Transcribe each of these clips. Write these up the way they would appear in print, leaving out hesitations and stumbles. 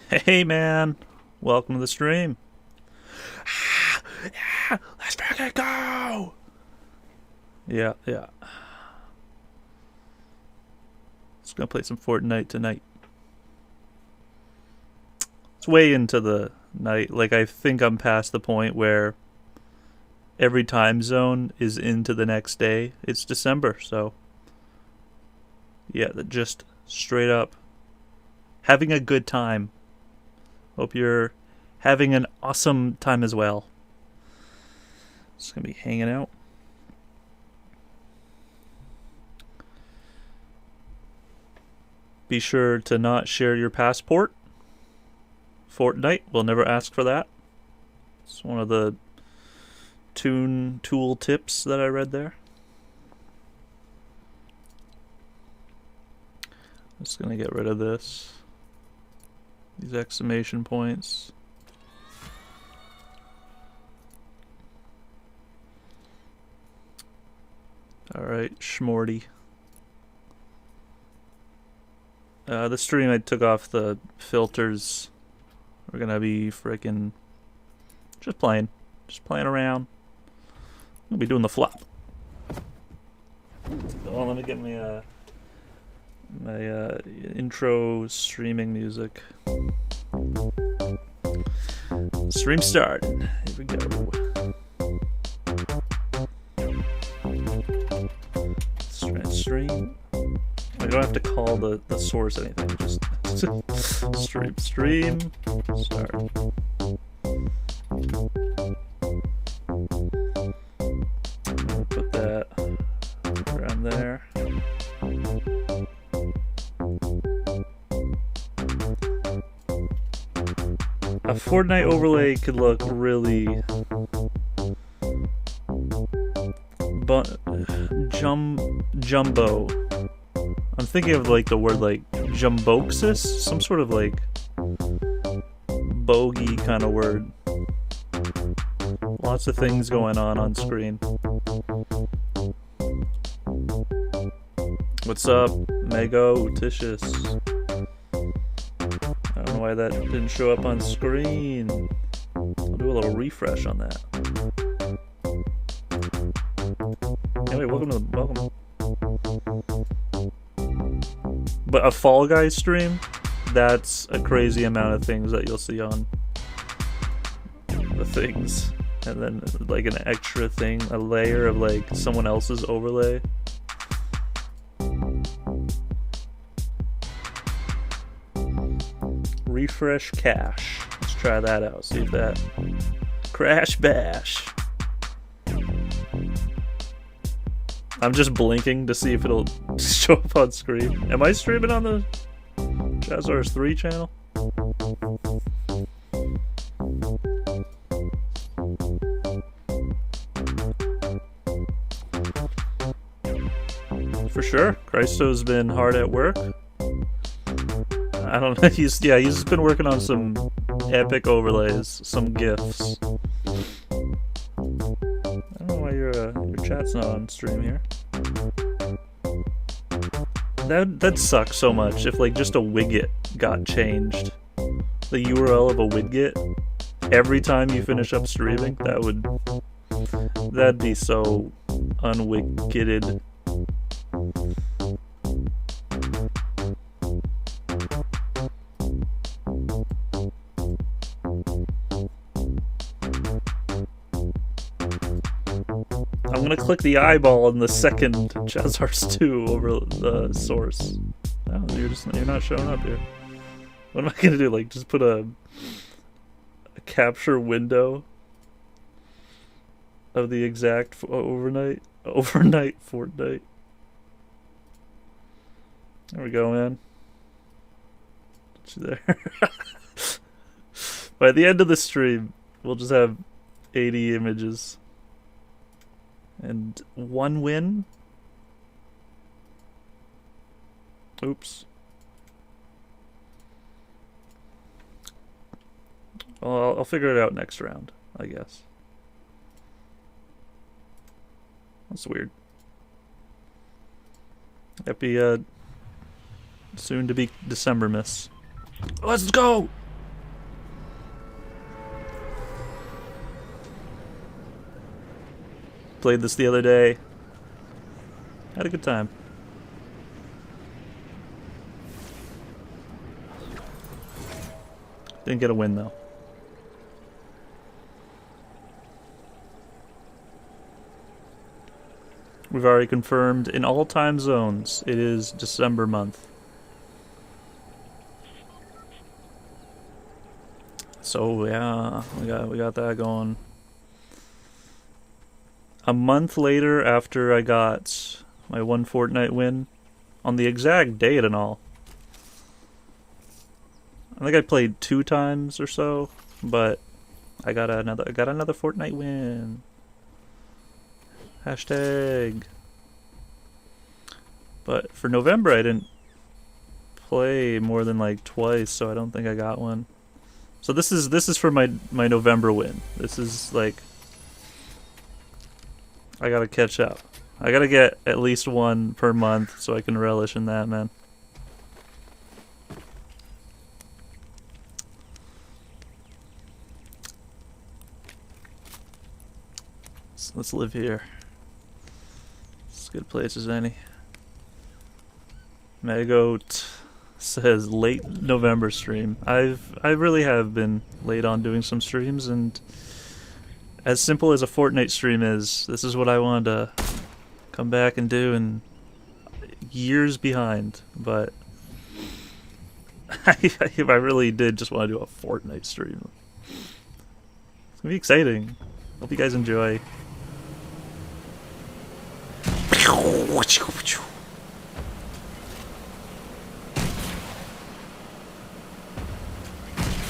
Hey man, welcome to the stream. Yeah, let's fucking go. Yeah. Just gonna play some Fortnite tonight. It's way into the night. Like, I think I'm past the point where every time zone is into the next day. It's December, so yeah, just straight up having a good time. Hope you're having an awesome time as well. Just gonna be hanging out. Be sure to not share your passport. Fortnite will never ask for that. It's one of the tool tips that I read there. I'm just gonna get rid of this. These exclamation points. Alright, Schmorty. The stream, I took off the filters. We're gonna be freaking just playing around. We'll be doing the flop. Oh, let me get my intro streaming music. Stream started. Here we go. Stream. I don't have to call the source anything. Just stream. Start. Put that around there. A Fortnite overlay could look really jumbo. I'm thinking of like the word like jumboxis, some sort of like bogey kind of word. Lots of things going on screen. What's up, Mego Titius? I don't know why that didn't show up on screen. I'll do a little refresh on that. Anyway, welcome. But a Fall Guys stream, that's a crazy amount of things that you'll see on the things. And then like an extra thing, a layer of like someone else's overlay. Refresh cache. Let's try that out. See if that crash bash. I'm just blinking to see if it'll show up on screen. Am I streaming on the Chazarz 3 channel? For sure. Christo's been hard at work. I don't know. He's been working on some epic overlays, some GIFs. I don't know why your chat's not on stream here. That'd suck so much if like just a widget got changed. The URL of a widget every time you finish up streaming. That'd be so unwidgeted. I'm gonna click the eyeball in the second Chezarz 2 over the source. Oh, you're not showing up here. What am I gonna do? Like, just put a capture window of the exact overnight Fortnite. There we go, man. Get you there. By the end of the stream, we'll just have 80 images. And one win? Oops. Well, I'll figure it out next round, I guess. That's weird. Happy soon to be December miss. Let's go! played this the other day. Had a good time. Didn't get a win though. We've already confirmed in all time zones it is December month. So yeah, we got that going. A month later, after I got my one Fortnite win, on the exact date and all. I think I played 2 times or so, but I got another Fortnite win. Hashtag. But for November I didn't play more than like twice, so I don't think I got one. So this is for my November win. This is like, I gotta catch up. I gotta get at least one per month so I can relish in that, man. So let's live here. It's a good place as any. Megoat says late November stream. I really have been late on doing some streams, and as simple as a Fortnite stream is, this is what I wanted to come back and do, and years behind, but I really did just want to do a Fortnite stream. It's gonna be exciting. Hope you guys enjoy.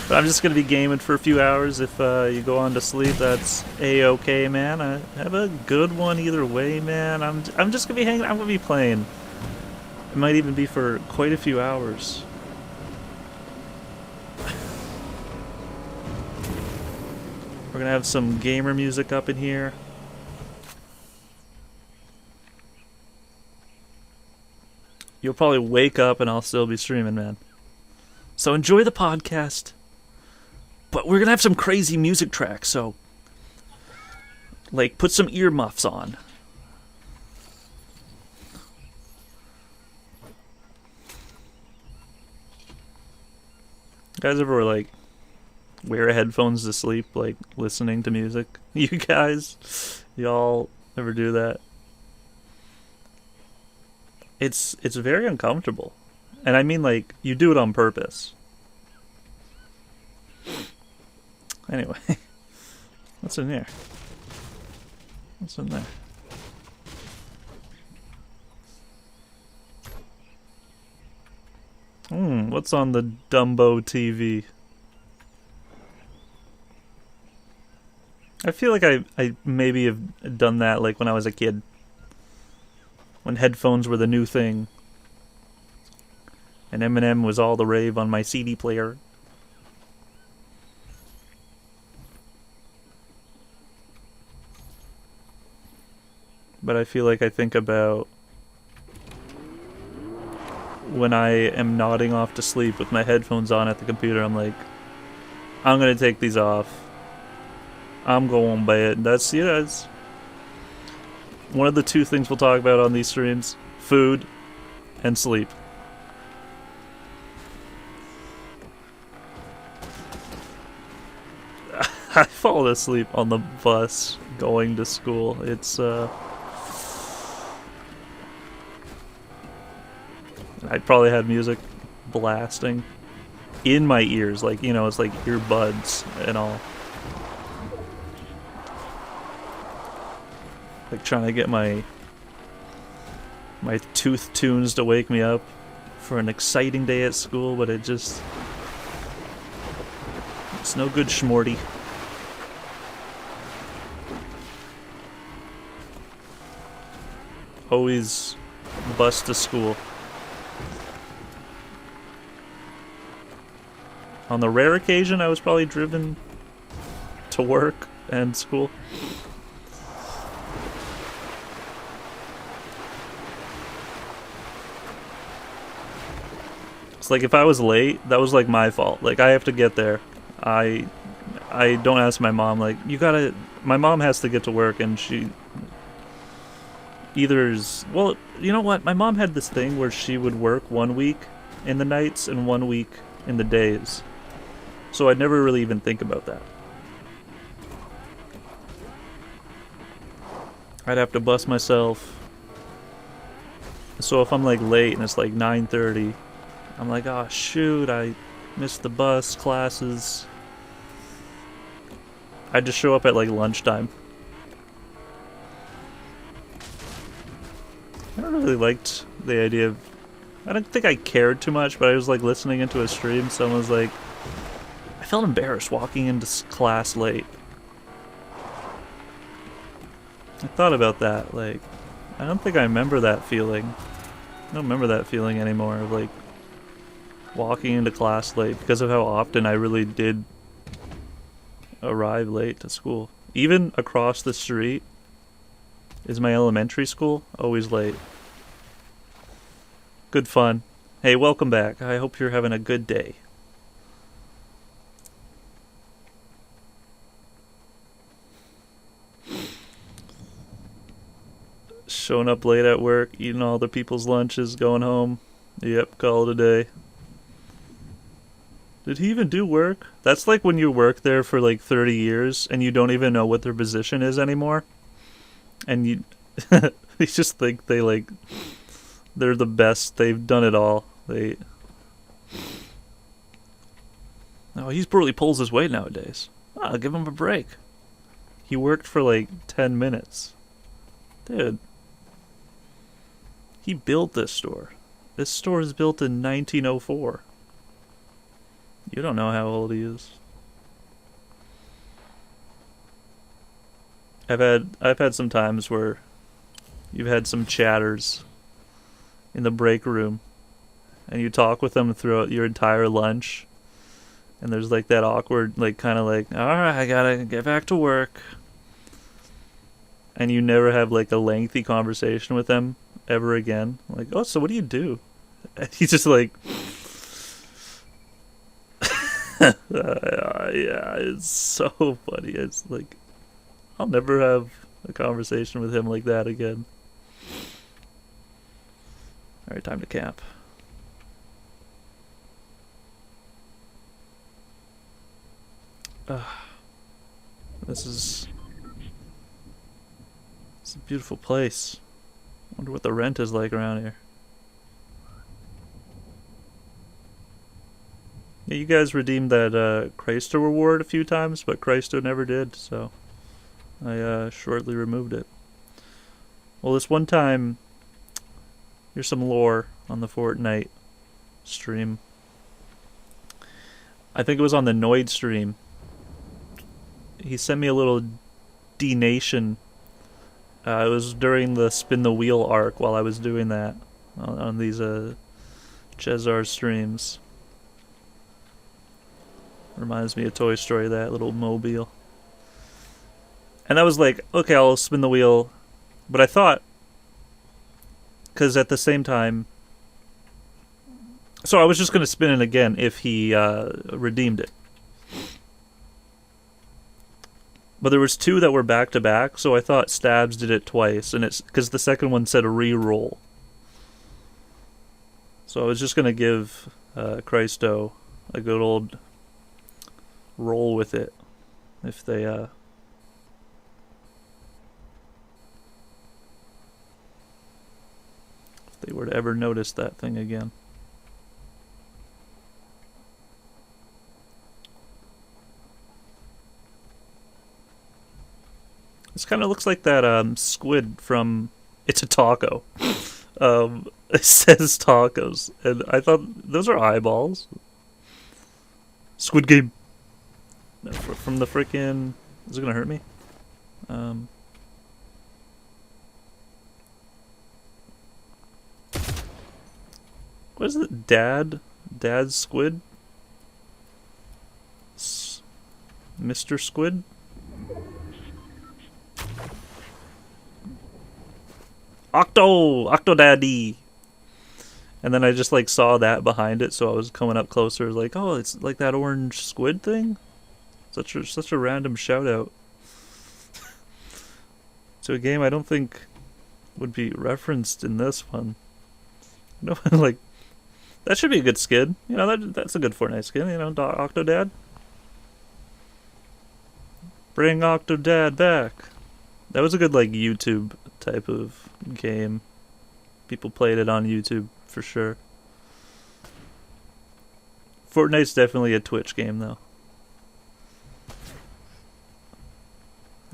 But I'm just gonna be gaming for a few hours. If you go on to sleep, that's a-okay, man. I have a good one either way, man. I'm just gonna be hanging. I'm gonna be playing. It might even be for quite a few hours. We're gonna have some gamer music up in here. You'll probably wake up and I'll still be streaming, man. So enjoy the podcast. But we're gonna have some crazy music tracks, so like put some earmuffs on. You guys ever like wear headphones to sleep, like listening to music? You guys, y'all ever do that? It's very uncomfortable, and I mean like you do it on purpose. Anyway, what's in here? What's in there? What's on the Dumbo TV? I feel like I maybe have done that like when I was a kid. When headphones were the new thing. And Eminem was all the rave on my CD player. But I feel like I think about when I am nodding off to sleep with my headphones on at the computer. I'm like, I'm gonna take these off. I'm going to bed. That's one of the 2 things we'll talk about on these streams: food and sleep. I fall asleep on the bus going to school. It's I probably had music blasting in my ears, like, you know, it's like earbuds and all. Like trying to get my tooth tunes to wake me up for an exciting day at school, but it's no good, schmorty. Always bus to school. On the rare occasion, I was probably driven to work and school. It's like if I was late, that was like my fault. Like I have to get there. I don't ask my mom, like, you gotta... My mom has to get to work, and either is, well, you know what? My mom had this thing where she would work 1 week in the nights and 1 week in the days. So I'd never really even think about that. I'd have to bust myself. So if I'm like late and it's like 9:30, I'm like, oh shoot, I missed the bus, classes. I'd just show up at like lunchtime. I don't really liked the idea of, I don't think I cared too much, but I was like listening into a stream, someone was like, I felt embarrassed walking into class late. I thought about that, like, I don't think I remember that feeling. I don't remember that feeling anymore, of like, walking into class late, because of how often I really did arrive late to school. Even across the street is my elementary school, always late. Good fun. Hey, welcome back. I hope you're having a good day. Showing up late at work, eating all the people's lunches, going home. Yep, call it a day. Did he even do work? That's like when you work there for like 30 years and you don't even know what their position is anymore. And you just think they like, they're the best, they've done it all. Oh, he barely pulls his weight nowadays. I'll give him a break. He worked for like 10 minutes. Dude. He built this store. This store is built in 1904. You don't know how old he is. I've had some times where you've had some chatters in the break room and you talk with them throughout your entire lunch and there's like that awkward, like kind of like, alright, I gotta get back to work. And you never have like a lengthy conversation with them ever again. Like, oh, so what do you do? And he's just like, yeah, it's so funny. It's like, I'll never have a conversation with him like that again. Alright, time to camp. This is a beautiful place. Wonder what the rent is like around here. Yeah, you guys redeemed that Christo reward a few times, but Christo never did, so I shortly removed it. Well, this one time, here's some lore on the Fortnite stream. I think it was on the Noid stream. He sent me a little D-Nation. It was during the Spin the Wheel arc while I was doing that on these Chezarz streams. Reminds me of Toy Story, that little mobile. And I was like, okay, I'll spin the wheel. But I thought, because at the same time, so I was just going to spin it again if he redeemed it. But there was two that were back to back, so I thought Stabs did it twice, and it's because the second one said a re-roll. So I was just going to give Christo a good old roll with it if they were to ever notice that thing again. This kind of looks like that squid from It's a Taco. It says tacos, and I thought those are eyeballs. Squid Game. From the frickin'... Is it gonna hurt me? What is it? Dad's Squid? Mr. Squid? Octodaddy! And then I just like saw that behind it, so I was coming up closer, like, oh, it's like that orange squid thing? Such a random shout out. To a game I don't think would be referenced in this one. No, like, that should be a good skin. You know, that's a good Fortnite skin, you know, Octodad. Bring Octodad back. That was a good, like, YouTube type of game. People played it on YouTube, for sure. Fortnite's definitely a Twitch game, though.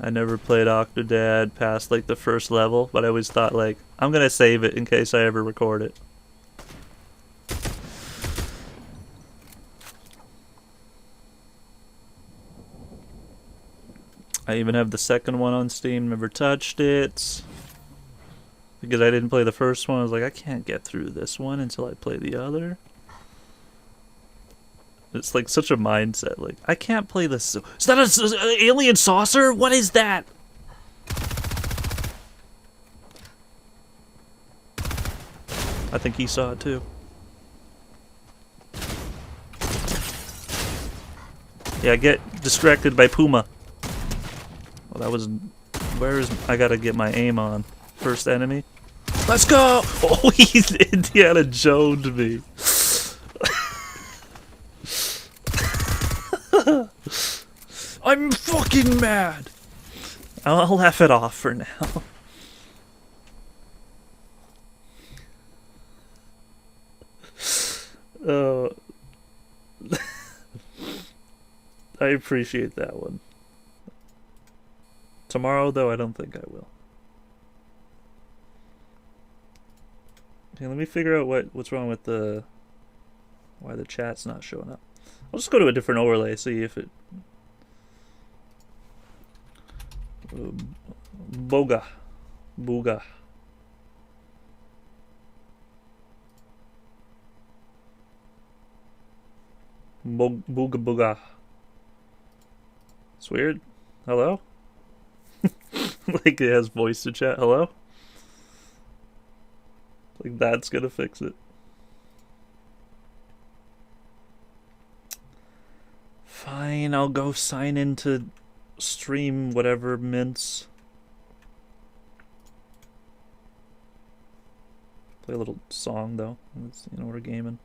I never played Octodad past, like, the first level, but I always thought, like, I'm gonna save it in case I ever record it. I even have the second one on Steam, never touched it. Because I didn't play the first one, I was like, I can't get through this one until I play the other. It's like such a mindset, like, I can't play this. Is that an alien saucer? What is that? I think he saw it too. Yeah, get distracted by Puma. Well, that was... Where is... I gotta get my aim on. First enemy. Let's go! Oh, he's Indiana Jones'd me. I'm fucking mad! I'll laugh it off for now. I appreciate that one. Tomorrow, though, I don't think I will. Okay, let me figure out what's wrong with why the chat's not showing up. I'll just go to a different overlay, see if it... Booga. Booga. Booga booga. It's weird. Hello? Like it has voice to chat. Hello? Like that's gonna fix it. Fine, I'll go sign into stream whatever mints. Play a little song though. It's, you know, we're gaming.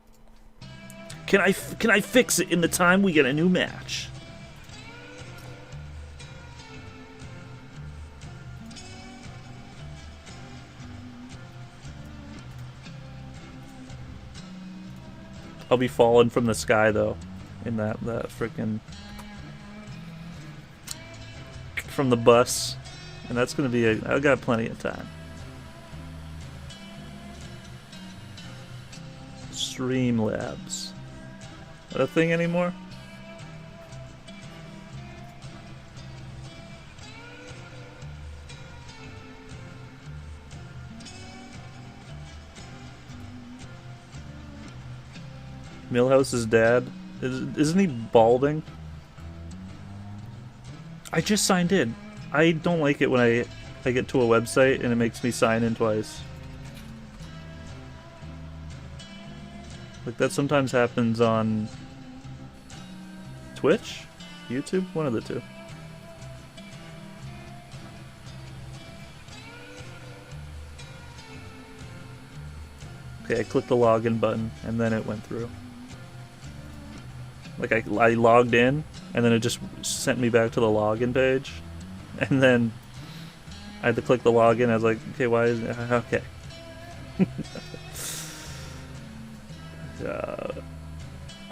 Can I fix it in the time we get a new match? I'll be falling from the sky though, in that frickin' from the bus, and that's gonna be I got plenty of time. Streamlabs. That a thing anymore? Millhouse's dad? Isn't he balding? I just signed in. I don't like it when I get to a website and it makes me sign in twice. Like that sometimes happens on Twitch? YouTube? One of the two. Okay, I clicked the login button and then it went through. Like I logged in and then it just sent me back to the login page. And then I had to click the login. I was like, okay, why is it? Okay.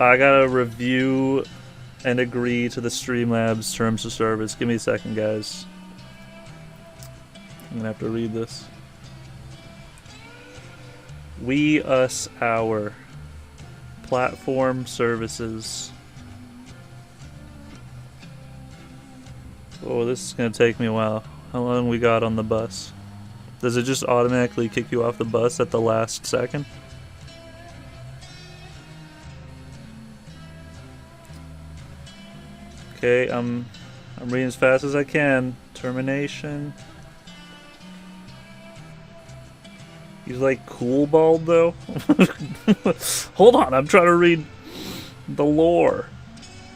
I gotta review and agree to the Streamlabs terms of service. Give me a second, guys. I'm gonna have to read this. We, us, our platform services. Oh, this is gonna take me a while. How long we got on the bus? Does it just automatically kick you off the bus at the last second? Okay, I'm reading as fast as I can. Termination. He's like cool bald though. Hold on, I'm trying to read the lore.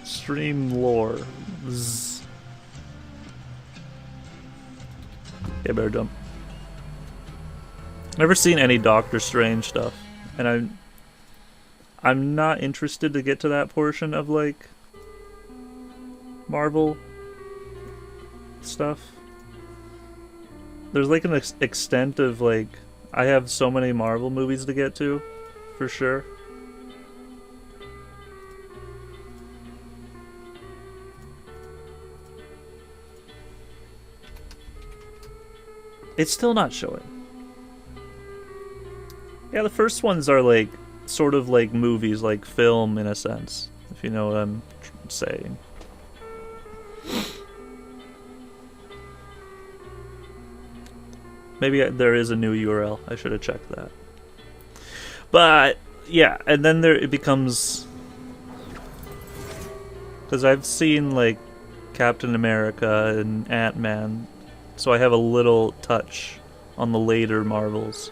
Stream lore. Zzz. Yeah, better jump. Never seen any Doctor Strange stuff, and I'm not interested to get to that portion of like Marvel stuff. There's like an extent of like I have so many Marvel movies to get to, for sure. It's still not showing. Yeah, the first ones are like sort of like movies, like film in a sense, if you know what I'm saying. Maybe there is a new URL. I should have checked that. But yeah, and then it becomes, because I've seen like Captain America and Ant-Man, so I have a little touch on the later Marvels.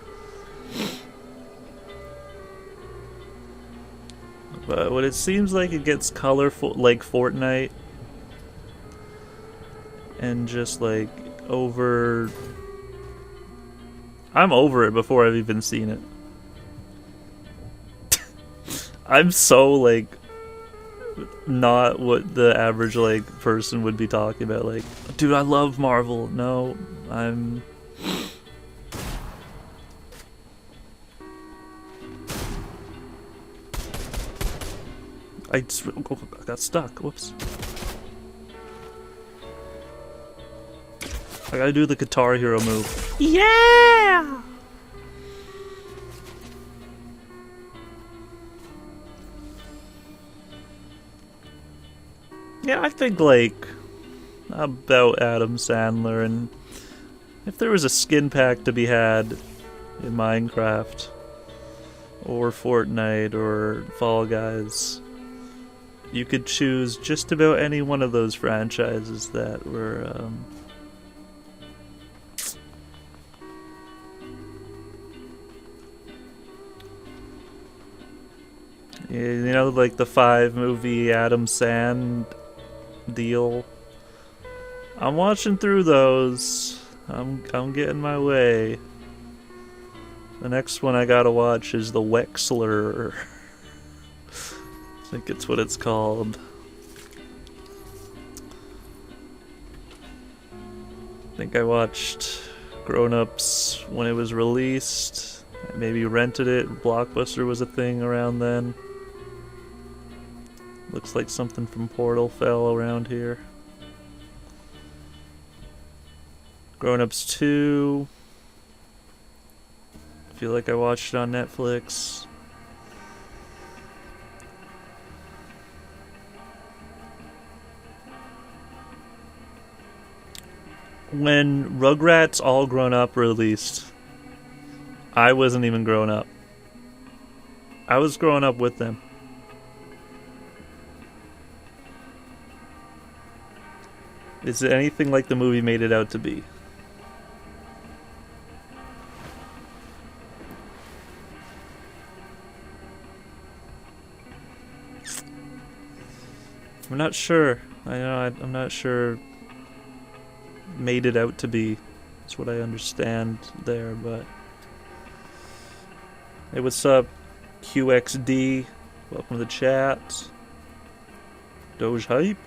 But when it seems like it gets colorful, like Fortnite, and just like over... I'm over it before I've even seen it. I'm so like not what the average like person would be talking about. Like, dude, I love Marvel. No, I'm... I got stuck. Whoops. I gotta do the Guitar Hero move. Yeah! Yeah, I think, like, about Adam Sandler, and if there was a skin pack to be had in Minecraft, or Fortnite, or Fall Guys, you could choose just about any one of those franchises that were, you know, like the 5-movie Adam Sand deal. I'm watching through those. I'm getting my way. The next one I gotta watch is The Wexler. I think it's what it's called. I think I watched Grown Ups when it was released. I maybe rented it. Blockbuster was a thing around then. Looks like something from Portal fell around here. Grown Ups 2. I feel like I watched it on Netflix. When Rugrats All Grown Up released, I wasn't even grown up. I was growing up with them. Is it anything like the movie made it out to be? I'm not sure. I'm not sure. Made it out to be. That's what I understand there, but... Hey, what's up? QXD. Welcome to the chat. Doge Hype.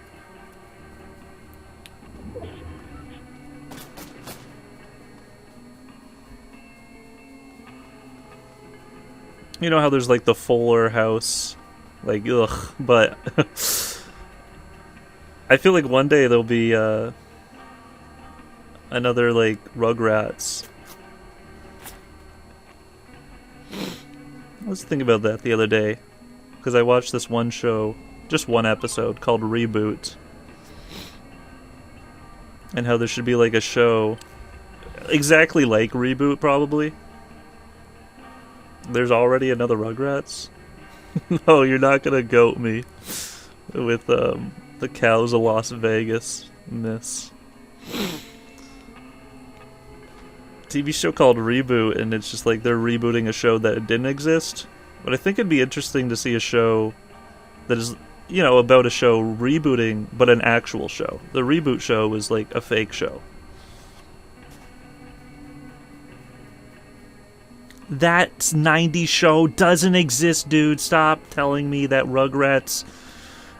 You know how there's like the Fuller House, like ugh, but I feel like one day there'll be another like Rugrats. I was thinking about that the other day because I watched this one show, just one episode called Reboot, and how there should be like a show exactly like Reboot probably. There's already another Rugrats? No, you're not gonna goat me with the Cows of Las Vegas miss. TV show called Reboot, and it's just like they're rebooting a show that didn't exist. But I think it'd be interesting to see a show that is, you know, about a show rebooting, but an actual show. The Reboot show was like a fake show. That 90s show doesn't exist, dude. Stop telling me that Rugrats...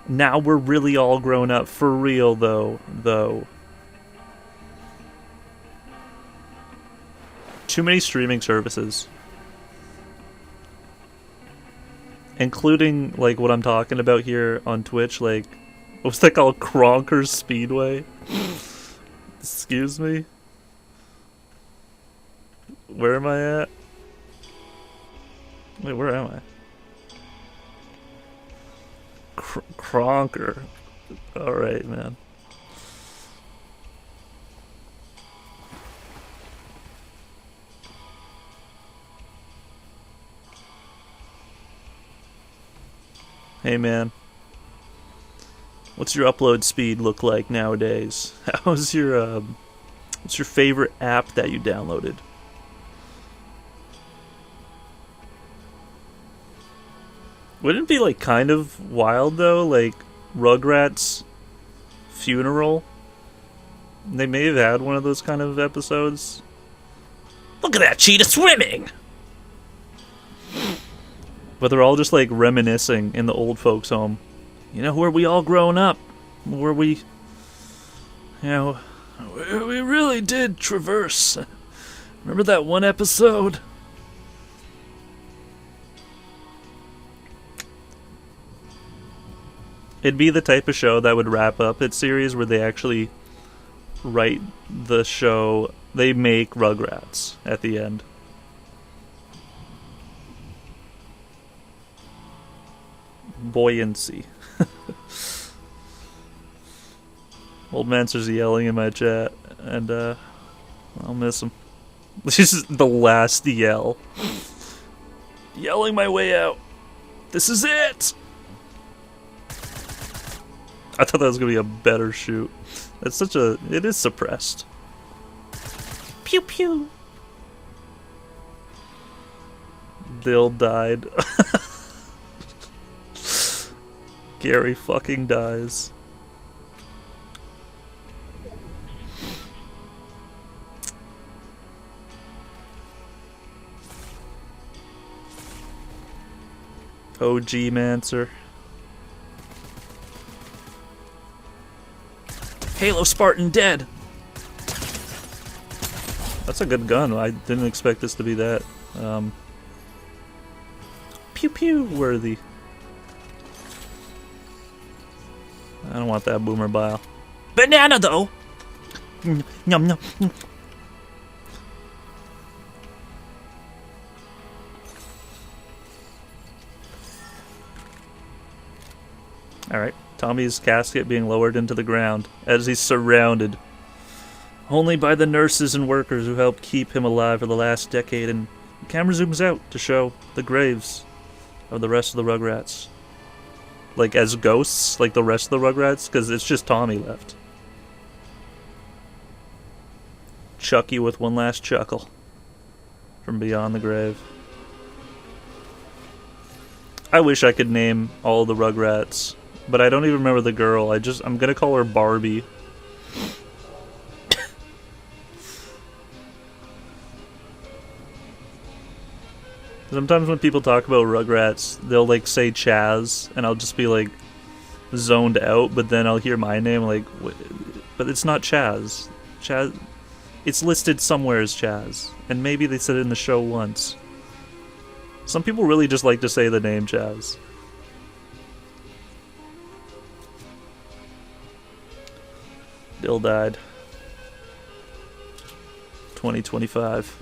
Now we're really all grown up. For real, though. Too many streaming services. Including, like, what I'm talking about here on Twitch, like... What's that called? Kronkers Speedway? Excuse me? Where am I at? Wait, where am I? Kronker. Alright, man. Hey, man. What's your upload speed look like nowadays? What's your favorite app that you downloaded? Wouldn't it be, like, kind of wild, though? Like, Rugrats' funeral? They may have had one of those kind of episodes. Look at that cheetah swimming! But they're all just, like, reminiscing in the old folks' home. You know, where we all grown up. Where we... You know... Where we really did traverse. Remember that one episode? It'd be the type of show that would wrap up its series where they actually write the show. They make Rugrats at the end. Buoyancy. Old Mancer's yelling in my chat, and I'll miss him. This is the last yell. Yelling my way out. This is it! I thought that was gonna be a better shoot. It's such a... It is suppressed. Pew pew! Dill died. Gary fucking dies. OG Mancer. Halo Spartan dead! That's a good gun. I didn't expect this to be that. Pew pew worthy. I don't want that boomer bile. Banana though! Yum yum. Alright, Tommy's casket being lowered into the ground as he's surrounded only by the nurses and workers who helped keep him alive for the last decade, and the camera zooms out to show the graves of the rest of the Rugrats. Like, as ghosts, like the rest of the Rugrats, because it's just Tommy left. Chucky with one last chuckle from beyond the grave. I wish I could name all the Rugrats, but I don't even remember the girl. I'm gonna call her Barbie. Sometimes when people talk about Rugrats, they'll like say Chaz, and I'll just be like zoned out, but then I'll hear my name like, but it's not Chaz. Chaz, it's listed somewhere as Chaz, and maybe they said it in the show once. Some people really just like to say the name Chaz. Dill died. 2025.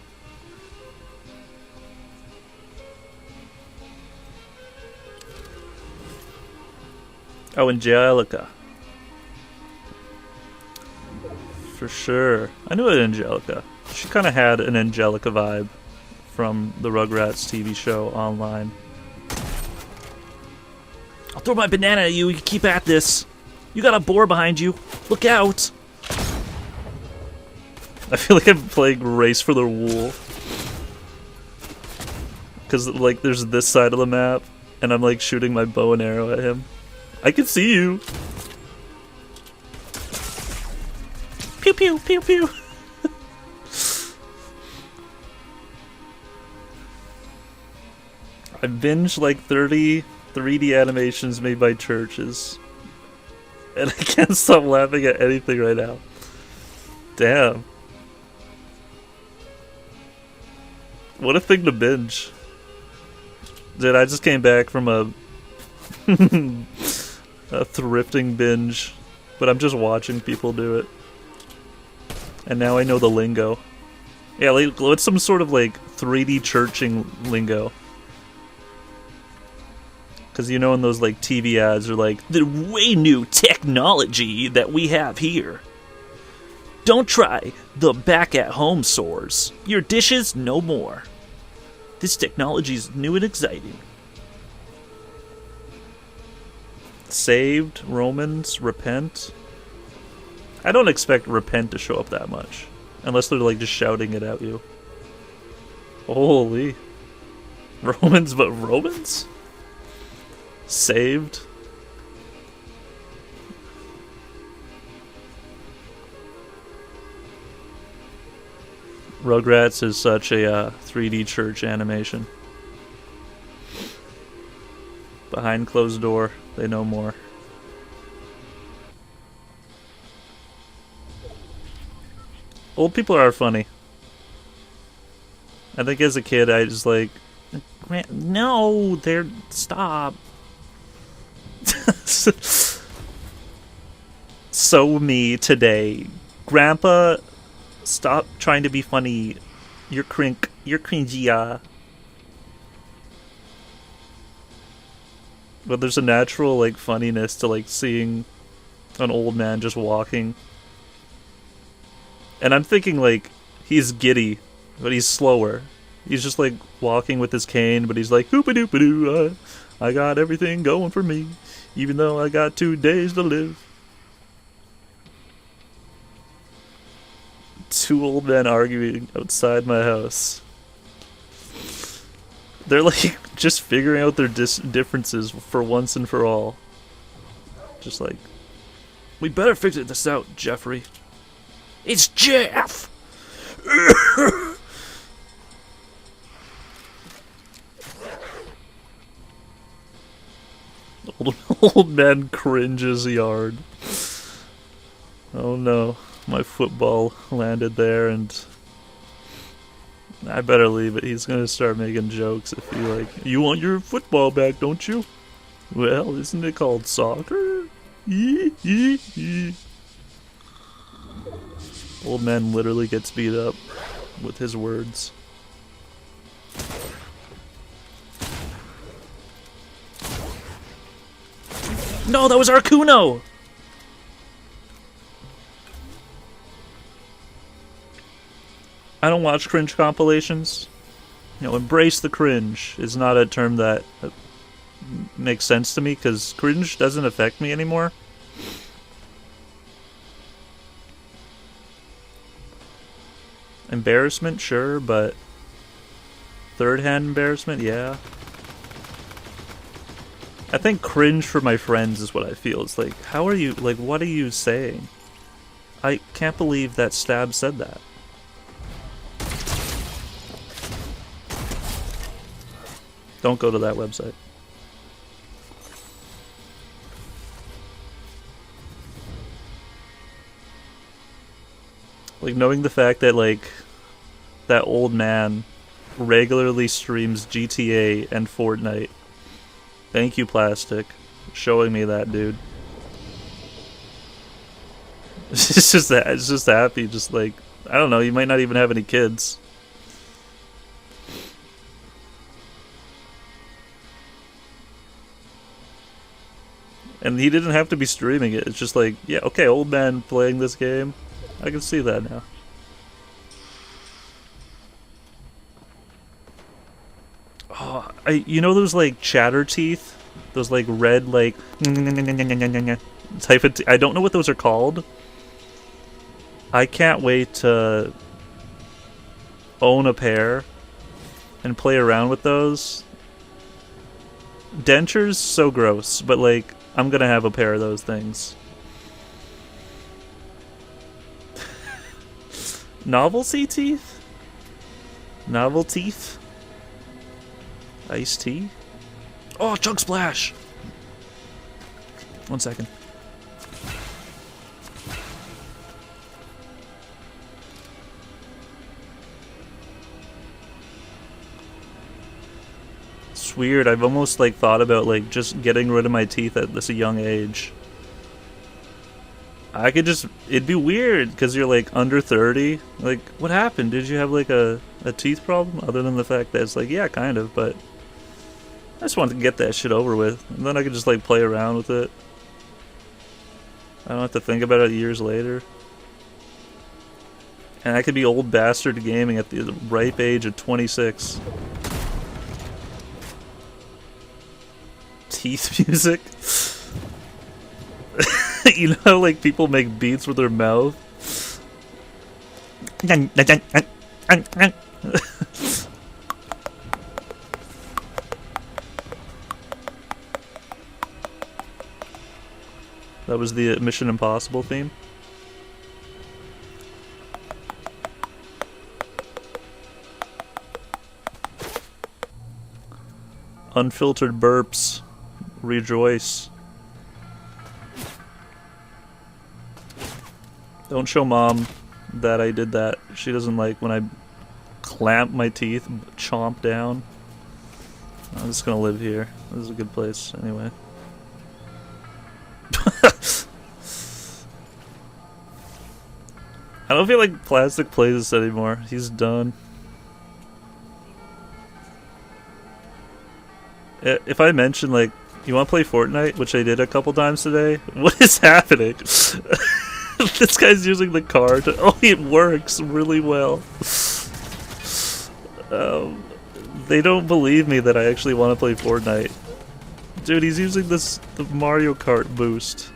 Oh, Angelica. For sure. I knew it, Angelica. She kind of had an Angelica vibe from the Rugrats TV show online. I'll throw my banana at you. You can keep at this. You got a boar behind you. Look out. I feel like I'm playing Race for the Wool. Because, like, there's this side of the map, and I'm, like, shooting my bow and arrow at him. I can see you. Pew pew pew pew. I binged like 30 3D animations made by churches. And I can't stop laughing at anything right now. Damn. What a thing to binge. Dude, I just came back from a thrifting binge, but I'm just watching people do it. And now I know the lingo. Yeah, like, what's some sort of like 3D churching lingo? Because you know in those like TV ads are like, the way new technology that we have here. Don't try the back at home sores. Your dishes no more. This technology is new and exciting. Saved, Romans, repent. I don't expect repent to show up that much. Unless they're like just shouting it at you. Holy. Romans, but Romans? Saved. Rugrats is such a 3D church animation. Behind closed door, they know more. Old people are funny. I think as a kid I just like, no, they're, stop. So me today. Grandpa, stop trying to be funny. You're cringy. But there's a natural like funniness to like seeing an old man just walking. And I'm thinking like he's giddy, but he's slower. He's just like walking with his cane, but he's like hoopa-doopa-doo. I got everything going for me, even though I got 2 days to live. 2 old men arguing outside my house. They're like just figuring out their differences for once and for all. Just like, we better figure this out, Jeffrey. It's Jeff! Old man cringes yard. Oh no, my football landed there and I better leave it. He's gonna start making jokes if you like, you want your football back, don't you? Well, isn't it called soccer? Old man literally gets beat up with his words. No, that was Arcuno! I don't watch cringe compilations. You know, embrace the cringe is not a term that makes sense to me, because cringe doesn't affect me anymore. Embarrassment, sure, but third-hand embarrassment, yeah. I think cringe for my friends is what I feel. It's like, how are you, like, what are you saying? I can't believe that Stab said that. Don't go to that website. Like, knowing the fact that, like, that old man regularly streams GTA and Fortnite. Thank you, Plastic, for showing me that, dude. It's just that, it's just happy, just like, I don't know, you might not even have any kids. And he didn't have to be streaming it, it's just like, yeah, okay, old man playing this game. I can see that now. Oh, you know those like chatter teeth? Those like red like type of I don't know what those are called. I can't wait to own a pair and play around with those. Dentures, so gross, but like I'm gonna have a pair of those things. Novelty teeth? Novel teeth? Iced tea? Oh, chug splash! 1 second. It's weird. I've almost like thought about like just getting rid of my teeth at this young age. I could just, it'd be weird because you're like under 30. Like, what happened? Did you have like a teeth problem? Other than the fact that it's like, yeah, kind of, but I just wanted to get that shit over with. And then I could just like play around with it. I don't have to think about it years later. And I could be old bastard gaming at the ripe age of 26. Teeth music? You know how like people make beats with their mouth? That was the Mission Impossible theme. Unfiltered burps. Rejoice. Don't show Mom that I did that. She doesn't like when I clamp my teeth, chomp down. I'm just gonna live here. This is a good place, anyway. I don't feel like Plastic plays this anymore. He's done. If I mention, like, you want to play Fortnite, which I did a couple times today, what is happening? This guy's using the card. Oh, it works really well. They don't believe me that I actually want to play Fortnite. Dude, he's using the Mario Kart boost.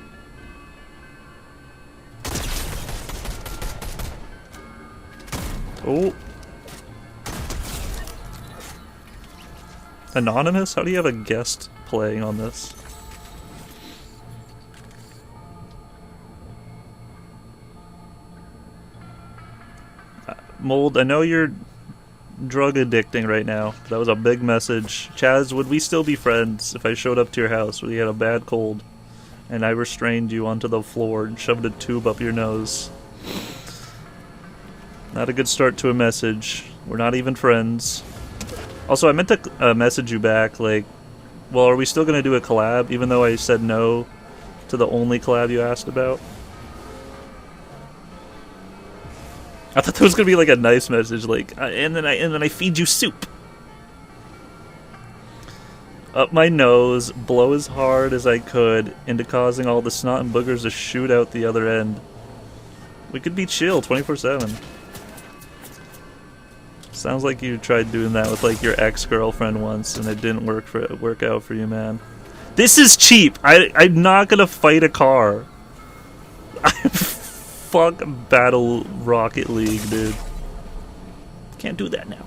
Oh. Anonymous? How do you have a guest playing on this? Mold, I know you're drug addicting right now. That was a big message. Chaz, would we still be friends if I showed up to your house when you had a bad cold and I restrained you onto the floor and shoved a tube up your nose? Not a good start to a message. We're not even friends. Also, I meant to message you back, like, well, are we still going to do a collab, even though I said no to the only collab you asked about? I thought that was going to be like a nice message, like, and then I feed you soup. Up my nose, blow as hard as I could, into causing all the snot and boogers to shoot out the other end. We could be chill 24/7. Sounds like you tried doing that with like your ex-girlfriend once, and it didn't work out for you, man. This is cheap. I'm not gonna fight a car. Fuck Battle Rocket League, dude. Can't do that now.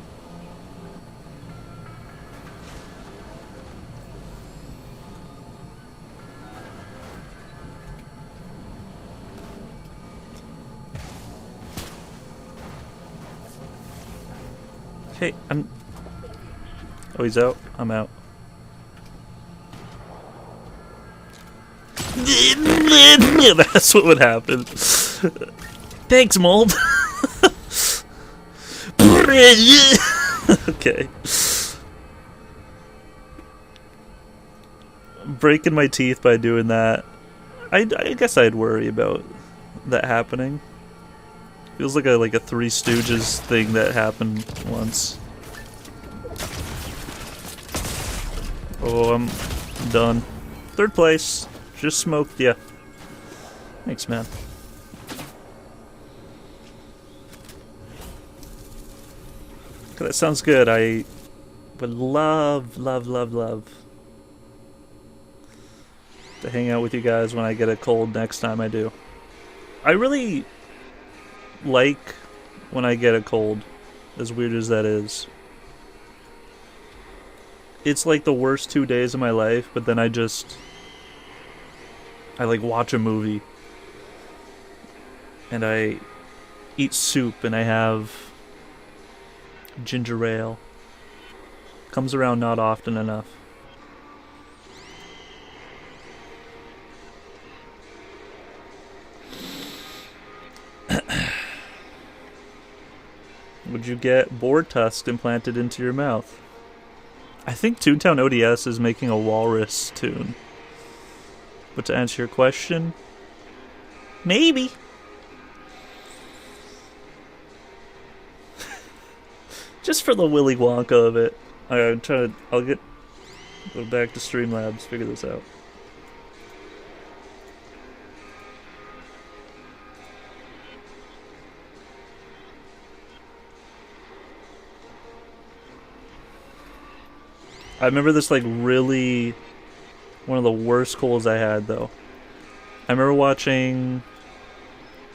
Okay, I'm... Oh, he's out? I'm out. That's what would happen. Thanks, Mold. Okay. Breaking my teeth by doing that. I guess I'd worry about that happening. Feels like a Three Stooges thing that happened once. Oh, I'm done. 3rd place. Just smoked, yeah. Thanks, man. Okay, that sounds good. I would love to hang out with you guys when I get a cold next time I do. I really like when I get a cold, as weird as that is. It's like the worst 2 days of my life, but then I like watch a movie and I eat soup and I have ginger ale. comes around not often enough. Would you get boar tusk implanted into your mouth? I think Toontown ODS is making a walrus tune. But to answer your question, maybe. Just for the Willy Wonka of it. I'm trying to. Go back to Streamlabs, figure this out. I remember this like really one of the worst colds I had though. I remember watching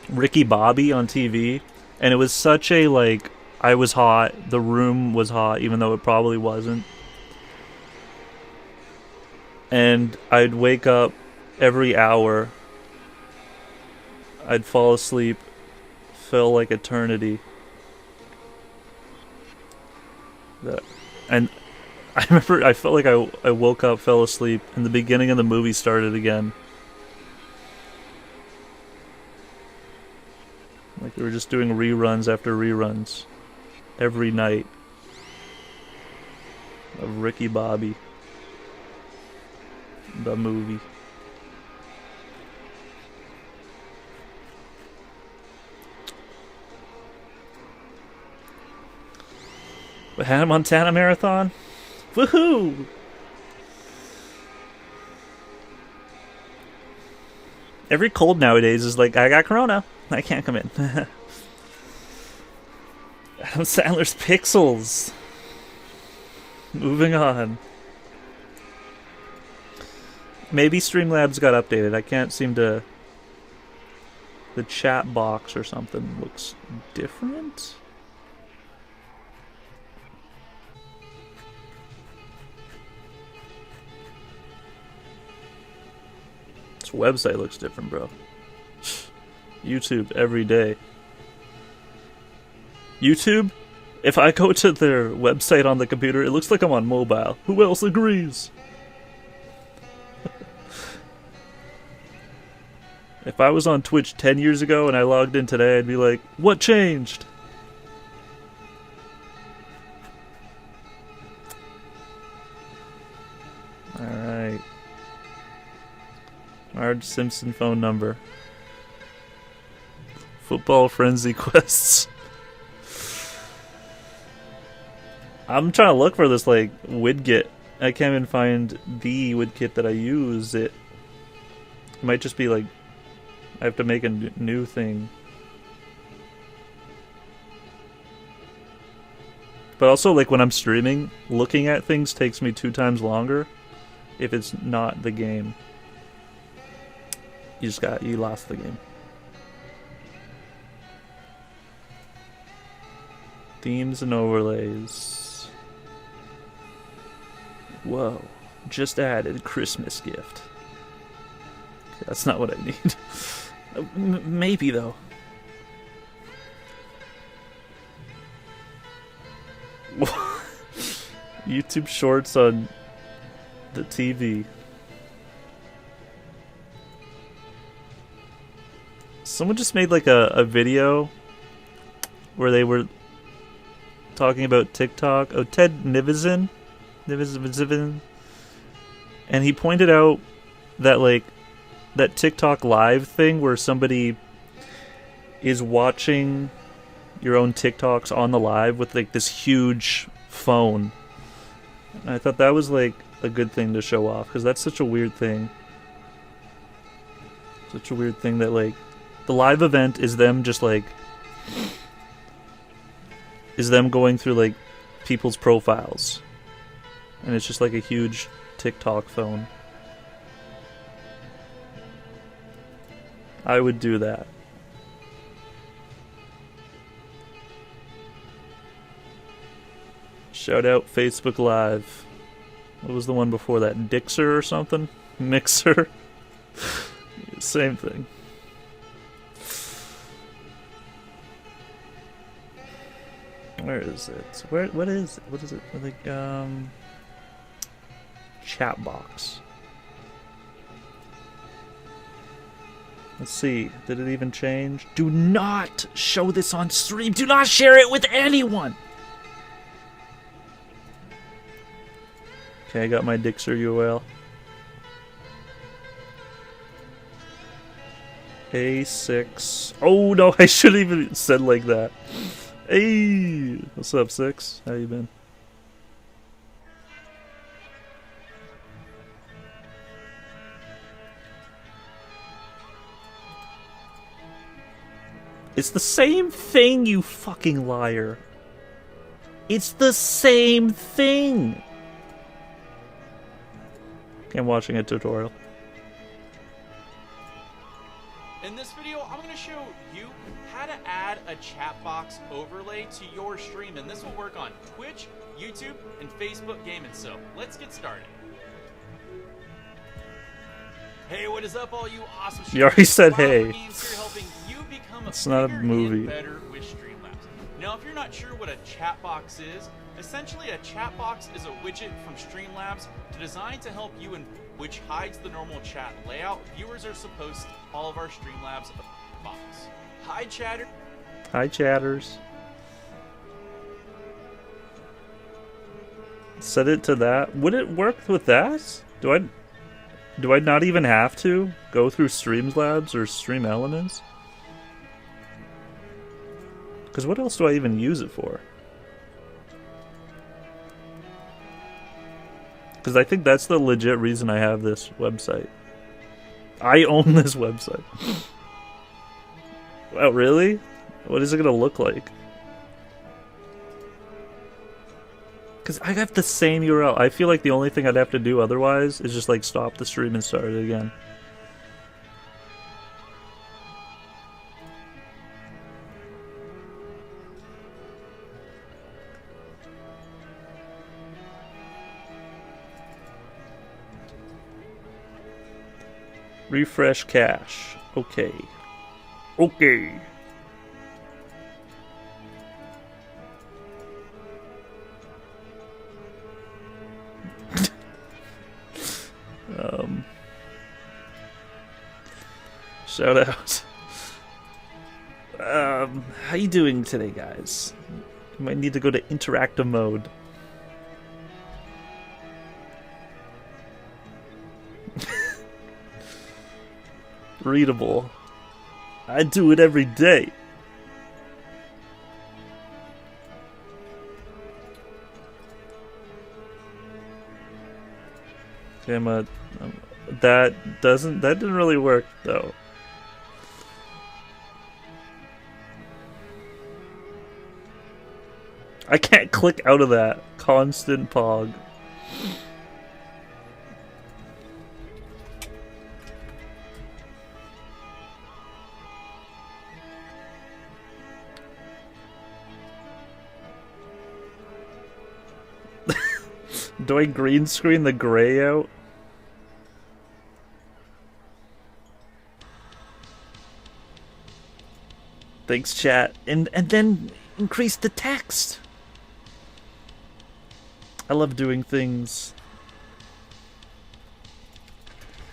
Ricky Bobby on TV, and it was such a like I was hot, the room was hot even though it probably wasn't. And I'd wake up every hour. I'd fall asleep, felt like eternity. And I remember I felt like I woke up, fell asleep, and the beginning of the movie started again. Like we were just doing reruns after reruns every night of Ricky Bobby, the movie. The Hannah Montana Marathon? Woohoo! Every cold nowadays is like, I got corona. I can't come in. Adam Sandler's Pixels. Moving on. Maybe Streamlabs got updated. I can't seem to... The chat box or something looks different? This website looks different, bro. YouTube every day. YouTube? If I go to their website on the computer, it looks like I'm on mobile. Who else agrees? If I was on Twitch 10 years ago and I logged in today, I'd be like, what changed? Alright. Marge Simpson phone number. Football frenzy quests. I'm trying to look for this like widget. I can't even find the widget that I use. It might just be like I have to make a new thing. But also like when I'm streaming, looking at things takes me 2 times longer if it's not the game. You lost the game. Themes and overlays. Whoa. Just added Christmas gift. That's not what I need. Maybe though. YouTube shorts on the TV. Someone just made like a video where they were talking about TikTok. Oh, Ted Nivison, and he pointed out that like that TikTok live thing where somebody is watching your own TikToks on the live with like this huge phone. And I thought that was like a good thing to show off because that's such a weird thing. Such a weird thing that like the live event is them just like is them going through like people's profiles. And it's just like a huge TikTok phone. I would do that. Shout out Facebook Live. What was the one before that? Dixer or something? Mixer? Same thing. Where is it? What is it? Like, chat box. Let's see. Did it even change? Do not show this on stream. Do not share it with anyone. Okay, I got my Dixer URL. A6. Oh no, I shouldn't even said like that. Hey, what's up, 6? How you been? It's the same thing, you fucking liar. It's the same thing. I'm watching a tutorial. In this video, I'm going to show you how to add a chat box overlay to your stream, and this will work on Twitch, YouTube, and Facebook Gaming. So let's get started. Hey, what is up, all you awesome streamers? You already said hey. Games here helping you become it's not a movie. Better with Streamlabs. Now, if you're not sure what a chat box is, essentially a chat box is a widget from Streamlabs designed to help you, and which hides the normal chat layout. Viewers are supposed to all of our Streamlabs box. Hi, chatter. Hi, chatters. Set it to that. Would it work with that? Do I not even have to go through Streamlabs or Stream Elements? Because what else do I even use it for? Because I think that's the legit reason I have this website. I own this website. Wow, really? What is it going to look like? Because I have the same URL. I feel like the only thing I'd have to do otherwise is just like stop the stream and start it again. Refresh cache. Okay. Okay. Shout out. How you doing today, guys? You might need to go to interactive mode. Readable. I do it every day. Okay, that didn't really work though. I can't click out of that. Constant pog. Do I green screen the gray out? Thanks, chat. And then increase the text. I love doing things.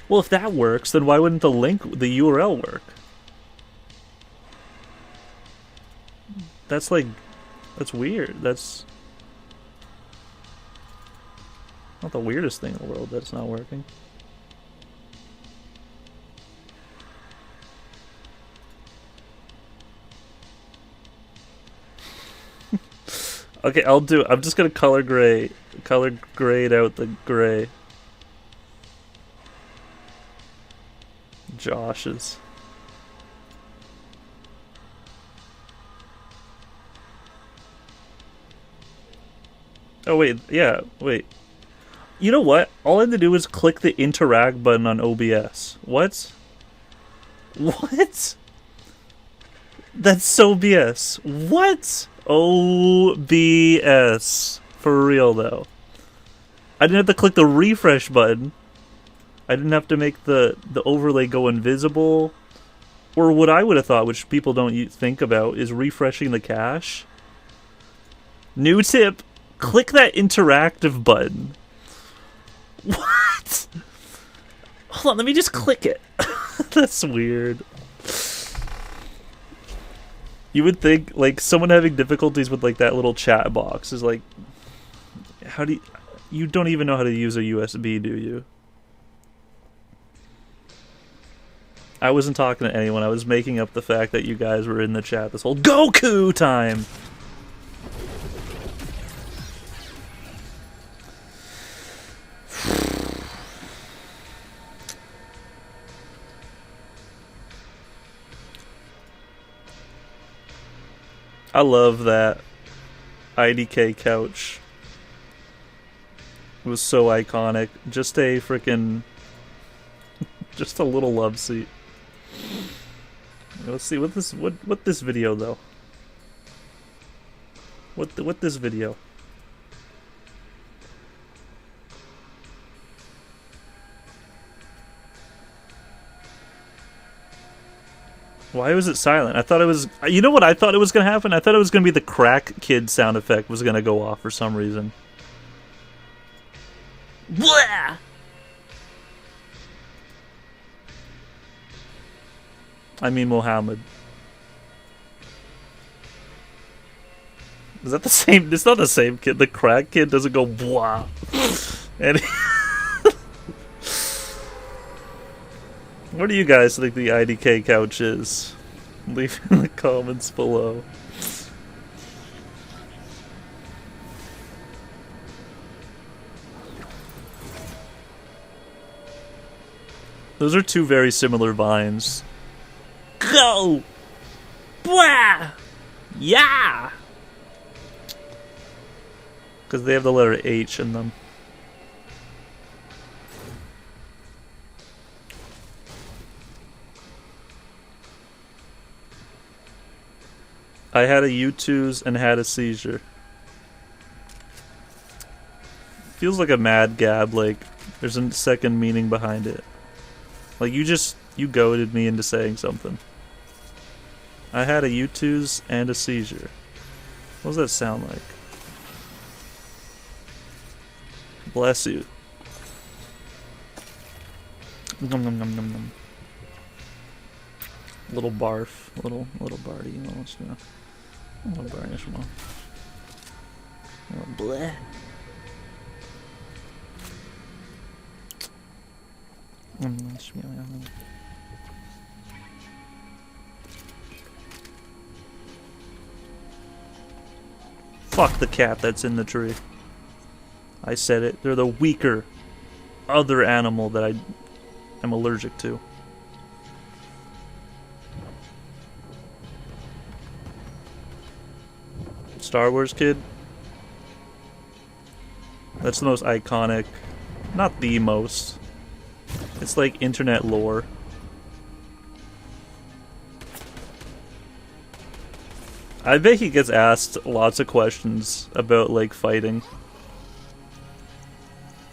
Well, if that works, then why wouldn't the URL work? That's weird. That's not the weirdest thing in the world that's not working. Okay, I'll do it. I'm just gonna color grade out the gray. Josh's. Oh wait, yeah, wait. You know what? All I had to do was click the interact button on OBS. What? What? That's so BS. What? OBS. For real though. I didn't have to click the refresh button. I didn't have to make the overlay go invisible. Or what I would have thought, which people don't think about, is refreshing the cache. New tip. Click that interactive button. What? Hold on, let me just click it. That's weird. You would think, like, someone having difficulties with, like, that little chat box is like... How do you... You don't even know how to use a USB, do you? I wasn't talking to anyone. I was making up the fact that you guys were in the chat this whole Goku time! I love that IDK couch. It was so iconic. Just a freaking... just a little love seat. Let's see what this video though. What this video? Why was it silent? I thought it was... You know what I thought it was going to happen? I thought it was going to be the crack kid sound effect was going to go off for some reason. Blah! I mean Mohammed. Is that the same? It's not the same kid. The crack kid doesn't go blah. And what do you guys think the IDK couch is? Leave in the comments below. Those are two very similar vines. Go! Blah! Yeah! Because they have the letter H in them. I had a U2s and had a seizure. Feels like a mad gab, like there's a second meaning behind it. Like you goaded me into saying something. I had a U2s and a seizure. What does that sound like? Bless you. Nom nom nom nom nom. Little barf. Little barty. Almost, you know. Little barnish one. Bleh. Fuck the cat that's in the tree. I said it. They're the weaker other animal that I am allergic to. Star Wars kid? That's the most iconic. Not the most. It's like internet lore. I bet he gets asked lots of questions about like fighting.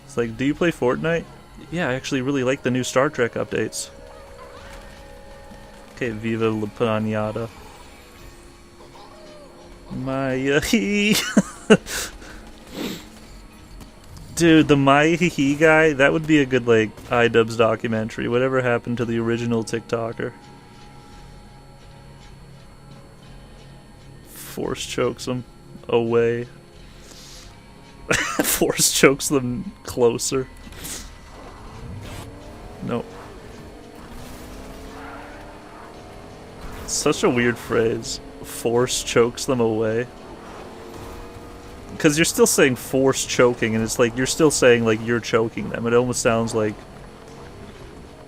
It's like, do you play Fortnite? Yeah, I actually really like the new Star Trek updates. Okay, Viva la Pinata. Maya hee. Dude, the Maya hee guy, that would be a good like iDubbbz documentary. Whatever happened to the original TikToker? Force chokes them away. Force chokes them closer. Nope. Such a weird phrase. Force chokes them away. Because you're still saying force choking, and it's like you're still saying like you're choking them. It almost sounds like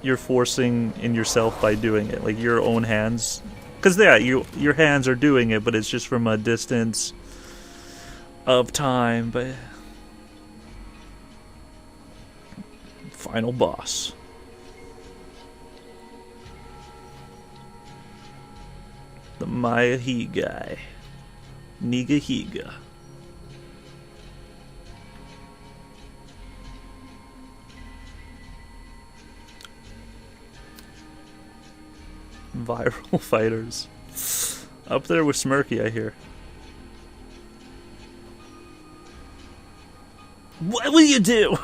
you're forcing in yourself by doing it, like your own hands. Because yeah, your hands are doing it, but it's just from a distance of time. But final boss. The Maya He guy. Niga Higa. Viral fighters. Up there with Smirky, I hear. What will you do?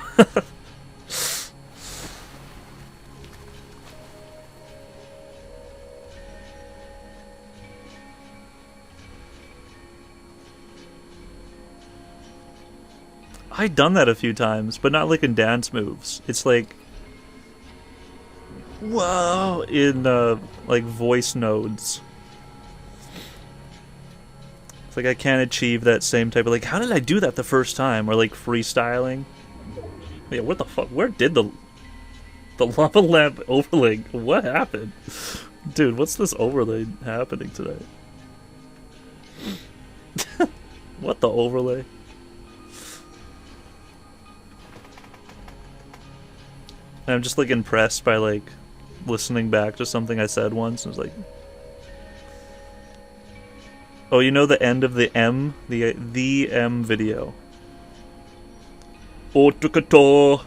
I've done that a few times, but not like in dance moves. It's like, whoa, in like voice nodes. It's like I can't achieve that same type of like, how did I do that the first time? Or like freestyling. Yeah, what the fuck? Where did the lava lamp overlay? What happened? Dude, what's this overlay happening today? What the overlay? And I'm just like impressed by like listening back to something I said once. I was like, oh, you know the end of the M, the M video. Otukato,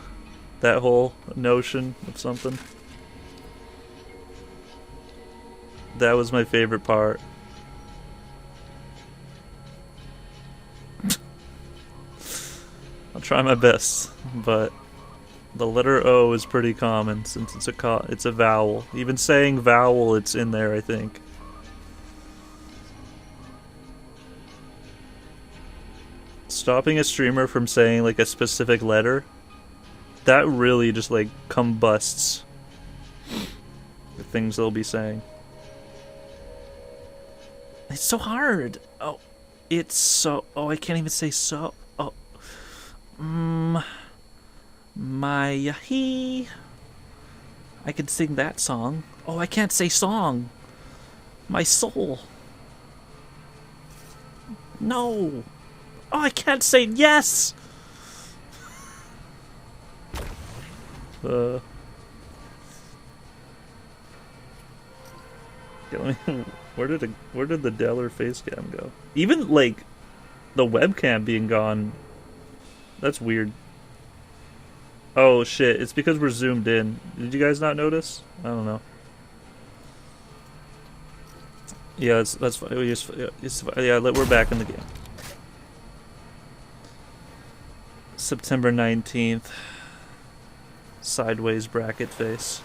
that whole notion of something. That was my favorite part. I'll try my best, but the letter O is pretty common since it's a vowel. Even saying vowel, it's in there, I think. Stopping a streamer from saying like a specific letter, that really just like combusts the things they'll be saying. It's so hard. Oh, it's so. Oh, I can't even say so. Oh, my he. I could sing that song. Oh, I can't say song. My soul. No. Oh, I can't say yes. Yeah, let me, where did the Deller face cam go? Even like the webcam being gone. That's weird. Oh shit! It's because we're zoomed in. Did you guys not notice? I don't know. Yeah, that's fine. Yeah, we're back in the game. September 19th. Sideways bracket face.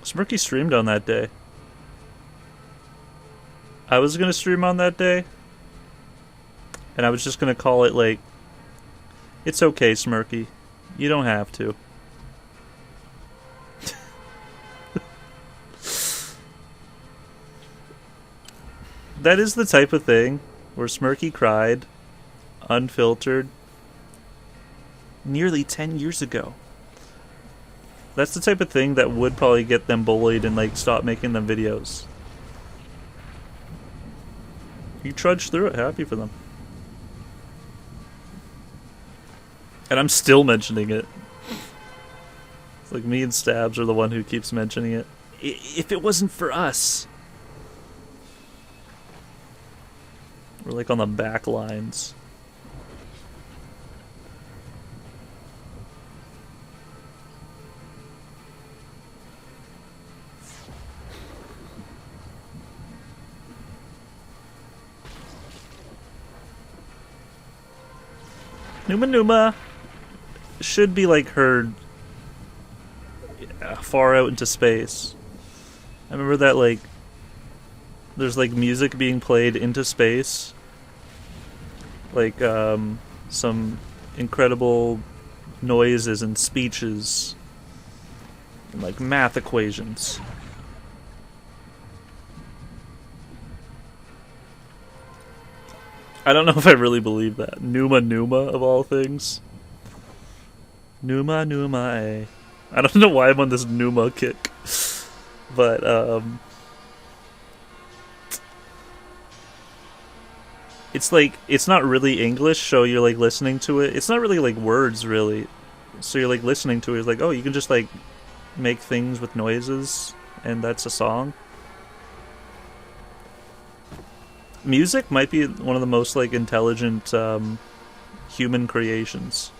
Smirky streamed on that day. I was gonna stream on that day, and I was just gonna call it like, it's okay, Smirky. You don't have to. That is the type of thing where Smirky cried, unfiltered, nearly 10 years ago. That's the type of thing that would probably get them bullied and like stop making them videos. You trudged through it, happy for them. And I'm still mentioning it. It's like me and Stabs are the one who keeps mentioning it. If it wasn't for us. We're like on the back lines. Numa should be like heard far out into space. I remember that like there's like music being played into space, like some incredible noises and speeches and like math equations. I don't know if I really believe that. Numa of all things. Numa eh. I don't know why I'm on this Numa kick. But it's like, it's not really English, so you're like listening to it. It's not really like words, really. So you're like listening to it. It's like, oh, you can just like make things with noises, and that's a song. Music might be one of the most like intelligent human creations.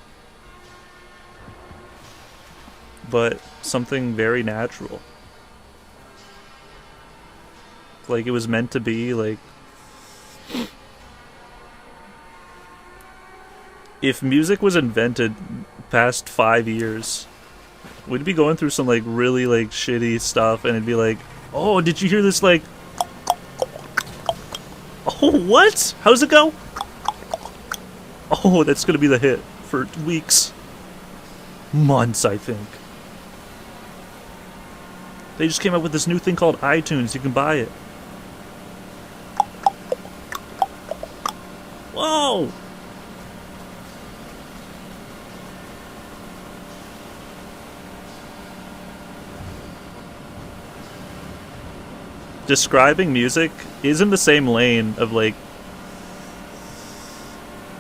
but something very natural. Like it was meant to be. Like, if music was invented past 5 years, we'd be going through some like really like shitty stuff, and it'd be like, oh, did you hear this? Like, oh, what? How's it go? Oh, that's gonna be the hit for weeks, months, I think. They just came up with this new thing called iTunes. You can buy it. Whoa! Describing music is in the same lane of like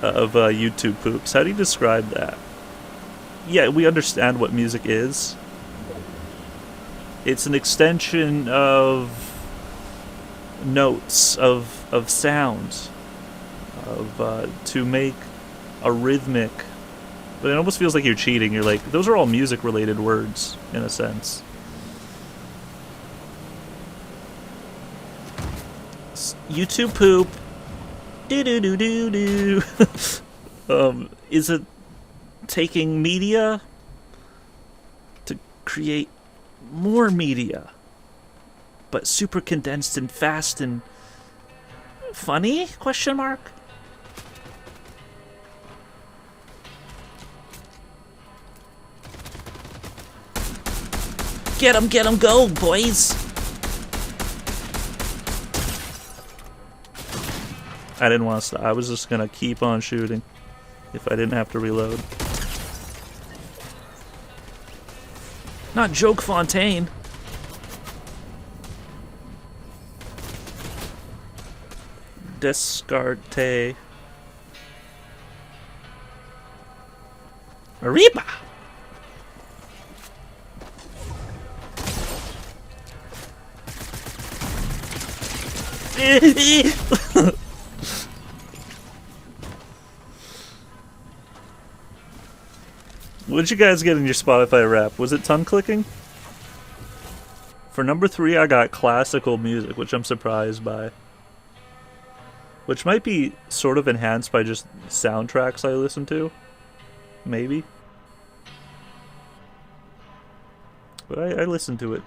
YouTube poops. How do you describe that? Yeah, we understand what music is. It's an extension of notes, of sounds, to make a rhythmic. But it almost feels like you're cheating. You're like, those are all music-related words in a sense. YouTube poop. Do do do do do. Is it taking media to create more media, but super condensed and fast and funny? Question mark. Get 'em, go, boys! I didn't want to stop. I was just gonna keep on shooting if I didn't have to reload. Not Joke Fontaine. Descarte. Arriba! What did you guys get in your Spotify rap? Was it tongue clicking? For number 3, I got classical music, which I'm surprised by. Which might be sort of enhanced by just soundtracks I listen to. Maybe. But I listen to it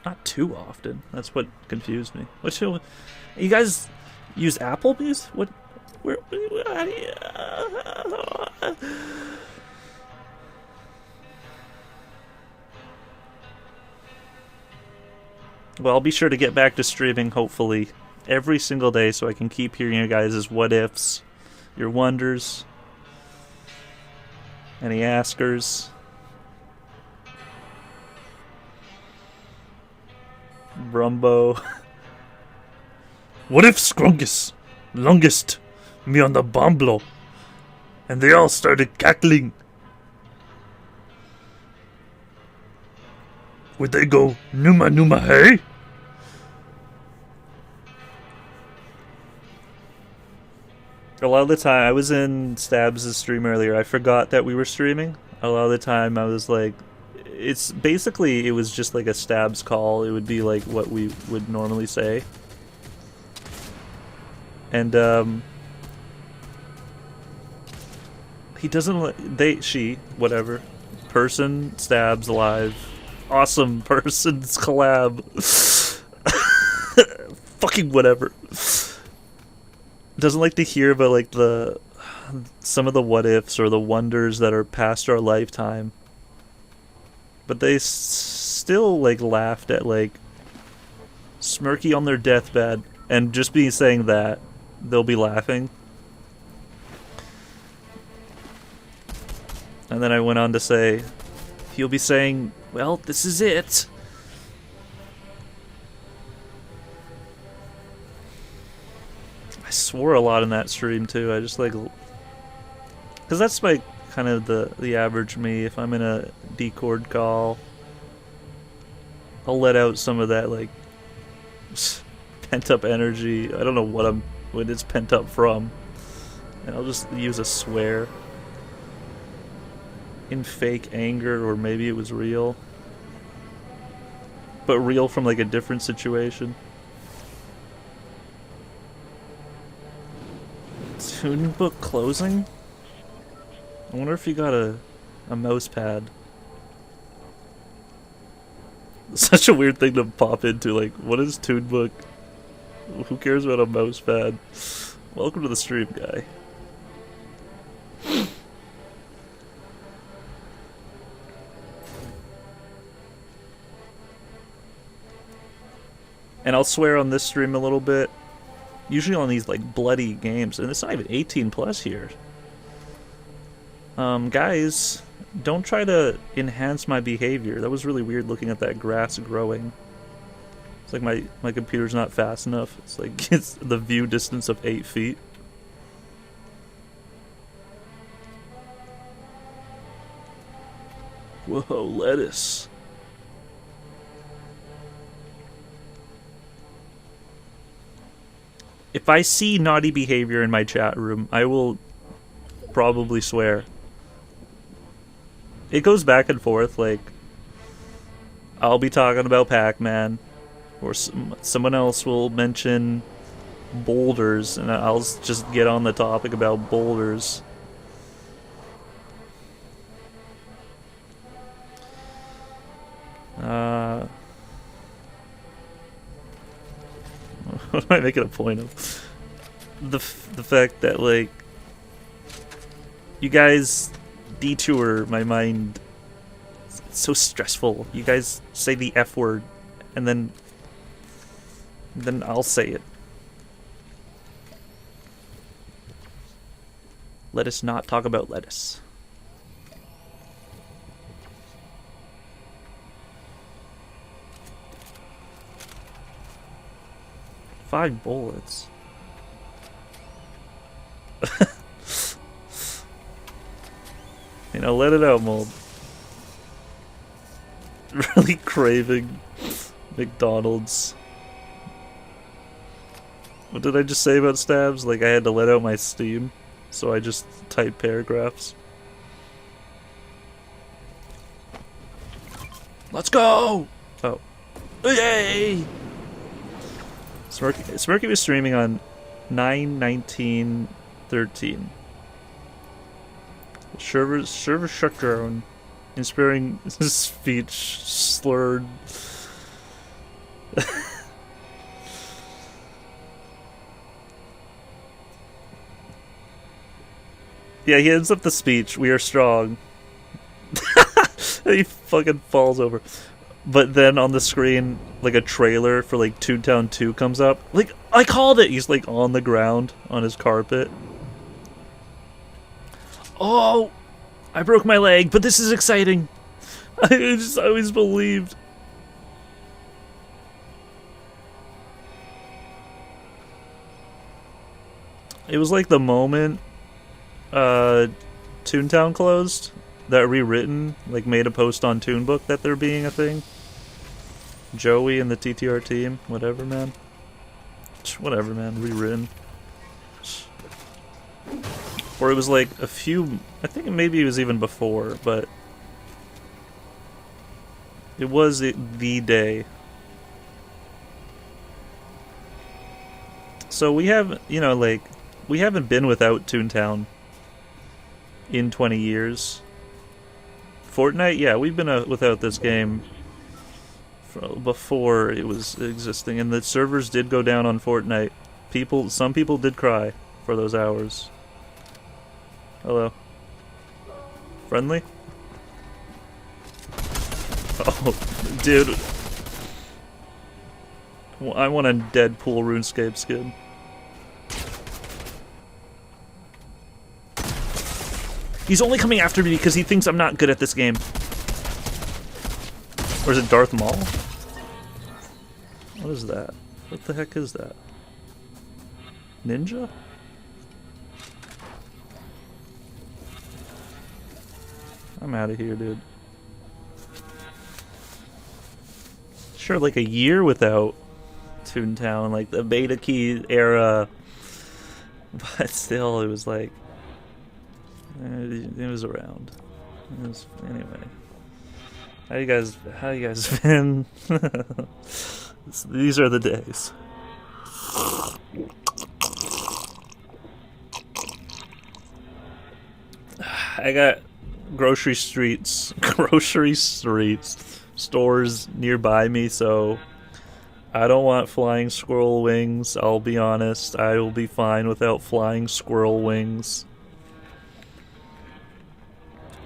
not too often. That's what confused me. You guys use Apple Music? What? Where? Well, I'll be sure to get back to streaming, hopefully, every single day so I can keep hearing your guys' what-ifs, your wonders, any askers. Brumbo. What if Scrungus longest me on the bomb blow and they all started cackling? Would they go, Numa Numa hey? A lot of the time, I was in Stabs' stream earlier. I forgot that we were streaming. A lot of the time, I was like, it was just like a Stabs call. It would be like what we would normally say. And, he doesn't, she, whatever, person, Stabs, live, awesome person's collab, fucking whatever. Doesn't like to hear about like some of the what ifs or the wonders that are past our lifetime, but they still like laughed at like Smirky on their deathbed, and just be saying that they'll be laughing. And then I went on to say he'll be saying, well, this is it. I swore a lot in that stream too. I just like, because that's my kind of the average me. If I'm in a Discord call, I'll let out some of that like pent up energy. I don't know what it's pent up from, and I'll just use a swear. in fake anger, or maybe it was real. But real from like a different situation. Tune book closing? I wonder if you got a mouse pad. Such a weird thing to pop into, like, what is tune book? Who cares about a mouse pad? Welcome to the stream, guy. And I'll swear on this stream a little bit. Usually on these, like, bloody games. And it's not even 18 plus here. Guys, don't try to enhance my behavior. That was really weird looking at that grass growing. It's like my computer's not fast enough. It's like it's the view distance of 8 feet. Whoa, lettuce. If I see naughty behavior in my chat room, I will probably swear. It goes back and forth, like, I'll be talking about Pac-Man, or someone else will mention boulders, and I'll just get on the topic about boulders. What am I making a point of? The fact that, like, you guys detour my mind. It's so stressful. You guys say the F word, and then I'll say it. Let us not talk about lettuce. Five bullets. You know, let it out, Mold. Really craving McDonald's. What did I just say about stabs? Like, I had to let out my steam, so I just typed paragraphs. Let's go! Oh. Yay! Smirky was streaming on 9/19/13. Server shut down. Inspiring speech slurred. Yeah, he ends up the speech. We are strong. He fucking falls over. But then on the screen, like a trailer for like Toontown 2 comes up. Like, I called it! He's like on the ground on his carpet. Oh! I broke my leg, but this is exciting! I just always believed. It was like the moment Toontown closed, that Rewritten like made a post on Toonbook that there being a thing. Joey and the TTR team, whatever, man. Whatever, man. Rewritten. Or it was like a few, I think maybe it was even before, but it was the day. So we have, you know, like, we haven't been without Toontown in 20 years. Fortnite, yeah, we've been without this game before it was existing, and the servers did go down on Fortnite. Some people did cry for those hours. Hello. Friendly? Oh, dude. I want a Deadpool RuneScape skin. He's only coming after me because he thinks I'm not good at this game. Or is it Darth Maul? What is that? What the heck is that? Ninja? I'm out of here, dude. Sure, like a year without Toontown, like the beta key era. But still, it was like... it was around. Anyway, how you guys been? These are the days. I got grocery stores nearby me, so I don't want flying squirrel wings. I'll be honest, I will be fine without flying squirrel wings.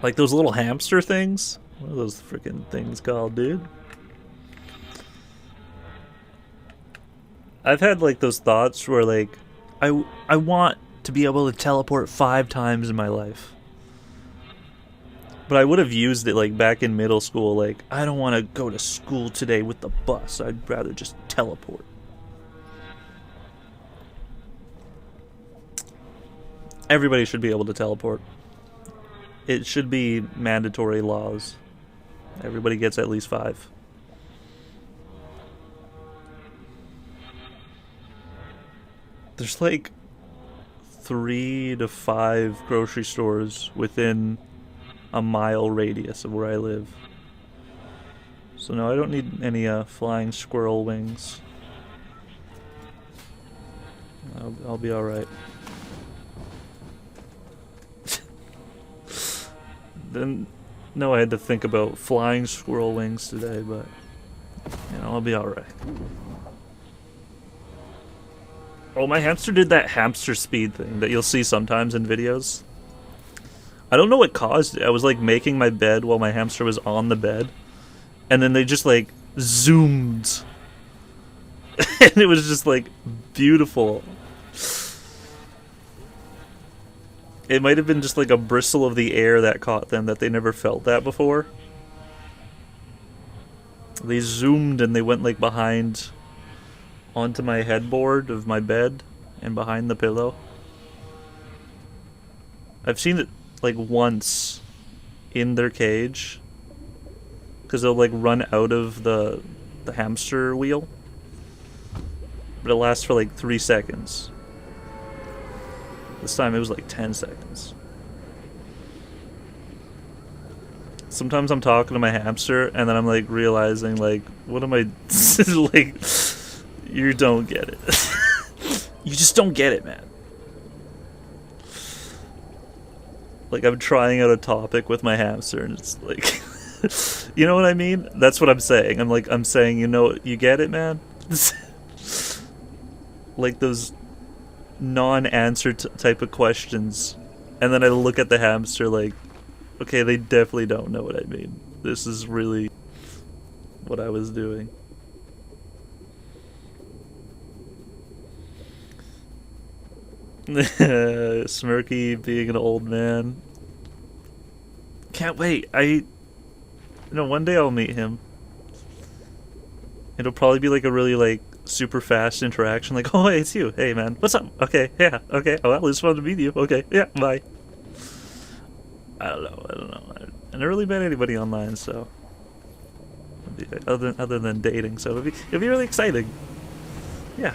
Like those little hamster things? What are those freaking things called, dude? I've had like those thoughts where like I want to be able to teleport 5 times in my life. But I would have used it like back in middle school, like I don't want to go to school today with the bus. I'd rather just teleport. Everybody should be able to teleport. It should be mandatory laws. Everybody gets at least 5. There's like 3 to 5 grocery stores within a mile radius of where I live. So no, I don't need any flying squirrel wings. I'll be alright. Then, no, I had to think about flying squirrel wings today, but you know, I'll be alright. Oh, my hamster did that hamster speed thing that you'll see sometimes in videos. I don't know what caused it. I was like making my bed while my hamster was on the bed, and then they just like zoomed. And it was just like beautiful. It might have been just like a bristle of the air that caught them, that they never felt that before. They zoomed and they went like behind onto my headboard of my bed and behind the pillow. I've seen it like once in their cage, because they'll like run out of the hamster wheel, but it lasts for like 3 seconds. This time it was like 10 seconds. Sometimes I'm talking to my hamster and then I'm like realizing like, what am I like, you don't get it. You just don't get it, man. Like I'm trying out a topic with my hamster and it's like, you know what I mean? That's what I'm saying. I'm saying, you know, you get it, man? Like those non-answer type of questions, and then I look at the hamster like, okay, they definitely don't know what I mean. This is really what I was doing. Smirky being an old man. Can't wait. One day I'll meet him. It'll probably be like a really like super fast interaction, like, oh hey, it's you, hey man, what's up, okay, yeah, okay, oh well, it's fun to meet you, okay, yeah, bye. I don't know, I never really met anybody online, so other than dating, so it'd be really exciting. Yeah.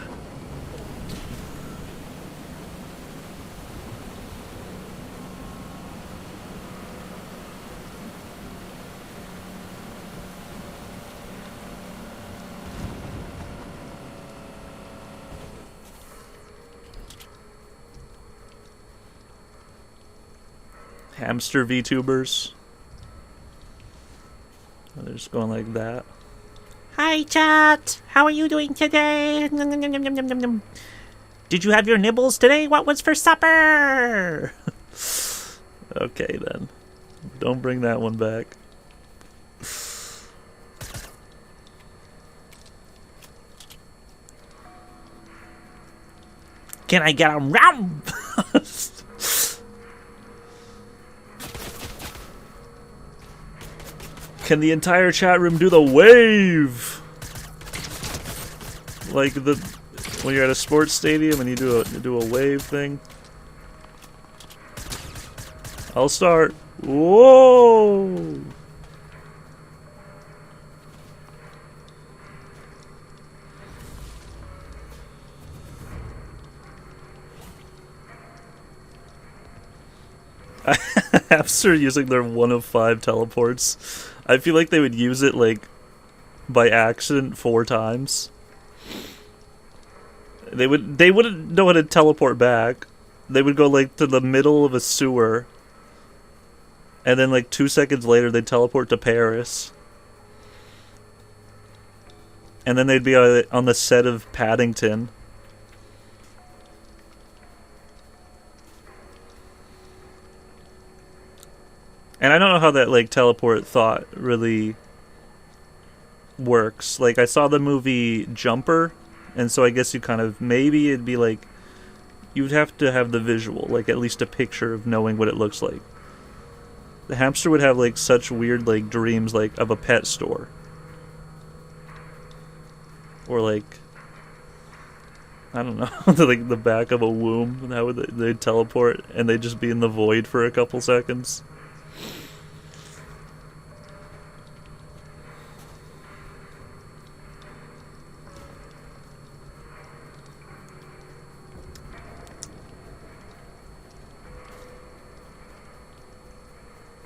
Hamster VTubers. They're just going like that. Hi chat, how are you doing today? Did you have your nibbles today? What was for supper? Okay then. Don't bring that one back. Can I get a rum? Can the entire chat room do the wave? Like when you're at a sports stadium and you do a wave thing. I'll start. Whoa! Hamster using their 1 of 5 teleports. I feel like they would use it, like, by accident 4 times. They wouldn't know how to teleport back. They would go, like, to the middle of a sewer. And then, like, 2 seconds later, they'd teleport to Paris. And then they'd be on the set of Paddington. And I don't know how that, like, teleport thought really works. Like, I saw the movie Jumper, and so I guess you kind of, maybe it'd be like, you'd have to have the visual, like, at least a picture of knowing what it looks like. The hamster would have, like, such weird, like, dreams, like, of a pet store. Or, like, I don't know, like, the back of a womb, and how would they'd teleport, and they'd just be in the void for a couple seconds.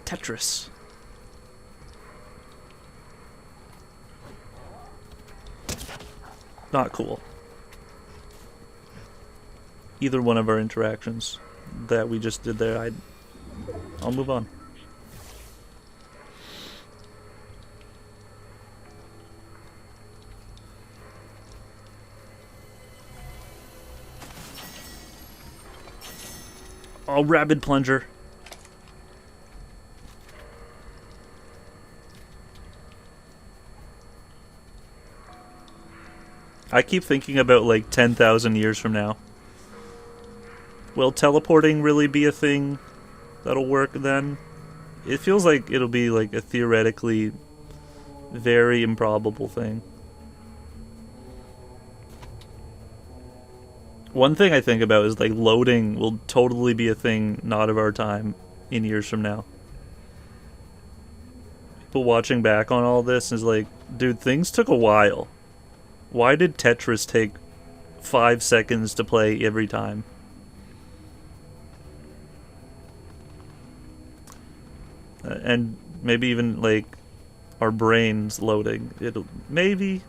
Tetris. Not cool. Either one of our interactions that we just did there, I'll move on. Oh, rabid plunger. I keep thinking about, like, 10,000 years from now. Will teleporting really be a thing that'll work then? It feels like it'll be, like, a theoretically very improbable thing. One thing I think about is, like, loading will totally be a thing not of our time in years from now. People watching back on all this is like, dude, things took a while. Why did Tetris take 5 seconds to play every time? And maybe even, like, our brains loading. It'll maybe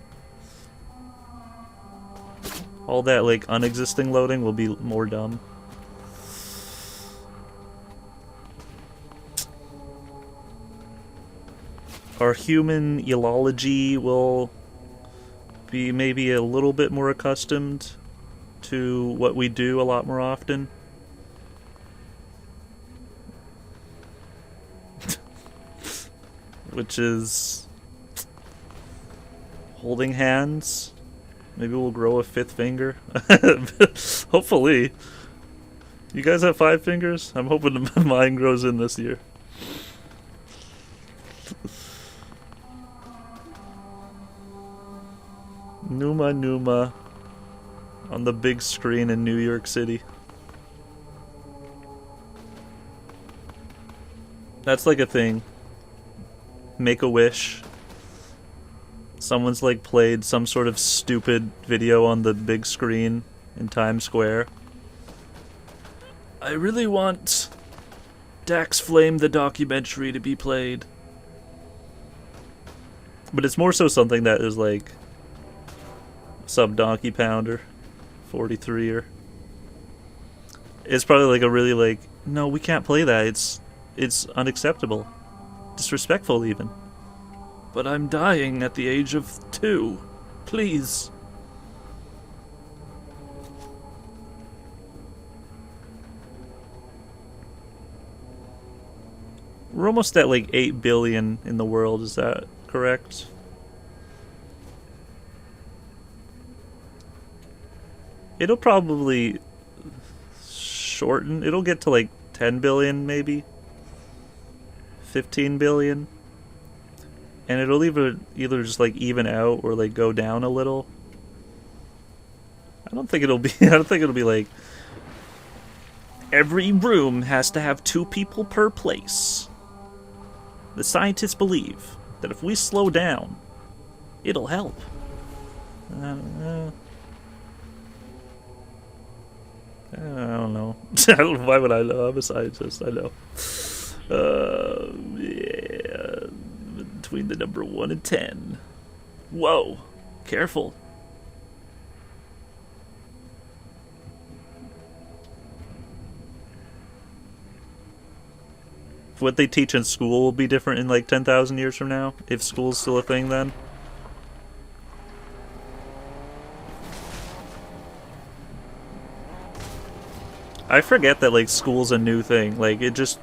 all that, like, unexisting loading will be more dumb. Our human elology will be maybe a little bit more accustomed to what we do a lot more often. Which is holding hands. Maybe we'll grow a 5th finger. Hopefully. You guys have 5 fingers? I'm hoping mine grows in this year. Numa Numa on the big screen in New York City. That's like a thing. Make a wish. Someone's like played some sort of stupid video on the big screen in Times Square. I really want Dax Flame the documentary to be played. But it's more so something that is like sub Donkey Pounder 43er. It's probably like a really like, no, we can't play that. It's unacceptable. Disrespectful even. But I'm dying at the age of 2. Please. We're almost at like 8 billion in the world, is that correct? It'll probably shorten. It'll get to like 10 billion maybe. 15 billion. And it'll either just like even out or like go down a little. I don't think it'll be like every room has to have 2 people per place. The scientists believe that if we slow down, it'll help. I don't know. I don't know. Why would I know? I'm a scientist, I know. Yeah. Between the number 1 and 10. Whoa. Careful. What they teach in school will be different in like 10,000 years from now, if school's still a thing then. I forget that like school's a new thing. Like it just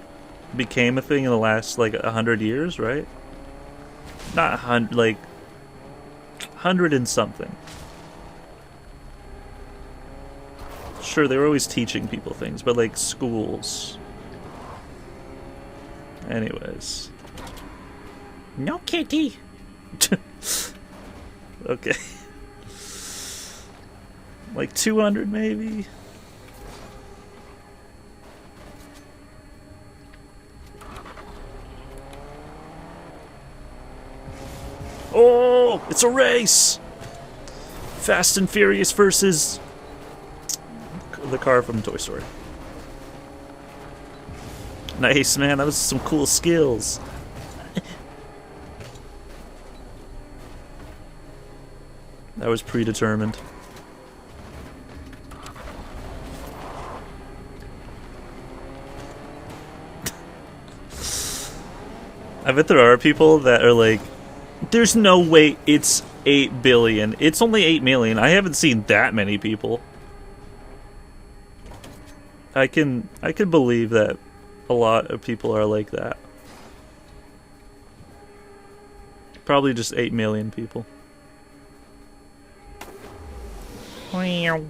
became a thing in the last like 100 years, right? Not 100, like 100 and something. Sure, they were always teaching people things, but like schools. Anyways. No kitty. Okay. Like 200 maybe? Oh, it's a race! Fast and Furious versus the car from Toy Story. Nice, man. That was some cool skills. That was predetermined. I bet there are people that are like, there's no way it's 8 billion. It's only 8 million. I haven't seen that many people. I can believe that a lot of people are like that. Probably just 8 million people. Wow.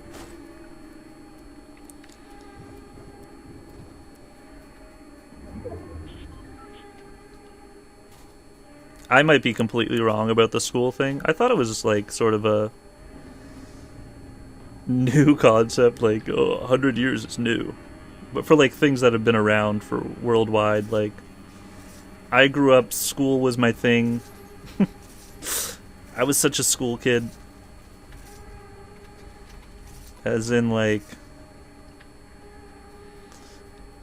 I might be completely wrong about the school thing. I thought it was just like sort of a new concept, like 100 years is new. But for like things that have been around for worldwide, like I grew up, school was my thing. I was such a school kid. As in like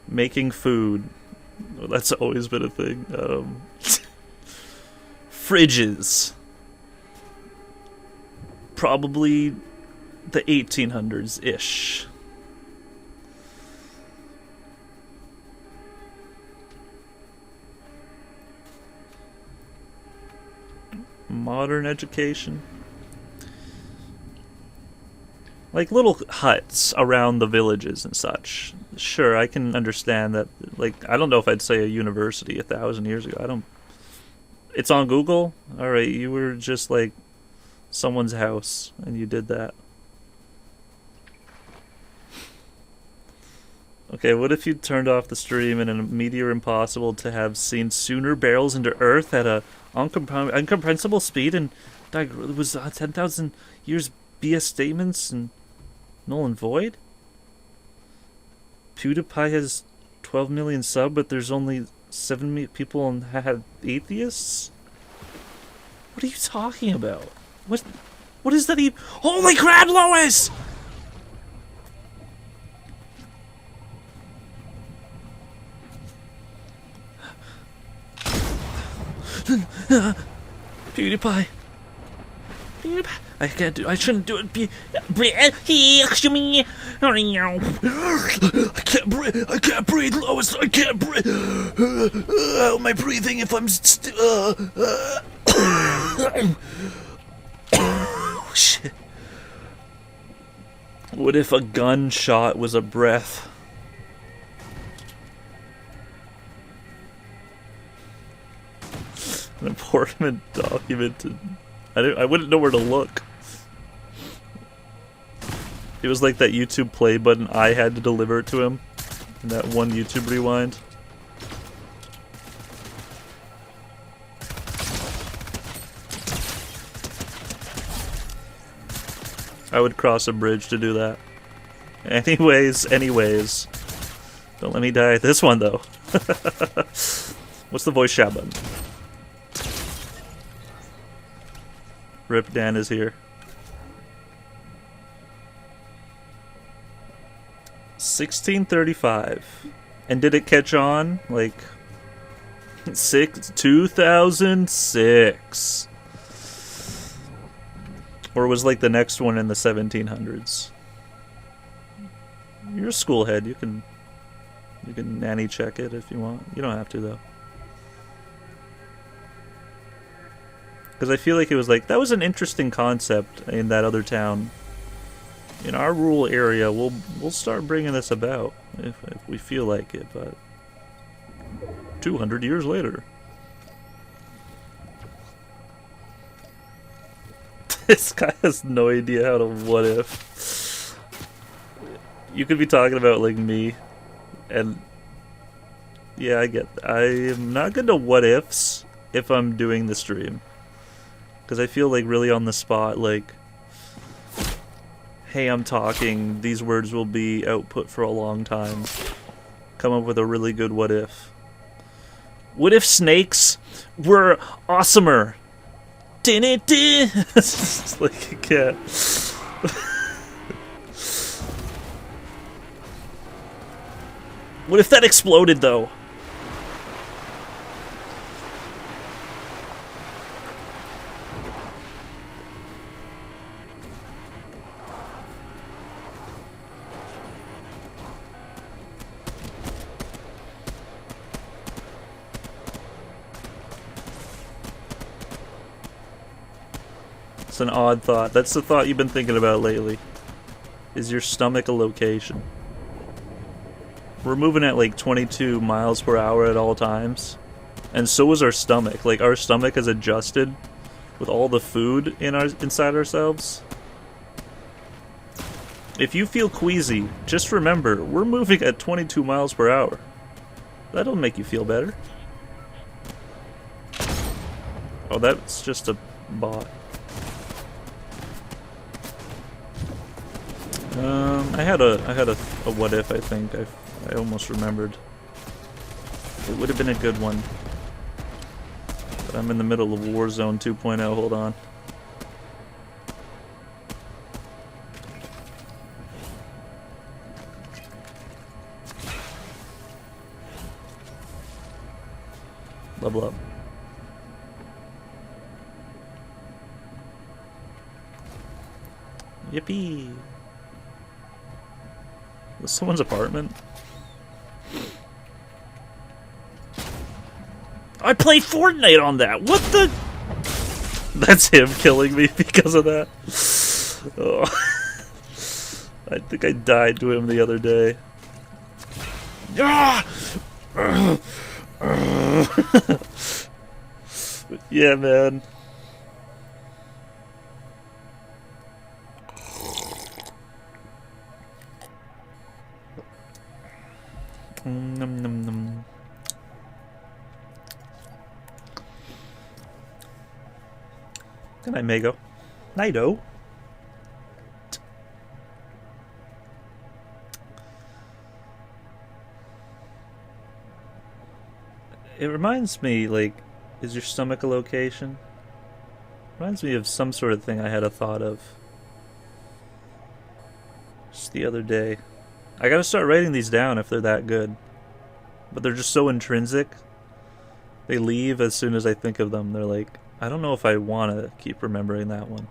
making food. Well, that's always been a thing. Fridges. Probably the 1800s-ish. Modern education. Like little huts around the villages and such. Sure, I can understand that. Like, I don't know if I'd say a university 1,000 years ago. I don't. It's on Google? Alright, you were just like someone's house and you did that. Okay, what if you turned off the stream and in a Meteor Impossible to have seen sooner barrels into Earth at a incomprehensible speed and it was 10,000 years BS statements and null and void? PewDiePie has 12 million sub, but there's only 7 million people and had atheists? What are you talking about? What is that even? Holy crap, Lois! PewDiePie. I can't do. I shouldn't do it. I can't breathe. I can't breathe, Lois. I can't breathe. How am I breathing if I'm oh, shit. What if a gunshot was a breath? An important document. I wouldn't know where to look. It was like that YouTube play button I had to deliver it to him in that one YouTube rewind. I would cross a bridge to do that. Anyways. Don't let me die at this one, though. What's the voice chat button? Rip Dan is here. 1635. And did it catch on? Like, 2006. Or was like the next one in the 1700s. You're a school head. You can nanny check it if you want. You don't have to though. Because I feel like it was like, that was an interesting concept in that other town. In our rural area, we'll start bringing this about if we feel like it, but 200 years later. This guy has no idea how to what if. You could be talking about like me, and yeah, I get that. I am not good to what ifs if I'm doing the stream. Because I feel like really on the spot, like, hey, I'm talking, these words will be output for a long time. Come up with a really good what if. What if snakes were awesomer? It's like, you can't. What if that exploded, though? It's an odd thought. That's the thought you've been thinking about lately. Is your stomach a location? We're moving at like 22 miles per hour at all times. And so is our stomach. Like, our stomach has adjusted with all the food inside ourselves. If you feel queasy, just remember, we're moving at 22 miles per hour. That'll make you feel better. Oh, that's just a bot. I had a what if, I think. I almost remembered. It would have been a good one. But I'm in the middle of Warzone 2.0, hold on. Level up. Yippee! Was someone's apartment? I play Fortnite on that! What the? That's him killing me because of that. Oh. I think I died to him the other day. Yeah, man. Num num num. Good night, Mago. Nighto. It reminds me, like, is your stomach a location? Reminds me of some sort of thing I had a thought of just the other day. I gotta start writing these down if they're that good. But they're just so intrinsic. They leave as soon as I think of them. They're like, I don't know if I want to keep remembering that one.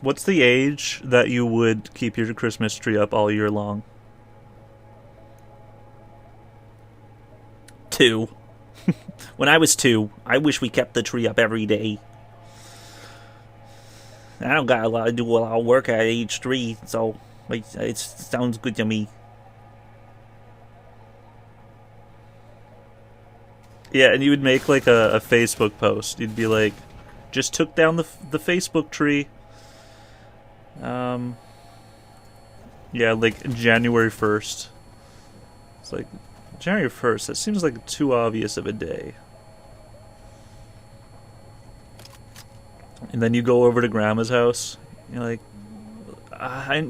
What's the age that you would keep your Christmas tree up all year long? 2. When I was 2, I wish we kept the tree up every day. I don't got a lot to do a lot of work at age 3, so it sounds good to me. Yeah, and you would make like a Facebook post. You'd be like, just took down the Facebook tree. Yeah, like January 1st. It's like, January 1st, that seems like too obvious of a day. And then you go over to Grandma's house. You're like,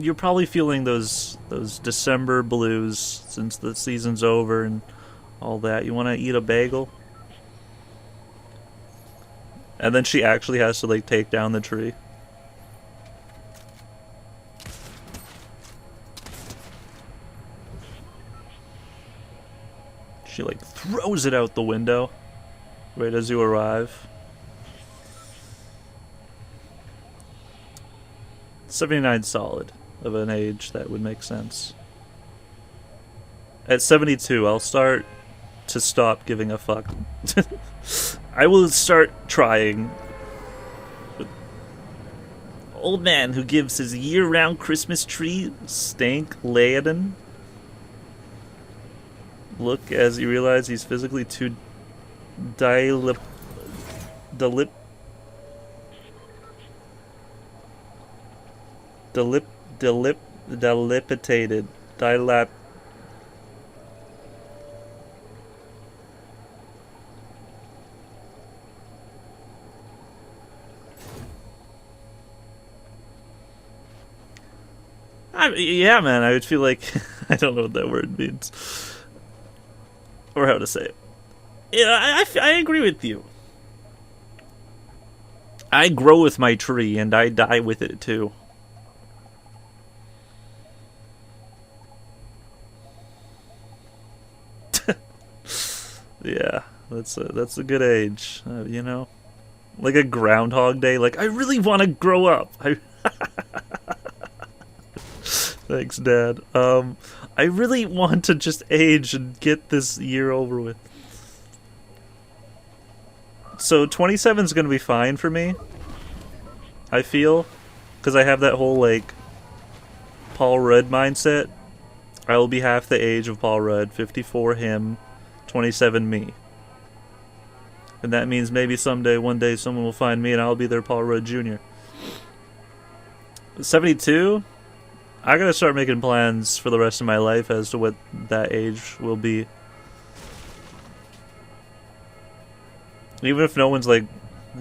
you're probably feeling those December blues since the season's over and all that. You want to eat a bagel? And then she actually has to like take down the tree. throws it out the window right as you arrive. 79 solid of an age, that would make sense. At 72, I'll start to stop giving a fuck. I will start trying. Old man who gives his year-round Christmas tree stank laden look as he realizes he's physically too dilapidated. Yeah, man, I would feel like I don't know what that word means or how to say it. Yeah, I agree with you. I grow with my tree and I die with it too. Yeah, that's a good age, you know, like a Groundhog Day. Like I really want to grow up. Thanks, Dad. I really want to just age and get this year over with. So 27 is gonna be fine for me, I feel, because I have that whole like Paul Rudd mindset. I will be half the age of Paul Rudd. 54 him, 27 me. And that means maybe someday, one day, someone will find me and I'll be their Paul Rudd Jr. 72? I gotta start making plans for the rest of my life as to what that age will be. Even if no one's like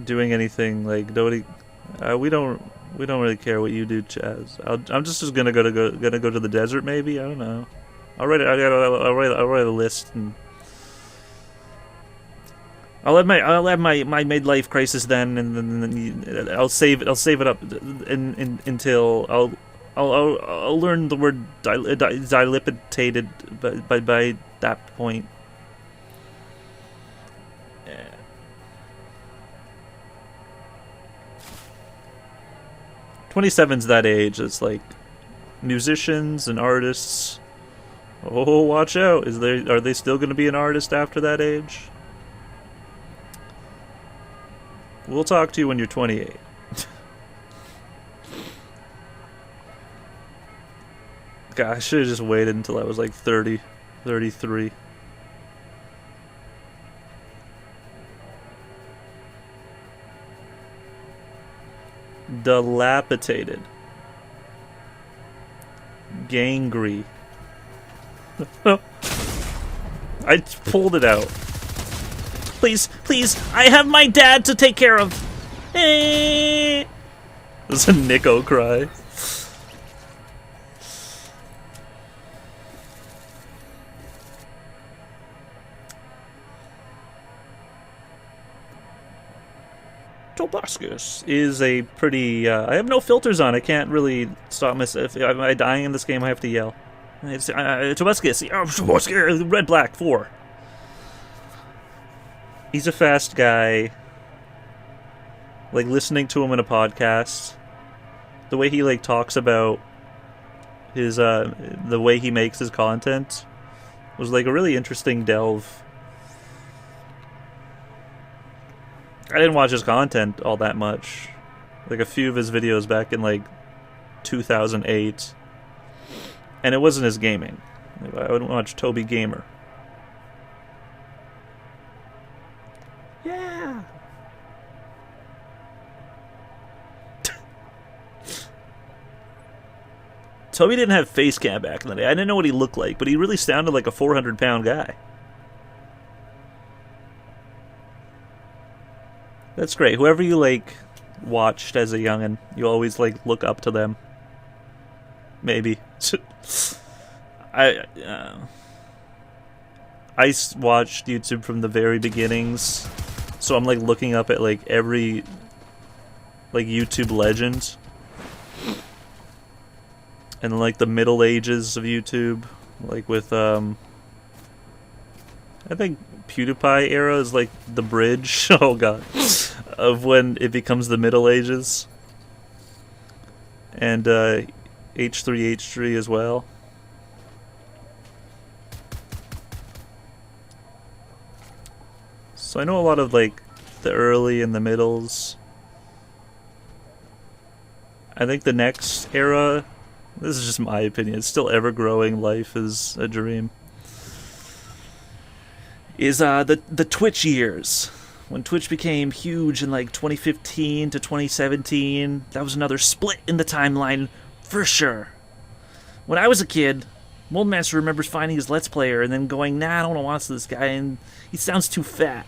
doing anything, like nobody, we don't really care what you do, Chaz. I'm just gonna go to the desert, maybe. I don't know. I'll write a list and I'll have my midlife crisis then, and then I'll save it up until I'll learn the word dilapidated by that point. Yeah. 27's that age. It's like musicians and artists. Oh, watch out! Are they still going to be an artist after that age? We'll talk to you when you're 28. God, I should have just waited until I was like 30, 33. Dilapidated. Gangry. I pulled it out. Please, I have my dad to take care of. That's a Nico cry. Tobuscus is a pretty, I have no filters on. I can't really stop myself. If I'm dying in this game, I have to yell. It's Tobuscus. Tobuscus. Red, black, 4. He's a fast guy. Like, listening to him in a podcast, the way he, like, talks about his, the way he makes his content was, like, a really interesting delve. I didn't watch his content all that much. Like, a few of his videos back in, like, 2008. And it wasn't his gaming. I wouldn't watch Toby Gamer. Yeah. Toby didn't have face cam back in the day. I didn't know what he looked like, but he really sounded like a 400-pound guy. That's great. Whoever you, like, watched as a youngin', you always, like, look up to them. Maybe. I watched YouTube from the very beginnings, so I'm, like, looking up at, like, every, like, YouTube legend. And, like, the Middle Ages of YouTube, like, with, I think PewDiePie era is like the bridge. Oh god, of when it becomes the Middle Ages, and H3H3 as well. So I know a lot of like the early and the middles. I think the next era, this is just my opinion, it's still ever growing, life is a dream, is the Twitch years. When Twitch became huge in like 2015 to 2017, that was another split in the timeline for sure. When I was a kid, Moldmaster remembers finding his Let's Player and then going, nah, I don't want to watch this guy, and he sounds too fat.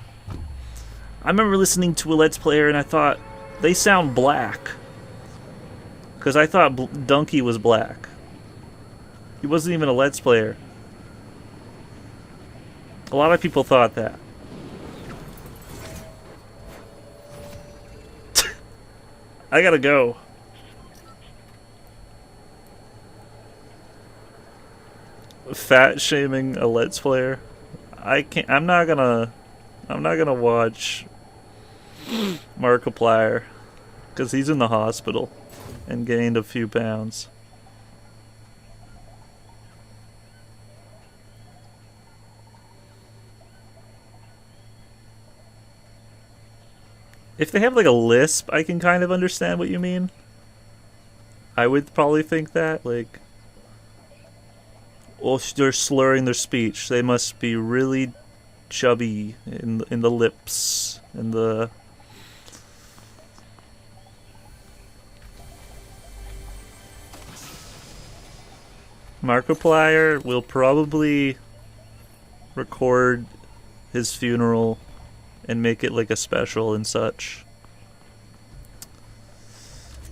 I remember listening to a Let's Player and I thought, they sound black. Because I thought Donkey was black. He wasn't even a Let's Player. A lot of people thought that. I gotta go. Fat shaming a Let's Player. I'm not gonna watch Markiplier because he's in the hospital and gained a few pounds. If they have like a lisp, I can kind of understand what you mean. I would probably think that, like, well, they're slurring their speech. They must be really chubby in the lips and the. Markiplier will probably record his funeral and make it like a special and such.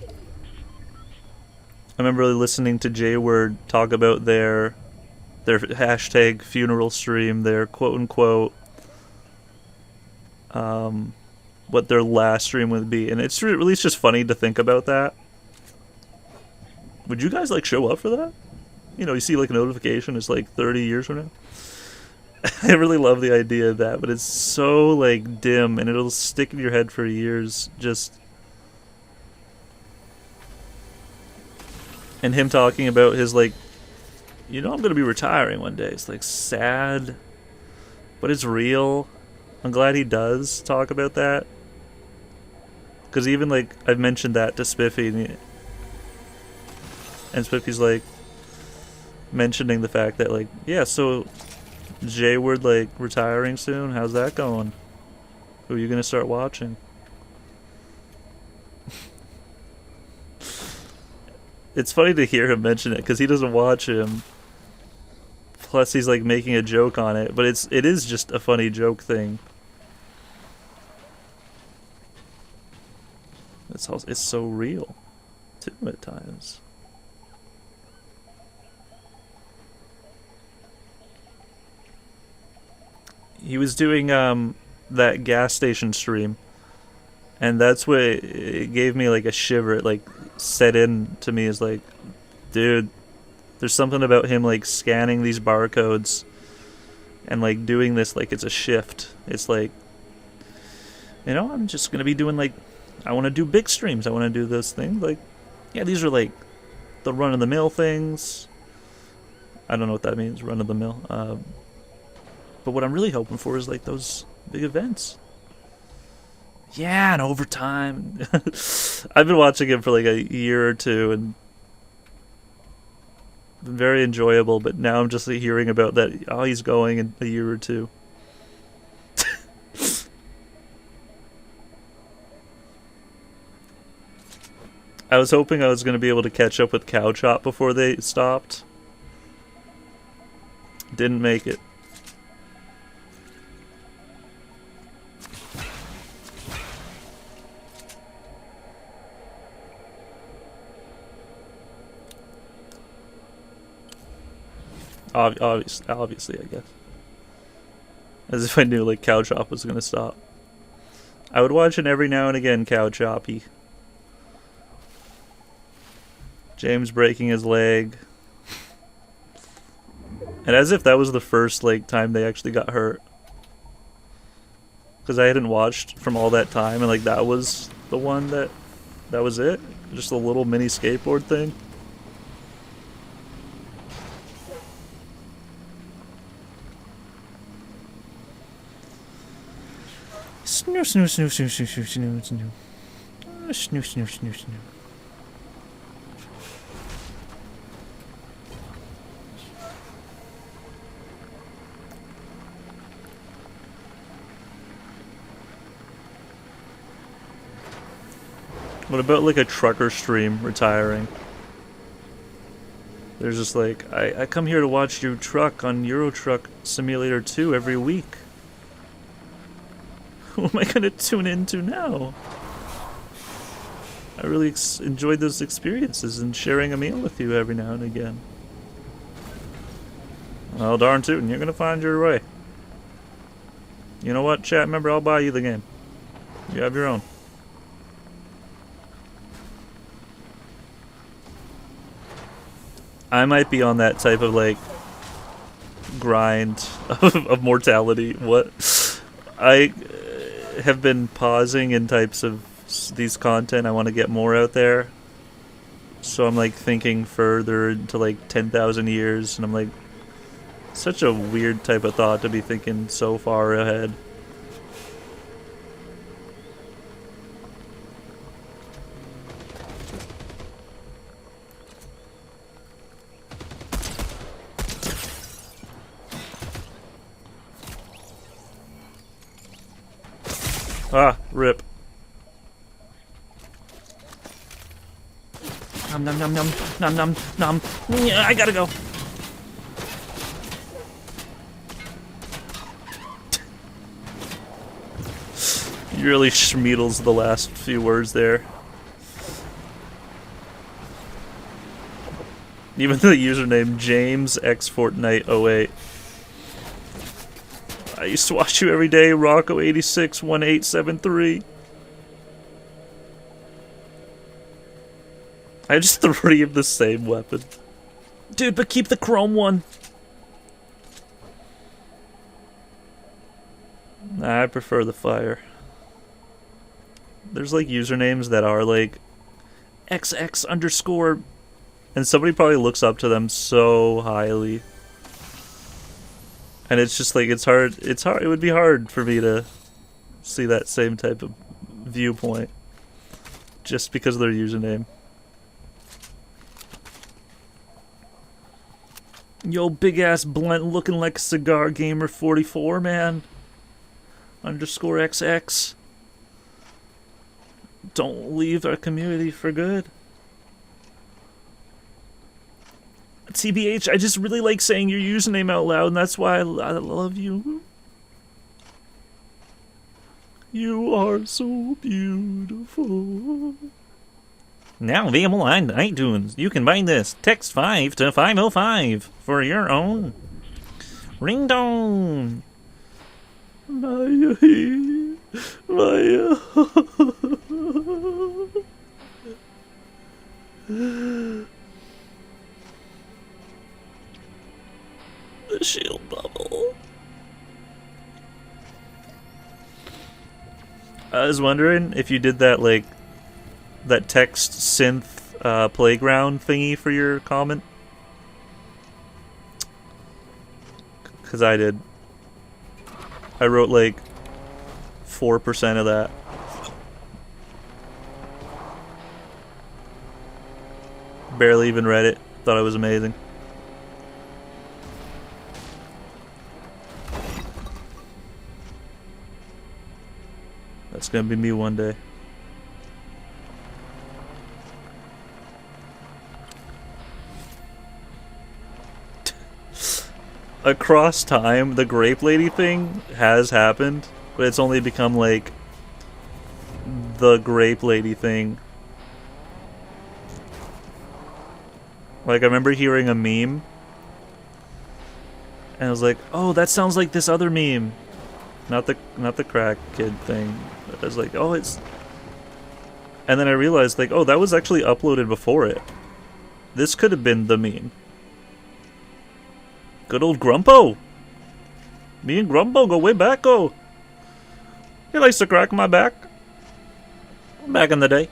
I remember listening to J-Word talk about their hashtag funeral stream, their quote-unquote what their last stream would be, and it's really just funny to think about that. Would you guys like show up for that? You know, you see like a notification, it's like 30 years from now. I really love the idea of that, but it's so like dim and it'll stick in your head for years. Just and him talking about his like, you know, I'm gonna be retiring one day. It's like sad, but it's real. I'm glad he does talk about that, because even like I've mentioned that to Spiffy, and Spiffy's like mentioning the fact that like, yeah, so J-Word like retiring soon, how's that going? Who are you gonna start watching? It's funny to hear him mention it because he doesn't watch him, plus he's like making a joke on it, but it is just a funny joke thing. It's so real too at times. He was doing that gas station stream, and that's what it gave me like a shiver. It like set in to me as like, dude, there's something about him like scanning these barcodes and like doing this like it's a shift. It's like, you know, I'm just gonna be doing like, I want to do big streams. I want to do this thing. Like, yeah, these are like the run-of-the-mill things. I don't know what that means, run-of-the-mill. But what I'm really hoping for is like those big events. Yeah, and overtime. I've been watching him for like a year or two and been very enjoyable, but now I'm just like, hearing about that, oh, he's going in a year or two. I was hoping I was going to be able to catch up with Cow Chop before they stopped. Didn't make it. Obviously, I guess. As if I knew like Cow Chop was gonna stop. I would watch it every now and again, Cow Choppy. James breaking his leg. And as if that was the first like time they actually got hurt. because I hadn't watched from all that time, and like that was the one that was it, just a little mini skateboard thing. Snoo snoo snoo snoo snoo snoo snoo snoo snoo snoo snoo snoo. What about like a trucker stream retiring? There's just like, I come here to watch your truck on Euro Truck Simulator 2 every week. Who am I gonna tune into now? I really enjoyed those experiences and sharing a meal with you every now and again. Well, darn tootin', you're gonna find your way. You know what, chat member? I'll buy you the game. You have your own. I might be on that type of like grind of mortality. What I have been pausing in types of these content. I want to get more out there, so I'm like thinking further into like 10,000 years, and I'm like, such a weird type of thought to be thinking so far ahead. Ah, rip. Nom nom nom nom nom nom nom. Yeah, I gotta go. You really schmeedles the last few words there. Even the username James X Fortnite 08. I used to watch you every day, Rocco861873. I have just 3 of the same weapon. Dude, but keep the chrome one. Nah, I prefer the fire. There's like usernames that are like XX underscore, and somebody probably looks up to them so highly. And it's just like, it's hard, it would be hard for me to see that same type of viewpoint just because of their username. Yo, big ass blunt looking like a cigar gamer 44, man. Underscore XX. Don't leave our community for good. TBH, I just really like saying your username out loud, and that's why I love you. You are so beautiful. Now available on iTunes. You can buy this. Text 5 to 505 for your own ringtone. The shield bubble. I was wondering if you did that, like, that text synth playground thingy for your comment. Because I did. I wrote like 4% of that. Barely even read it. Thought it was amazing. That's gonna be me one day. Across time, the grape lady thing has happened, but it's only become like the grape lady thing. Like, I remember hearing a meme, and I was like, "Oh, that sounds like this other meme." Not the crack kid thing. I was like, oh, it's... And then I realized, like, oh, that was actually uploaded before it. This could have been the meme. Good old Grumpo! Me and Grumpo go way back, oh! He likes to crack my back. Back in the day.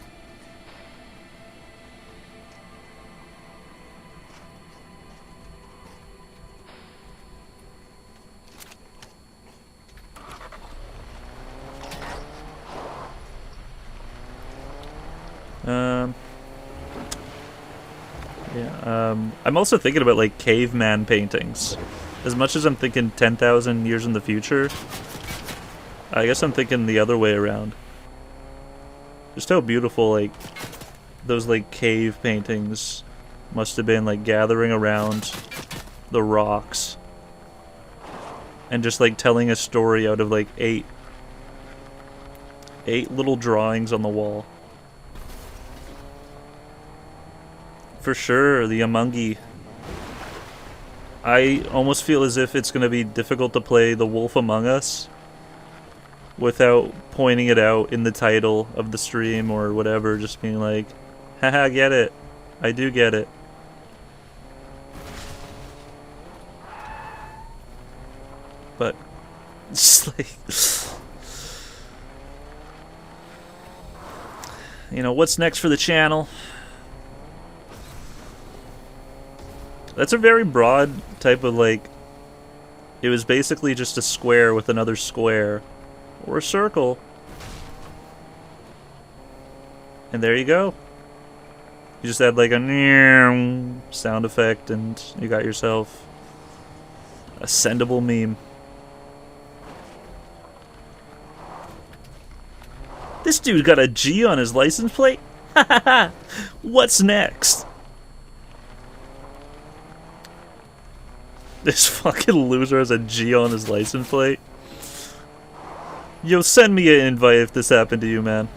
I'm also thinking about like caveman paintings. As much as I'm thinking 10,000 years in the future, I guess I'm thinking the other way around. Just how beautiful like those like cave paintings must have been, like gathering around the rocks and just like telling a story out of like eight little drawings on the wall. For sure, the Amungi. I almost feel as if it's going to be difficult to play The Wolf Among Us without pointing it out in the title of the stream or whatever, just being like, haha, get it. I do get it. But, it's like... You know, what's next for the channel? That's a very broad type of, like... It was basically just a square with another square. Or a circle. And there you go. You just add, like, a sound effect, and you got yourself a sendable meme. This dude got a G on his license plate? Hahaha! What's next? This fucking loser has a G on his license plate. Yo, send me an invite if this happened to you, man.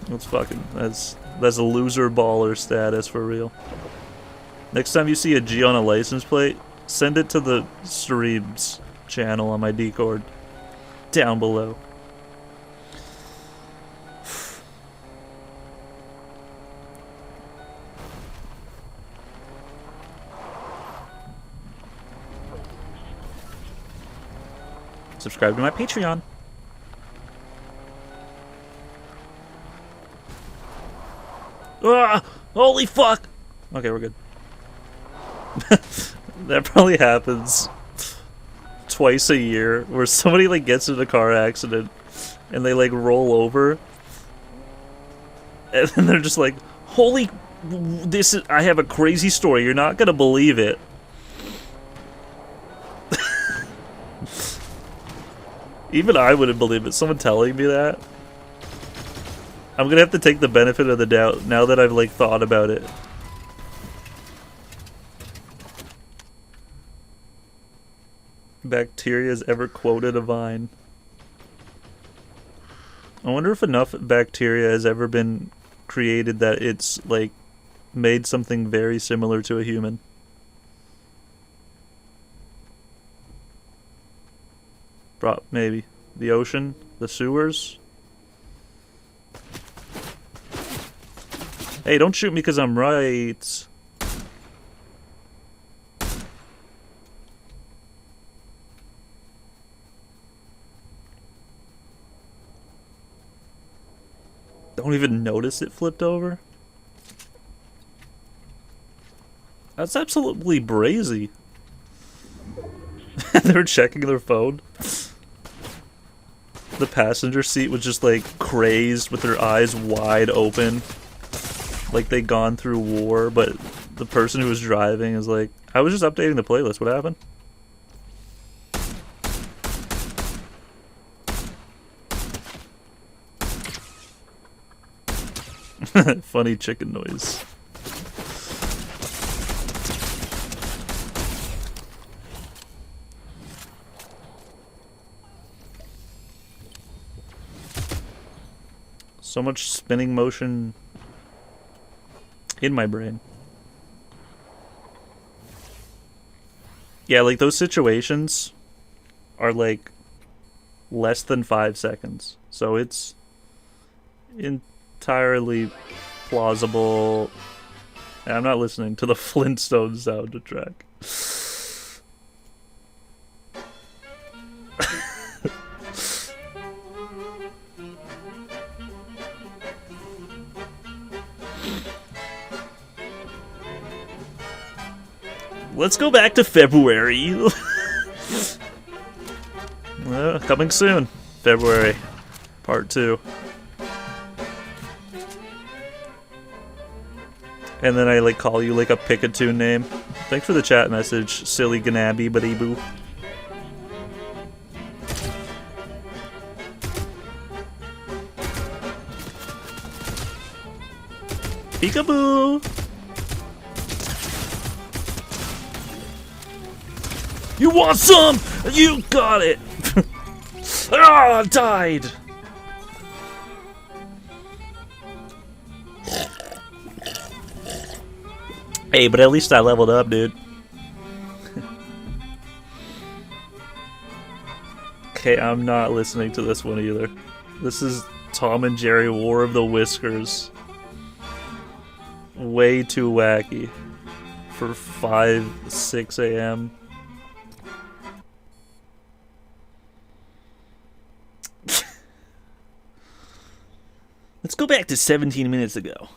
That's fucking... That's a loser baller status for real. Next time you see a G on a license plate, send it to the streams channel on my Discord. Down below. Subscribe to my Patreon. Ah! Holy fuck! Okay, we're good. That probably happens twice a year, where somebody like gets in a car accident and they like roll over, and then they're just like, "Holy, this is! I have a crazy story. You're not gonna believe it." Even I wouldn't believe it. Someone telling me that. I'm gonna have to take the benefit of the doubt now that I've like thought about it. Bacteria's ever quoted a vine. I wonder if enough bacteria has ever been created that it's like made something very similar to a human. Maybe. The ocean? The sewers? Hey, don't shoot me because I'm right. Don't even notice it flipped over? That's absolutely brazy. They're checking their phone. The passenger seat was just like crazed with their eyes wide open. Like they'd gone through war, but the person who was driving is like, I was just updating the playlist, what happened? Funny chicken noise. So much spinning motion in my brain. Yeah, like those situations are like less than 5 seconds. So it's entirely plausible. And I'm not listening to the Flintstones soundtrack. Let's go back to February. Coming soon. February. Part 2. And then I like call you like a Pikachu name. Thanks for the chat message, silly Ganabi Buddy Boo. Peekaboo! You want some? You got it! Ah, I died! Hey, but at least I leveled up, dude. Okay, I'm not listening to this one either. This is Tom and Jerry War of the Whiskers. Way too wacky for 6 a.m. Let's go back to 17 minutes ago.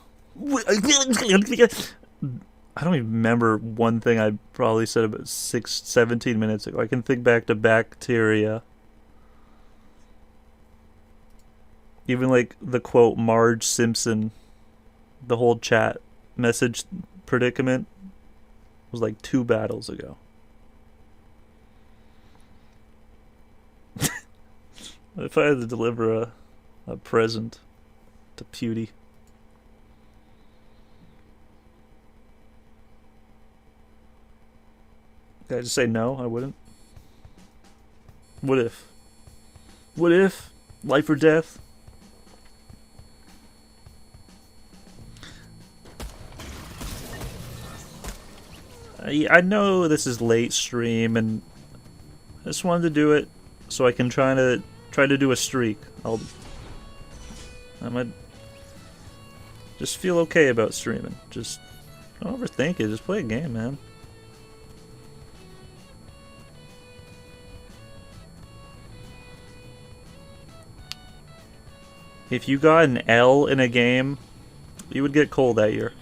I don't even remember one thing I probably said about 17 minutes ago. I can think back to bacteria. Even like the quote Marge Simpson, the whole chat message predicament was like 2 battles ago. If I had to deliver a present to Pewdie. Did I just say no? I wouldn't. What if? What if? Life or death? I know this is late stream, and I just wanted to do it so I can try to do a streak. I might just feel okay about streaming. Just don't overthink it. Just play a game, man. If you got an L in a game, you would get coal that year.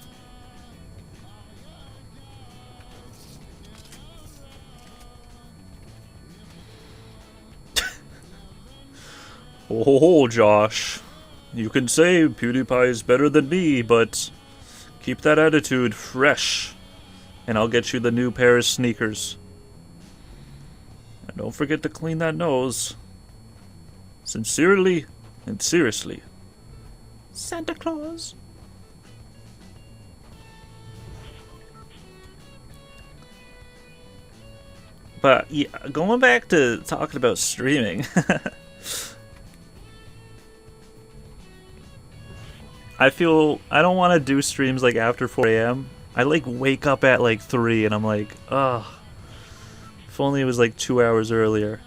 Oh, Josh. You can say PewDiePie is better than me, but keep that attitude fresh, and I'll get you the new pair of sneakers. And don't forget to clean that nose. Sincerely and seriously, Santa Claus. But yeah, going back to talking about streaming. I don't want to do streams like after 4 a.m. I like wake up at like 3 and I'm like, ugh. If only it was like 2 hours earlier.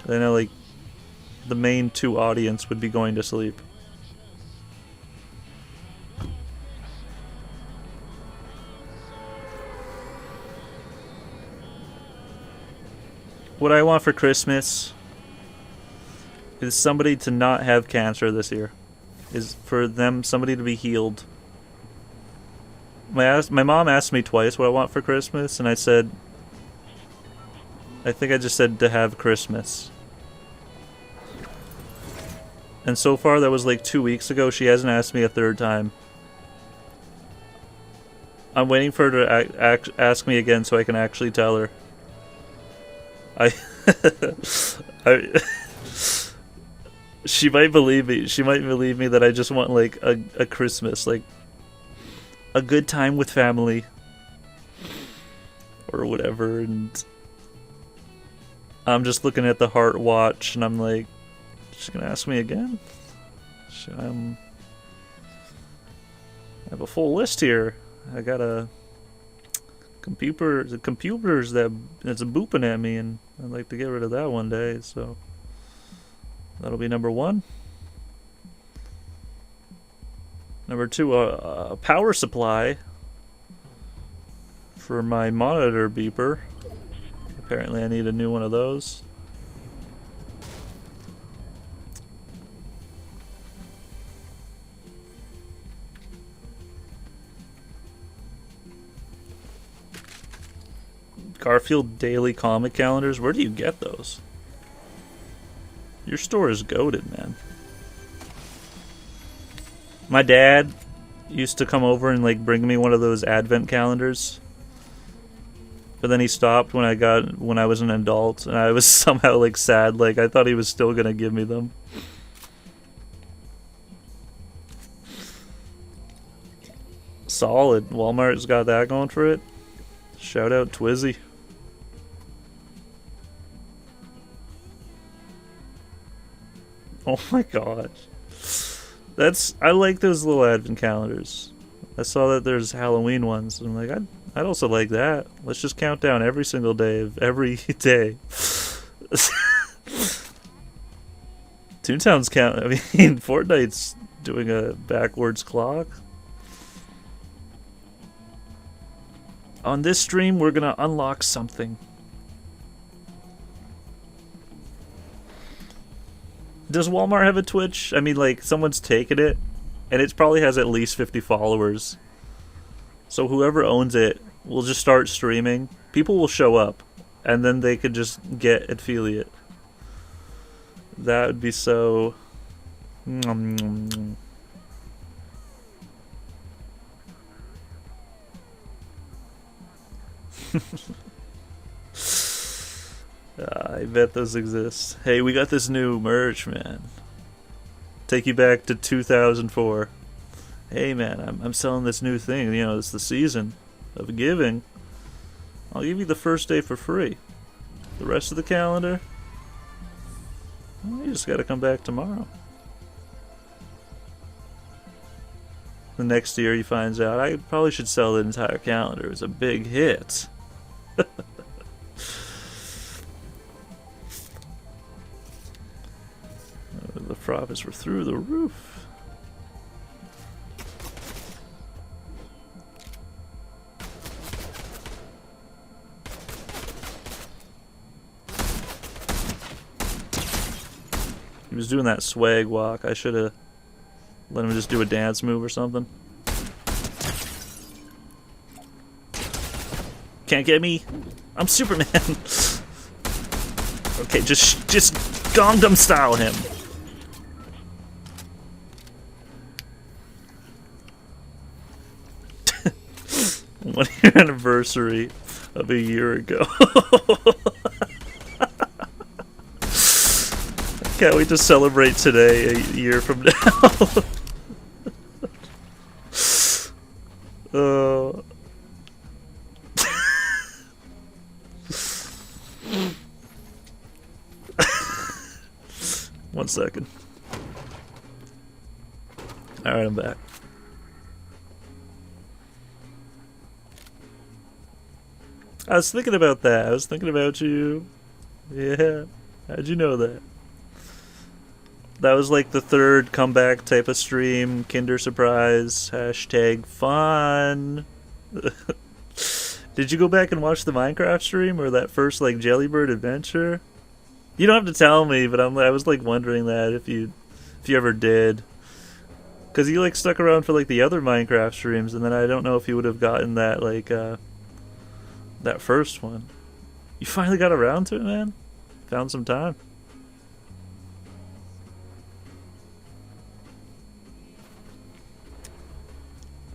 Then like the main 2 audience would be going to sleep. What I want for Christmas is somebody to not have cancer this year. Is for somebody to be healed. My mom asked me twice what I want for Christmas, and I said, I think I just said to have Christmas. And so far, that was like 2 weeks ago. She hasn't asked me a third time. I'm waiting for her to ask me again so I can actually tell her. She might believe me. She might believe me that I just want like a Christmas, like a good time with family or whatever. And I'm just looking at the heart watch, and I'm like, she's gonna ask me again. I have a full list here. I got the computers that's booping at me, and I'd like to get rid of that one day. So. That'll be number 1. Number 2, a power supply for my monitor beeper. Apparently I need a new one of those. Garfield daily comic calendars. Where do you get those? Your store is goated, man. My dad used to come over and like bring me one of those advent calendars. But then he stopped when I was an adult, and I was somehow like sad, like I thought he was still gonna give me them. Solid. Walmart's got that going for it. Shout out Twizzy. Oh my gosh. I like those little advent calendars. I saw that there's Halloween ones. I'm like, I'd also like that. Let's just count down every single day of every day. Toontown's count. I mean, Fortnite's doing a backwards clock. On this stream, we're gonna unlock something. Does Walmart have a Twitch? I mean, like, someone's taken it, and it probably has at least 50 followers. So whoever owns it will just start streaming. People will show up, and then they could just get affiliate. That would be so... I bet those exist. Hey, we got this new merch, man. Take you back to 2004. Hey, man, I'm selling this new thing. You know, it's the season of giving. I'll give you the first day for free. The rest of the calendar, well, you just gotta come back tomorrow. The next year he finds out, I probably should sell the entire calendar. It was a big hit. The profits were through the roof. He was doing that swag walk. I should have let him just do a dance move or something. Can't get me. I'm Superman. Okay, just Gangnam style him. 1 year anniversary of a year ago. Can't wait to celebrate today, a year from now. Oh. 1 second. Alright, I'm back. I was thinking about that. I was thinking about you. Yeah. How'd you know that? That was like the 3rd comeback type of stream. Kinder Surprise. Hashtag fun. Did you go back and watch the Minecraft stream or that first like Jellybird adventure? You don't have to tell me, but I was like wondering that if you ever did. Cause you like stuck around for like the other Minecraft streams, and then I don't know if you would have gotten that like that first one. You finally got around to it, man. Found some time.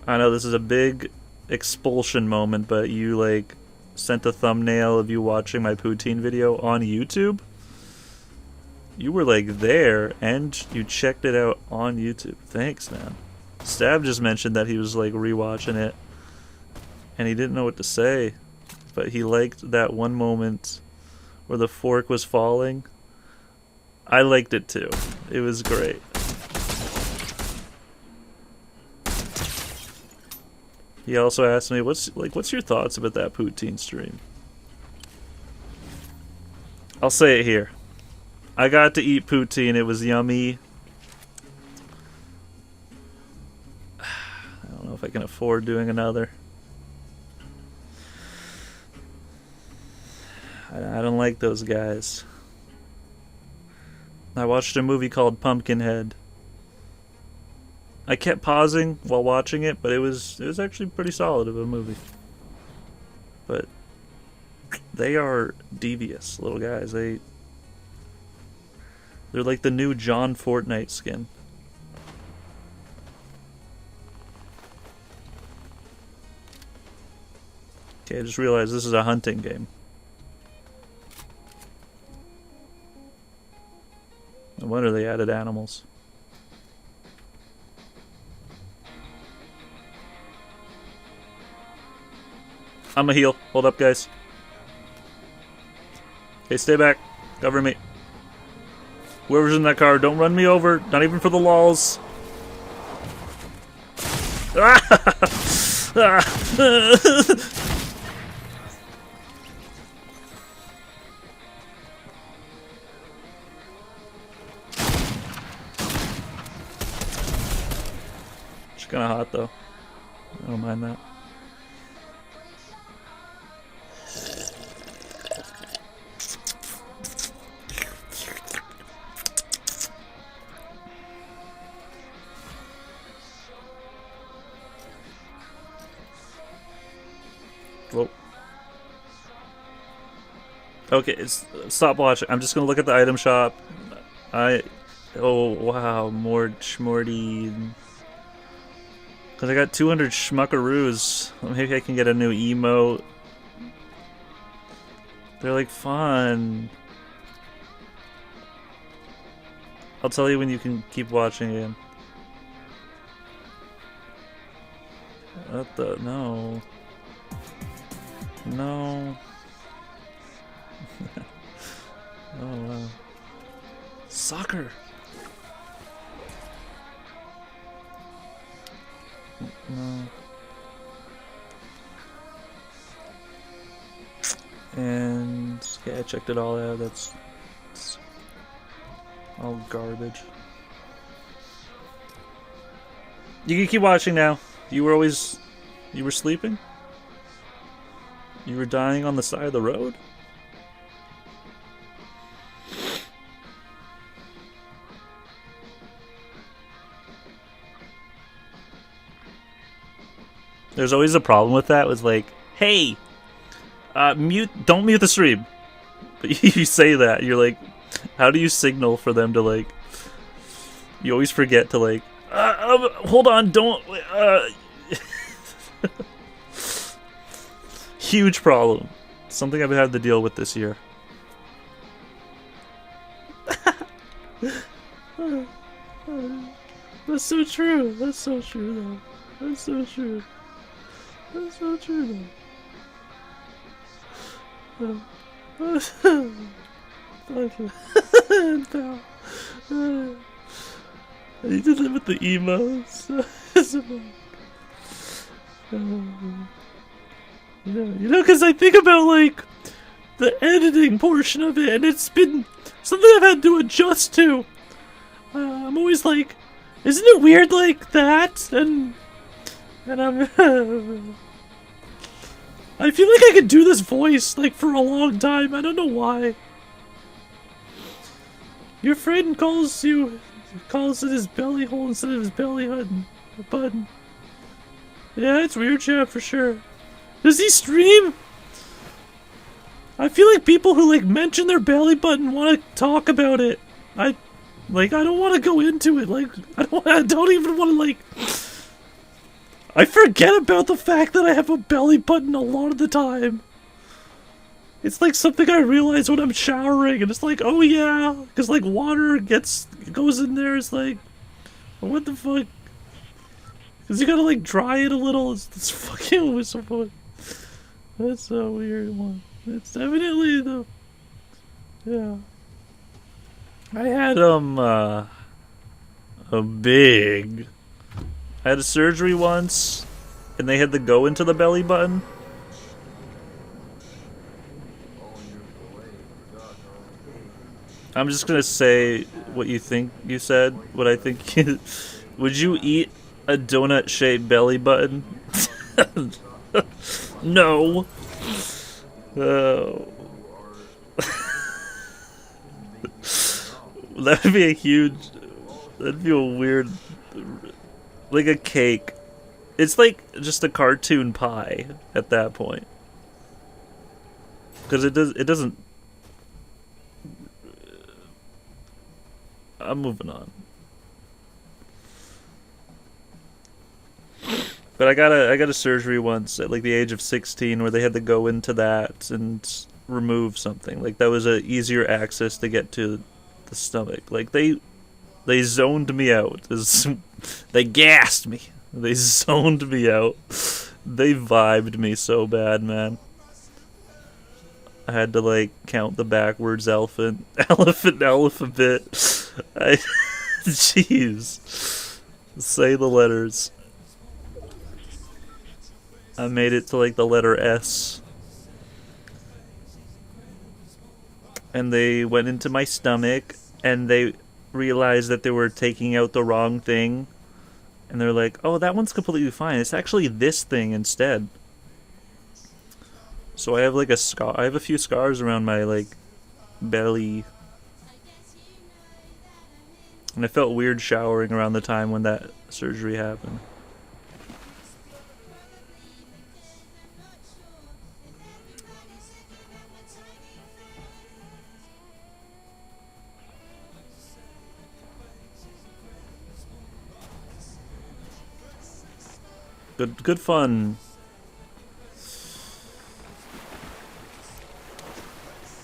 I know this is a big expulsion moment, but you like sent a thumbnail of you watching my poutine video on YouTube. You were like there and you checked it out on YouTube. Thanks, man. Stab just mentioned that he was like rewatching it and he didn't know what to say, but he liked that one moment where the fork was falling. I liked it too. It was great. He also asked me, what's your thoughts about that poutine stream? I'll say it here. I got to eat poutine. It was yummy. I don't know if I can afford doing another. I don't like those guys. I watched a movie called Pumpkinhead. I kept pausing while watching it, but it was actually pretty solid of a movie. But They are devious little guys. They're like the new John Fortnite skin. Okay, I just realized this is a hunting game. No wonder they added animals. I'm a heal. Hold up, guys. Okay, stay back. Cover me. Whoever's in that car, don't run me over. Not even for the lulz. It's kind of hot, though. I don't mind that. Whoa. Okay, stop watching. I'm just gonna look at the item shop. Oh wow, more Schmorty. Cause I got 200 schmuckaroos. Maybe I can get a new emote. They're like fun. I'll tell you when you can keep watching again. What the no. No. Oh wow. Soccer. No. And yeah, I checked it all out. It's all garbage. You can keep watching now. You were sleeping? You were dying on the side of the road? There's always a problem with that. Was like, hey, don't mute the stream. But you say that, you're like, how do you signal for them to like? You always forget to like, hold on, don't. Huge problem. Something I've had to deal with this year. That's so true. That's so true, though. That's so true. That's so true, though. I need to live with the emos. Because I think about like the editing portion of it, and it's been something I've had to adjust to. I'm always like, isn't it weird like that? And I'm I feel like I could do this voice like for a long time. I don't know why. Your friend calls it his belly hole instead of his belly button. Yeah, it's weird, chat, for sure. Does he stream? I feel like people who like mention their belly button want to talk about it. I don't want to go into it. Like I don't even want to like. I forget about the fact that I have a belly button a lot of the time. It's like something I realize when I'm showering, and it's like, oh yeah, because like water goes in there. It's like, what the fuck? Because you gotta like dry it a little. It's fucking was so fun. That's a weird one. It's evidently the. Yeah. I had I had a surgery once, and they had to go into the belly button. I'm just gonna say what you think you said. What I think. Would you eat a donut-shaped belly button? No. Oh. That'd be a huge. That'd be a weird. Like a cake. It's like just a cartoon pie at that point. Because it doesn't. I'm moving on. But I got a surgery once at like the age of 16 where they had to go into that and remove something. Like that was a easier access to get to the stomach. Like they zoned me out. They gassed me. They zoned me out. They vibed me so bad, man. I had to like count the backwards alphabet. Jeez. Say the letters. I made it to like the letter S. And they went into my stomach and they realized that they were taking out the wrong thing. And they're like, oh, that one's completely fine. It's actually this thing instead. So I have like a scar. I have a few scars around my like belly. And I felt weird showering around the time when that surgery happened. Good fun.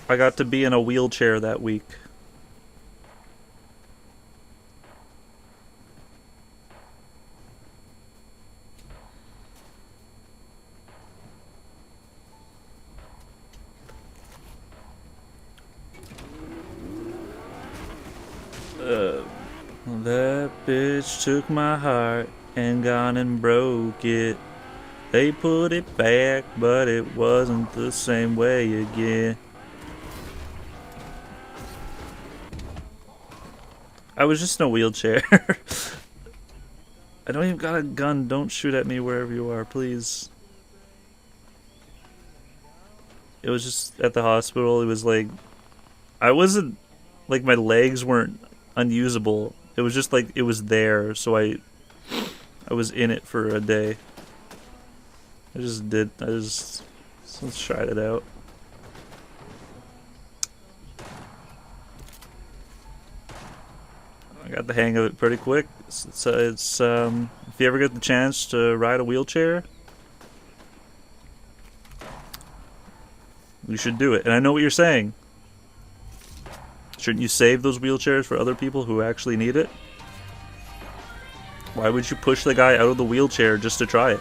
I got to be in a wheelchair that week. That bitch took my heart and gone and broke it. They put it back, but it wasn't the same way again. I was just in a wheelchair. I don't even got a gun. Don't shoot at me wherever you are, please. It was just at the hospital. It was like, I wasn't, like my legs weren't unusable. It was just like, it was there, so I was in it for a day. I just tried it out. I got the hang of it pretty quick. It's if you ever get the chance to ride a wheelchair, you should do it. And I know what you're saying. Shouldn't you save those wheelchairs for other people who actually need it? Why would you push the guy out of the wheelchair just to try it?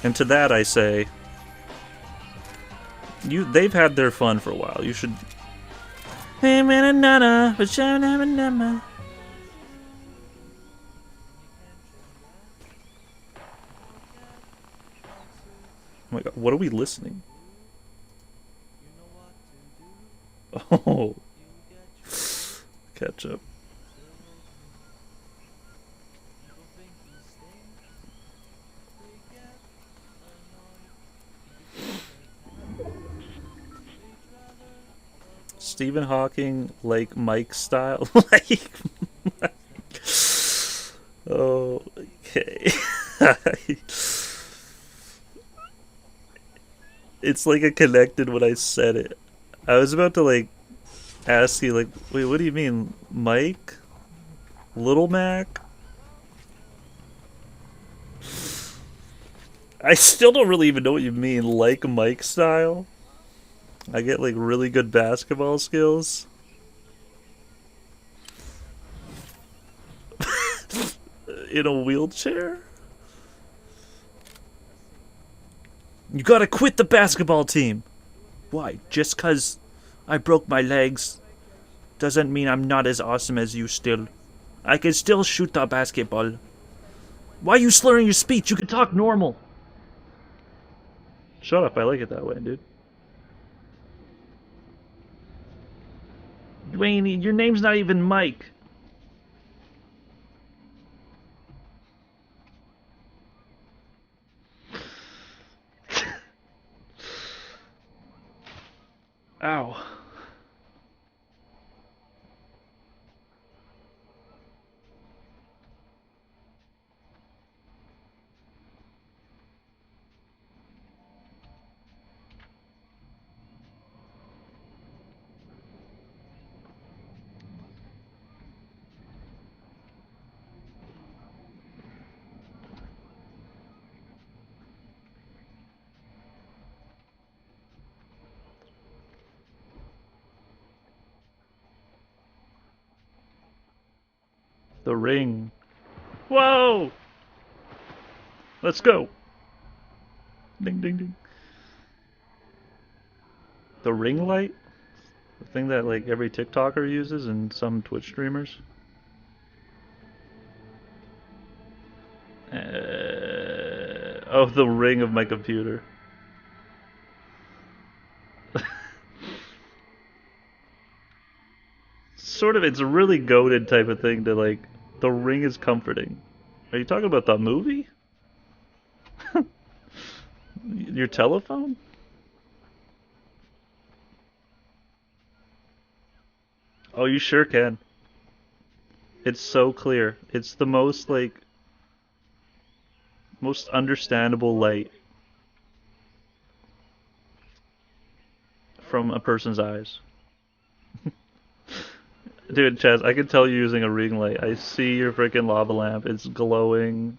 And to that I say, they've had their fun for a while. You should. Oh my god, what are we listening? Oh, ketchup. Stephen Hawking, like Mike style, like. Oh, okay. It's like it connected when I said it. I was about to like ask you like, wait, what do you mean, Mike? Little Mac? I still don't really even know what you mean, like Mike style. I get like really good basketball skills. In a wheelchair? You gotta quit the basketball team. Why? Just cause I broke my legs doesn't mean I'm not as awesome as you still. I can still shoot the basketball. Why are you slurring your speech? You can talk normal. Shut up, I like it that way, dude. Dwayne, your name's not even Mike. Ow. The ring. Whoa! Let's go. Ding, ding, ding. The ring light? The thing that like every TikToker uses and some Twitch streamers. Oh, the ring of my computer. Sort of, it's a really goated type of thing to like, the ring is comforting. Are you talking about the movie? Your telephone? Oh, you sure can. It's so clear. It's the most like most understandable light from a person's eyes. Dude, Chaz, I can tell you're using a ring light. I see your freaking lava lamp. It's glowing.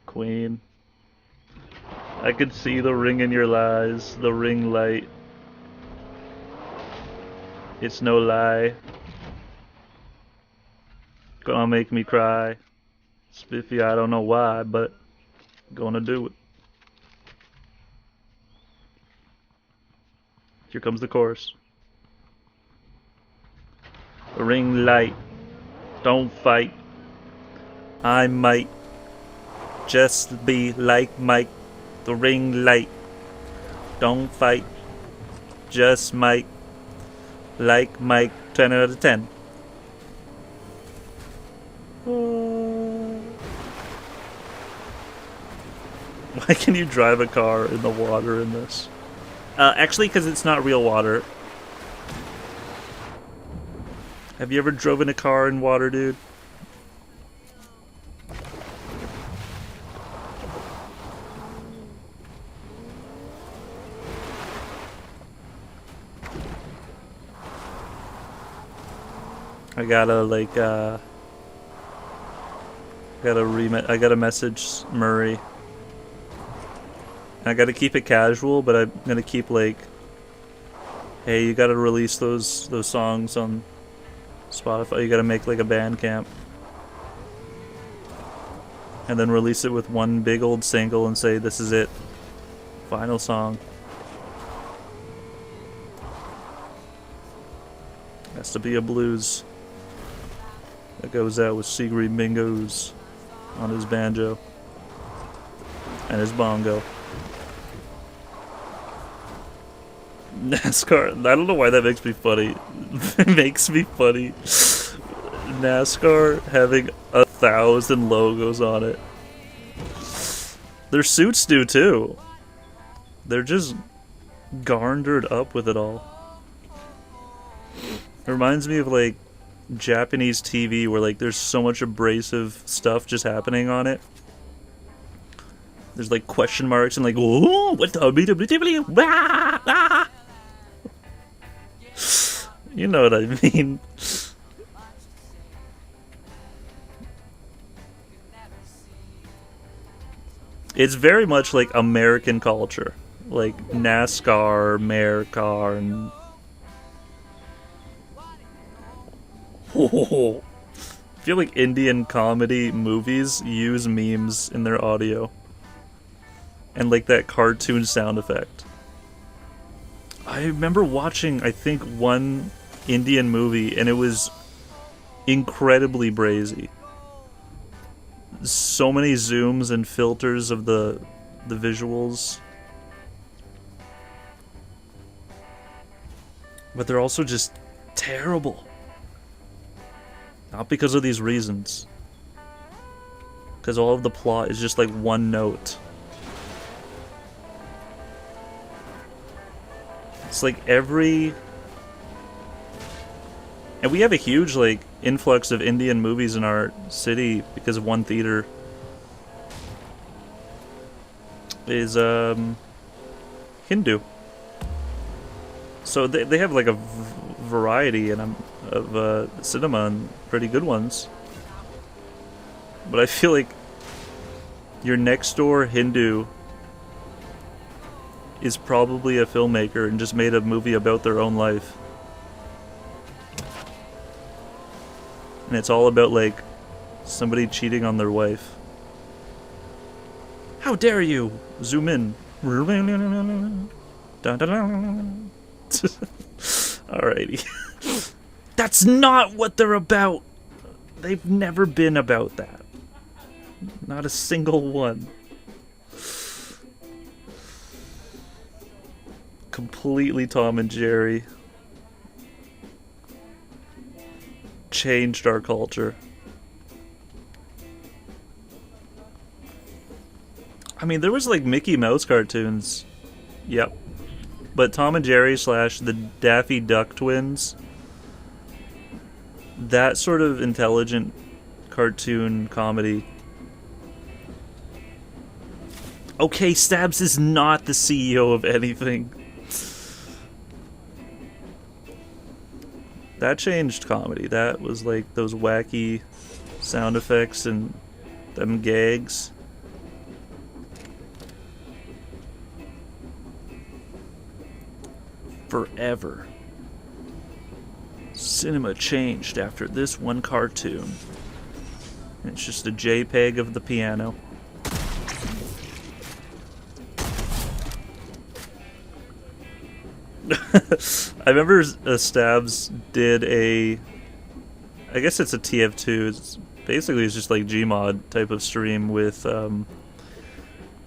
Queen. I could see the ring in your eyes. The ring light. It's no lie. Gonna make me cry. Spiffy, I don't know why, but gonna do it. Here comes the chorus. Ring light, don't fight. I might just be like Mike. The ring light, don't fight. Just might like Mike. 10 out of 10. Why can you drive a car in the water in this? Actually, because it's not real water. Have you ever driven a car in water, dude? I gotta like I gotta message Murray. I gotta keep it casual, but I'm gonna keep like, hey, you gotta release those songs on Spotify. You gotta make like a Bandcamp, and then release it with one big old single and say this is it, final song. Has to be a blues that goes out with Seagreen Bingos on his banjo and his bongo. NASCAR, I don't know why that makes me funny. It makes me funny. NASCAR having 1,000 logos on it. Their suits do too. They're just garnered up with it all. It reminds me of like Japanese TV where like there's so much abrasive stuff just happening on it. There's like question marks and like, whoa, what the you know what I mean. It's very much like American culture. Like NASCAR, Americar, and I feel like Indian comedy movies use memes in their audio. And like that cartoon sound effect. I remember watching, I think, one Indian movie, and it was incredibly brazy. So many zooms and filters of the visuals. But they're also just terrible. Not because of these reasons. Because all of the plot is just like one note. It's like every... And we have a huge like influx of Indian movies in our city because of one theater. Is Hindu. So they have like a variety of cinema and pretty good ones. But I feel like your next door Hindu is probably a filmmaker and just made a movie about their own life. and it's all about like somebody cheating on their wife. How dare you! Zoom in. Alrighty. That's not what they're about. They've never been about that. Not a single one. Completely Tom and Jerry. Changed our culture. I mean, there was like Mickey Mouse cartoons. Yep. But Tom and Jerry / the Daffy Duck twins, that sort of intelligent cartoon comedy. Okay, Stabs is not the CEO of anything. That changed comedy. That was like those wacky sound effects and them gags. Forever. Cinema changed after this one cartoon. It's just a JPEG of the piano. I remember Stabs did a... I guess it's a TF2. It's basically just like Gmod type of stream with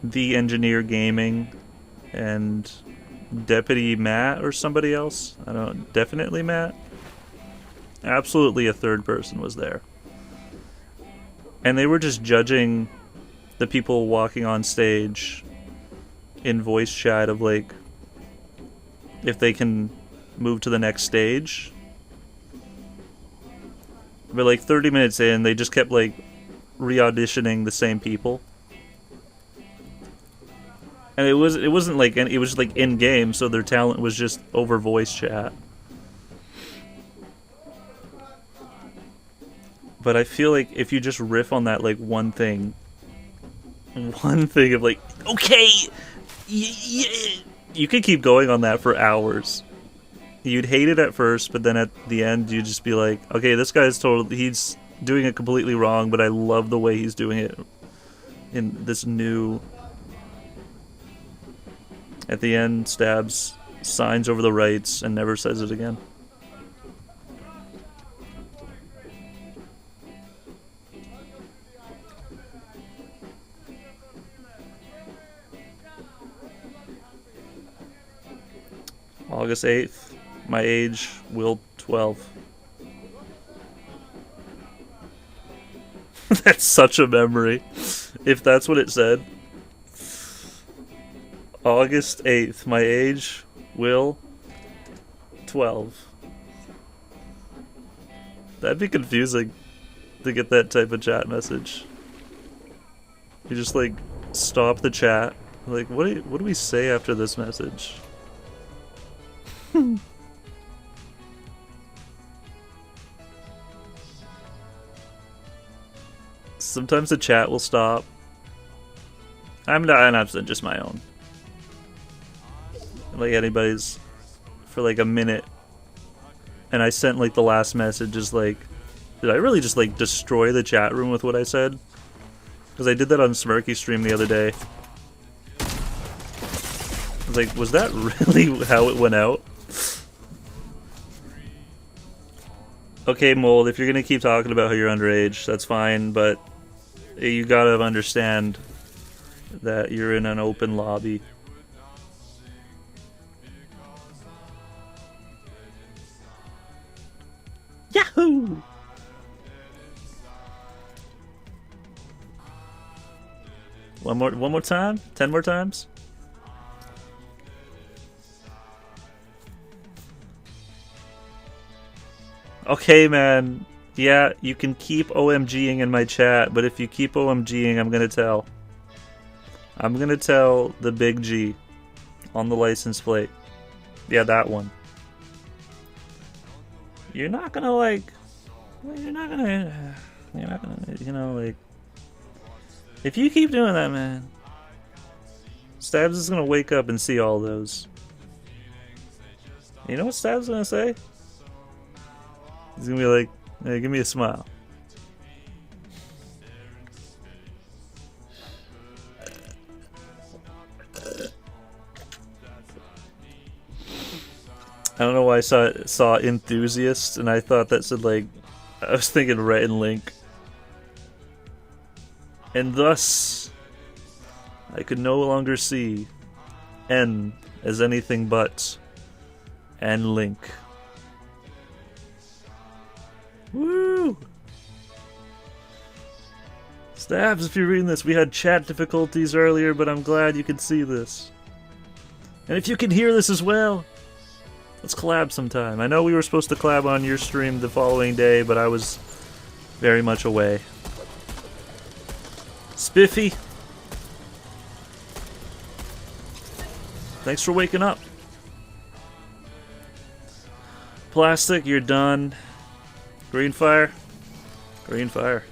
The Engineer Gaming and Deputy Matt or somebody else. I don't know. Definitely Matt. Absolutely a third person was there. And they were just judging the people walking on stage in voice chat of like if they can move to the next stage. But like 30 minutes in, they just kept like re-auditioning the same people. And it wasn't like, it was like in game, so their talent was just over voice chat. But I feel like if you just riff on that like one thing of like, okay, you could keep going on that for hours. You'd hate it at first, but then at the end you'd just be like, okay, this guy's he's doing it completely wrong, but I love the way he's doing it in this new... At the end, Stabs signs over the rights and never says it again. August 8th, my age, Will 12. That's such a memory. If that's what it said. August 8th, my age, Will 12. That'd be confusing to get that type of chat message. You just like stop the chat. Like, what do we say after this message? Sometimes the chat will stop. I'm just my own. Like anybody's for like a minute, and I sent like the last message is like, did I really just like destroy the chat room with what I said? Because I did that on Smirky stream the other day. I was like, was that really how it went out? Okay, Mold, if you're gonna keep talking about how you're underage, that's fine, but you gotta understand that you're in an open lobby. Yahoo! One more time? 10 more times? Okay, man. Yeah, you can keep OMGing in my chat, but if you keep OMGing, I'm gonna tell. I'm gonna tell the big G on the license plate. Yeah, that one. You're not gonna like... You're not gonna, you know, like... If you keep doing that, man, Stabs is gonna wake up and see all those. You know what Stabs is gonna say? He's gonna be like, hey, give me a smile. don't know why I saw enthusiast and I thought that said like I was thinking Rhett and Link. And thus I could no longer see N as anything but N Link. Woo! Stabs, if you're reading this, we had chat difficulties earlier, but I'm glad you can see this. And if you can hear this as well, let's collab sometime. I know we were supposed to collab on your stream the following day, but I was very much away. Spiffy, thanks for waking up. Plastic, you're done. Green fire. Green fire.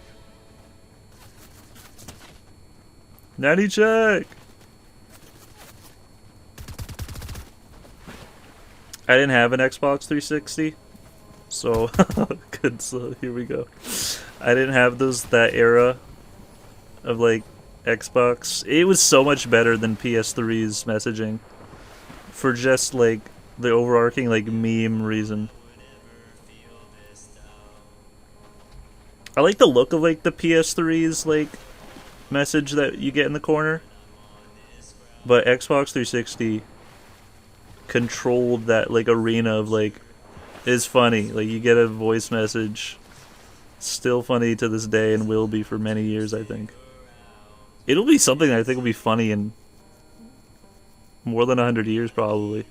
Natty check. I didn't have an Xbox 360, so good. So here we go. I didn't have that era of like Xbox. It was so much better than PS3's messaging for just like the overarching like meme reason. I like the look of like the PS3's like message that you get in the corner, but Xbox 360 controlled that like arena of like is funny. Like you get a voice message, still funny to this day and will be for many years. I think it'll be something that I think will be funny in more than 100 years probably.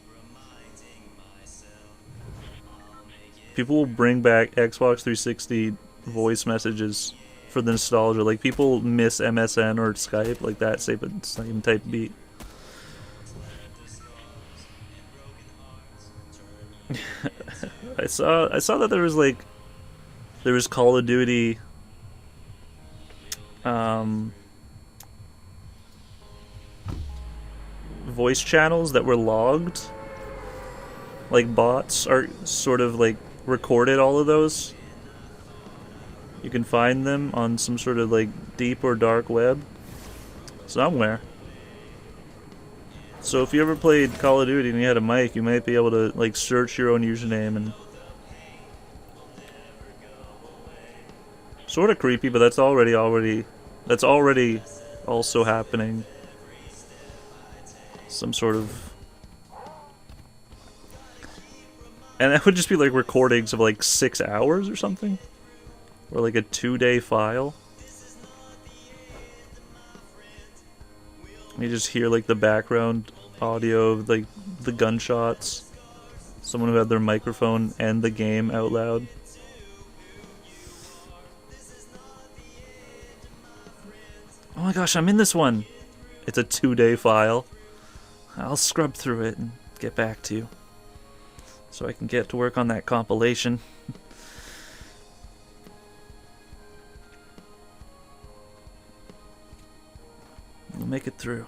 People will bring back Xbox 360 voice messages for the nostalgia. Like people miss MSN or Skype, like that same type beat. I saw that there was Call of Duty voice channels that were logged. Like bots are sort of like recorded all of those. You can find them on some sort of like deep or dark web somewhere. So if you ever played Call of Duty and you had a mic, you might be able to like search your own username and sort of creepy, but that's already also happening. Some sort of, and that would just be like recordings of like 6 hours or something. Or like a 2-day file. You just hear like the background audio of like the gunshots. Someone who had their microphone and the game out loud. Oh my gosh, I'm in this one. It's a 2-day file. I'll scrub through it and get back to you. So I can get to work on that compilation. We'll make it through.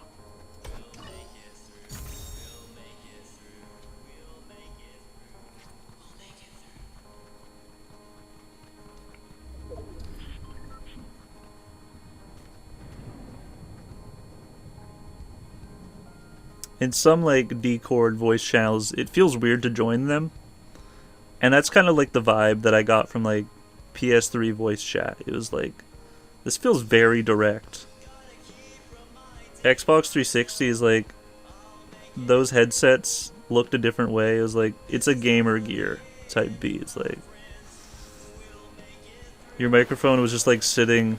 In some like Discord voice channels, it feels weird to join them. And that's kind of like the vibe that I got from like PS3 voice chat. It was like, this feels very direct. Xbox 360 is like, those headsets looked a different way. It was like, it's a gamer gear type beat. It's like, your microphone was just like sitting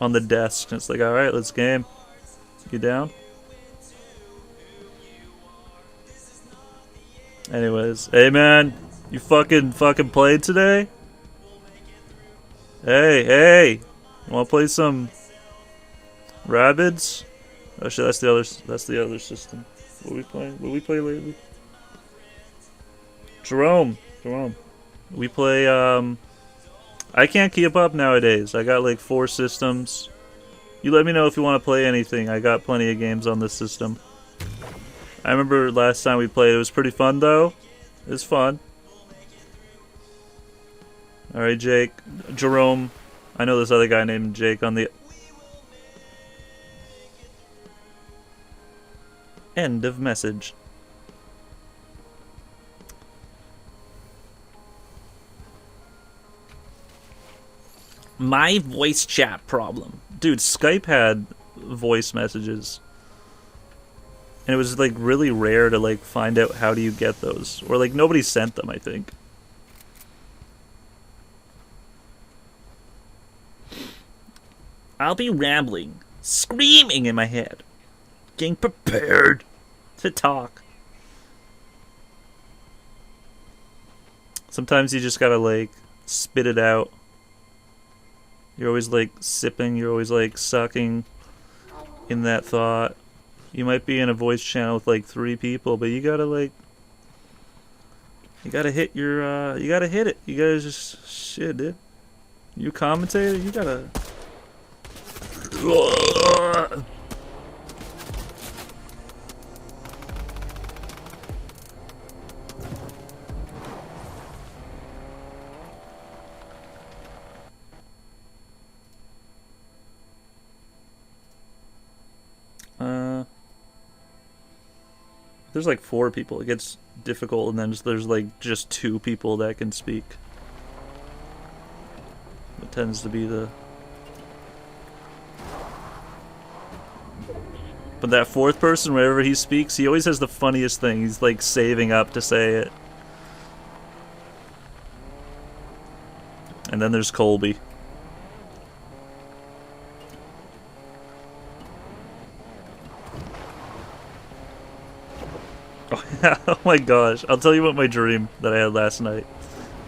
on the desk. And it's like, alright, let's game. You down? Anyways, hey man, you fucking played today? Hey, you wanna play some Rabbids? Oh shit, that's the other system. What we playing? What we play lately? Jerome. We play I can't keep up nowadays. I got like 4 systems. You let me know if you want to play anything. I got plenty of games on this system. I remember last time we played, it was pretty fun though. It was fun. Alright, Jake. Jerome. I know this other guy named Jake on the end of message. My voice chat problem. Dude, Skype had voice messages. And it was like really rare to like find out how do you get those. Or like nobody sent them, I think. I'll be rambling, screaming in my head, getting prepared to talk. Sometimes you just gotta like spit it out. You're always like sipping, you're always like sucking in that thought. You might be in a voice channel with like 3 people, but you gotta like, you gotta hit your, you gotta hit it. You gotta just, shit, dude. You commentator, you gotta... There's like 4 people. It gets difficult, and then there's like just 2 people that can speak. It tends to be the... But that 4th person, wherever he speaks, he always has the funniest thing. He's like saving up to say it. And then there's Colby. Oh my gosh. I'll tell you about my dream that I had last night.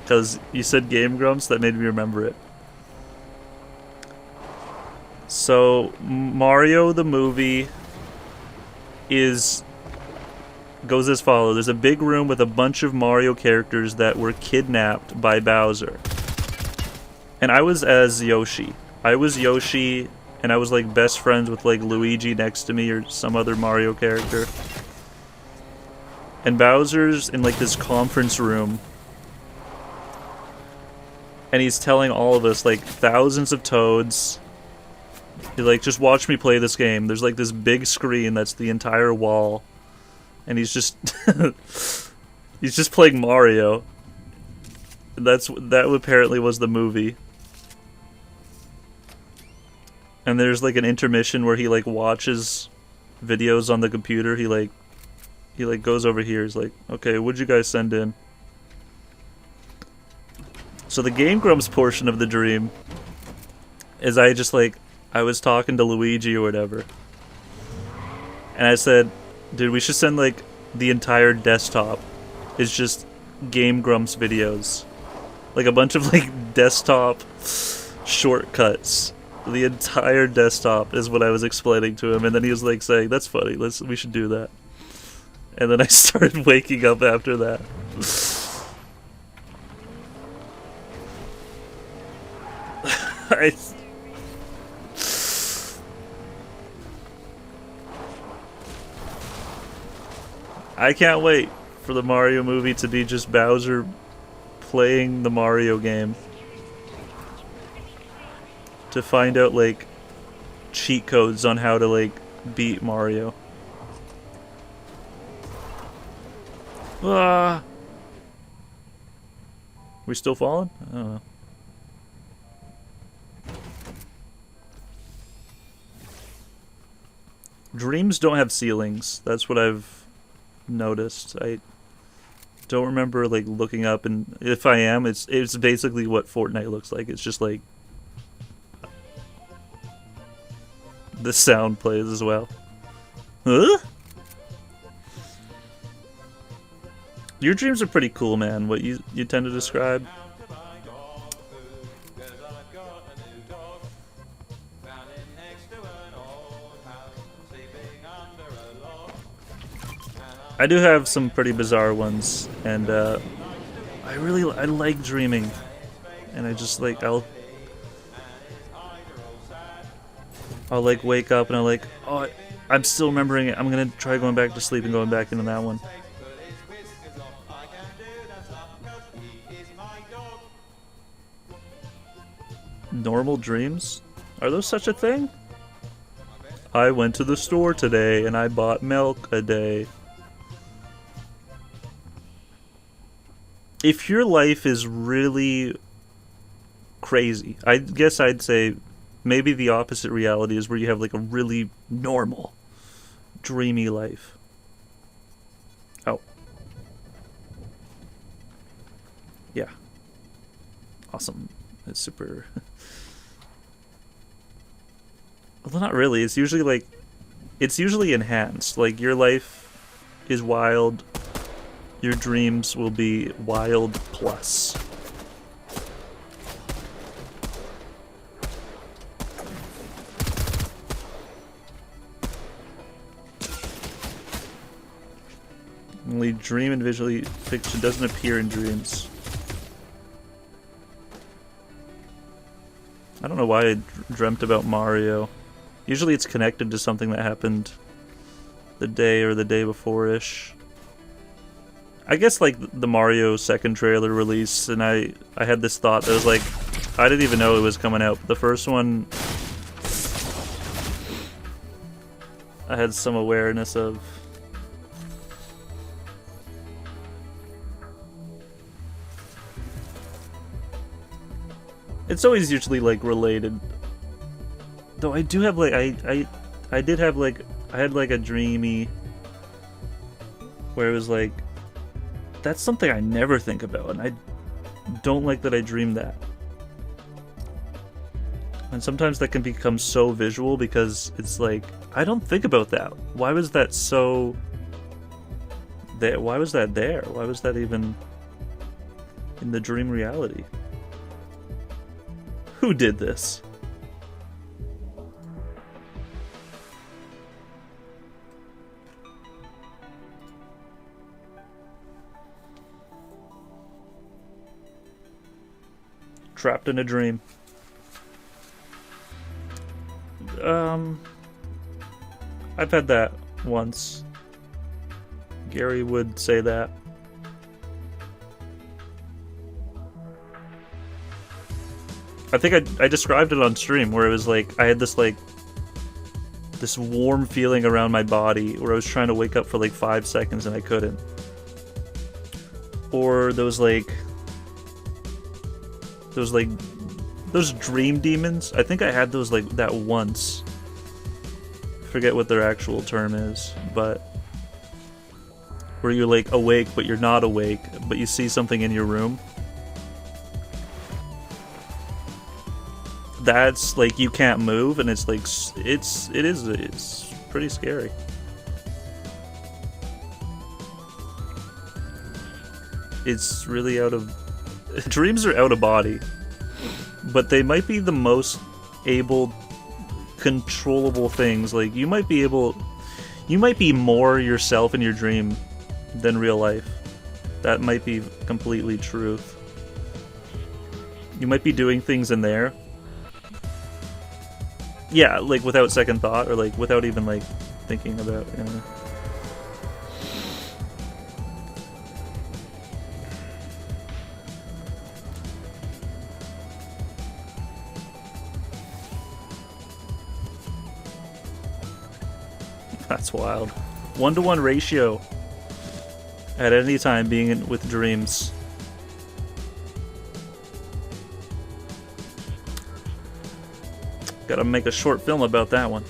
Because you said Game Grumps, that made me remember it. So, Mario the movie goes as follows. There's a big room with a bunch of Mario characters that were kidnapped by Bowser. And I was as Yoshi. I was Yoshi, and I was like best friends with like Luigi next to me or some other Mario character. And Bowser's in like this conference room. And he's telling all of us, like, thousands of Toads. He's like, just watch me play this game. There's like this big screen that's the entire wall. And he's just... he's just playing Mario. That apparently was the movie. And there's like an intermission where he like watches videos on the computer. He like goes over here. He's like, okay, what'd you guys send in? So the Game Grumps portion of the dream is I was talking to Luigi or whatever. And I said, dude, we should send like the entire desktop. It's just Game Grumps videos. Like a bunch of like desktop shortcuts. The entire desktop is what I was explaining to him. And then he was like saying, that's funny, we should do that. And then I started waking up after that. I can't wait for the Mario movie to be just Bowser playing the Mario game. To find out, like, cheat codes on how to, like, beat Mario. Ah! We still falling? I don't know. Dreams don't have ceilings. That's what I've noticed. I don't remember like looking up, and if I am, it's basically what Fortnite looks like. It's just like the sound plays as well. Huh? Your dreams are pretty cool, man. What you tend to describe. I do have some pretty bizarre ones, and I like dreaming, and I just like I'll like wake up and I'm like, oh, I'm still remembering it. I'm gonna try going back to sleep and going back into that one. Normal dreams? Are those such a thing? I went to the store today and I bought milk a day. If your life is really crazy. I guess I'd say maybe the opposite reality is where you have like a really normal, dreamy life. Oh. Yeah. Awesome. It's super... Well, not really. It's usually enhanced. Like, your life is wild. Your dreams will be wild plus. Only dream and visually fiction doesn't appear in dreams. I don't know why I dreamt about Mario. Usually it's connected to something that happened the day or the day before-ish. I guess like the Mario second trailer release, and I had this thought that was like, I didn't even know it was coming out. But the first one, I had some awareness of. It's always usually like related. Though I do have like I had like a dreamy where it was like, that's something I never think about, and I don't like that I dreamed that. And sometimes that can become so visual because it's like, I don't think about that. Why was that so there? Why was that there? Why was that even in the dream reality? Who did this? Trapped in a dream. I've had that once. Gary would say that. I think I described it on stream where it was like I had this like this warm feeling around my body where I was trying to wake up for like 5 seconds and I couldn't. Or those dream demons. I think I had those like that once. Forget what their actual term is, but where you're like awake but you're not awake, but you see something in your room. That's like you can't move, and it's like it's pretty scary. It's really out of dreams are out of body, but they might be the most controllable things. Like you might be more yourself in your dream than real life. That might be completely truth. You might be doing things in there. Yeah, like without second thought, or like without even like thinking about, you know. That's wild. 1-to-1 ratio at any time being with dreams. Gotta make a short film about that one.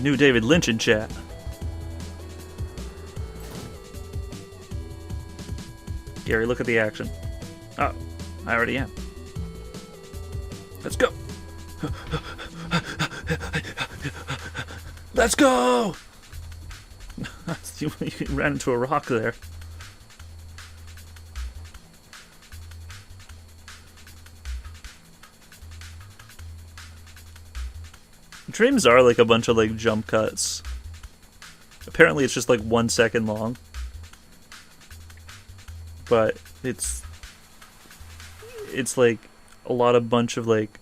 New David Lynch in chat. Gary, look at the action. Oh, I already am. Let's go. Let's go! You ran into a rock there. Dreams are like a bunch of like jump cuts. Apparently it's just like 1 second long. But it's like a lot of bunch of like,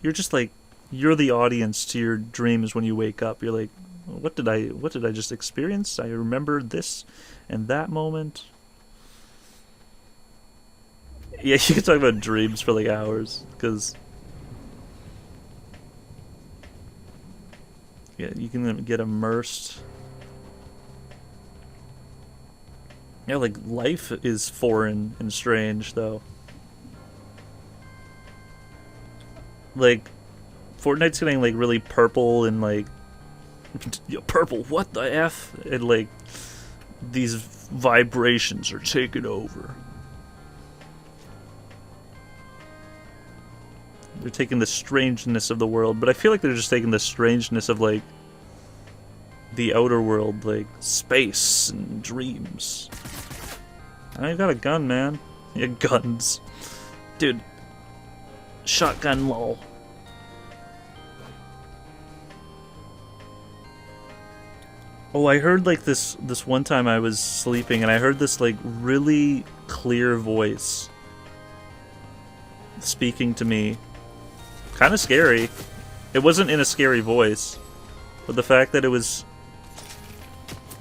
you're just like, you're the audience to your dreams when you wake up. You're like, what did I just experience? I remember this and that moment. Yeah, you can talk about dreams for like hours, because yeah, you can get immersed. Yeah, like life is foreign and strange though. like, Fortnite's getting, like, really purple and, like, purple, what the F? And, like, these vibrations are taking over. They're taking the strangeness of the world, but I feel like they're just taking the strangeness of, like, the outer world, like, space and dreams. I got a gun, man. Yeah, guns. Dude. Shotgun lol. Oh, I heard, like, this one time I was sleeping, and I heard this, like, really clear voice speaking to me. Kind of scary. It wasn't in a scary voice, but the fact that it was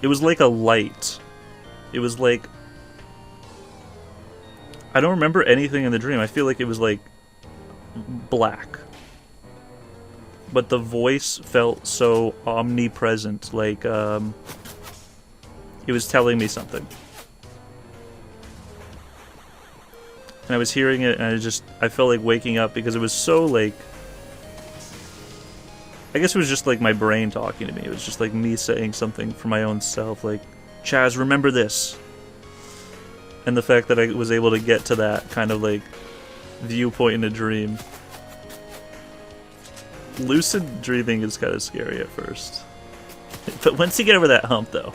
like a light. It was like, I don't remember anything in the dream. I feel like it was like black, but the voice felt so omnipresent, like it was telling me something. And I was hearing it, and I felt like waking up because it was so, like, I guess it was just like my brain talking to me. It was just like me saying something for my own self, like, Chaz, remember this. And the fact that I was able to get to that kind of, like, viewpoint in a dream. Lucid dreaming is kind of scary at first. But once you get over that hump, though.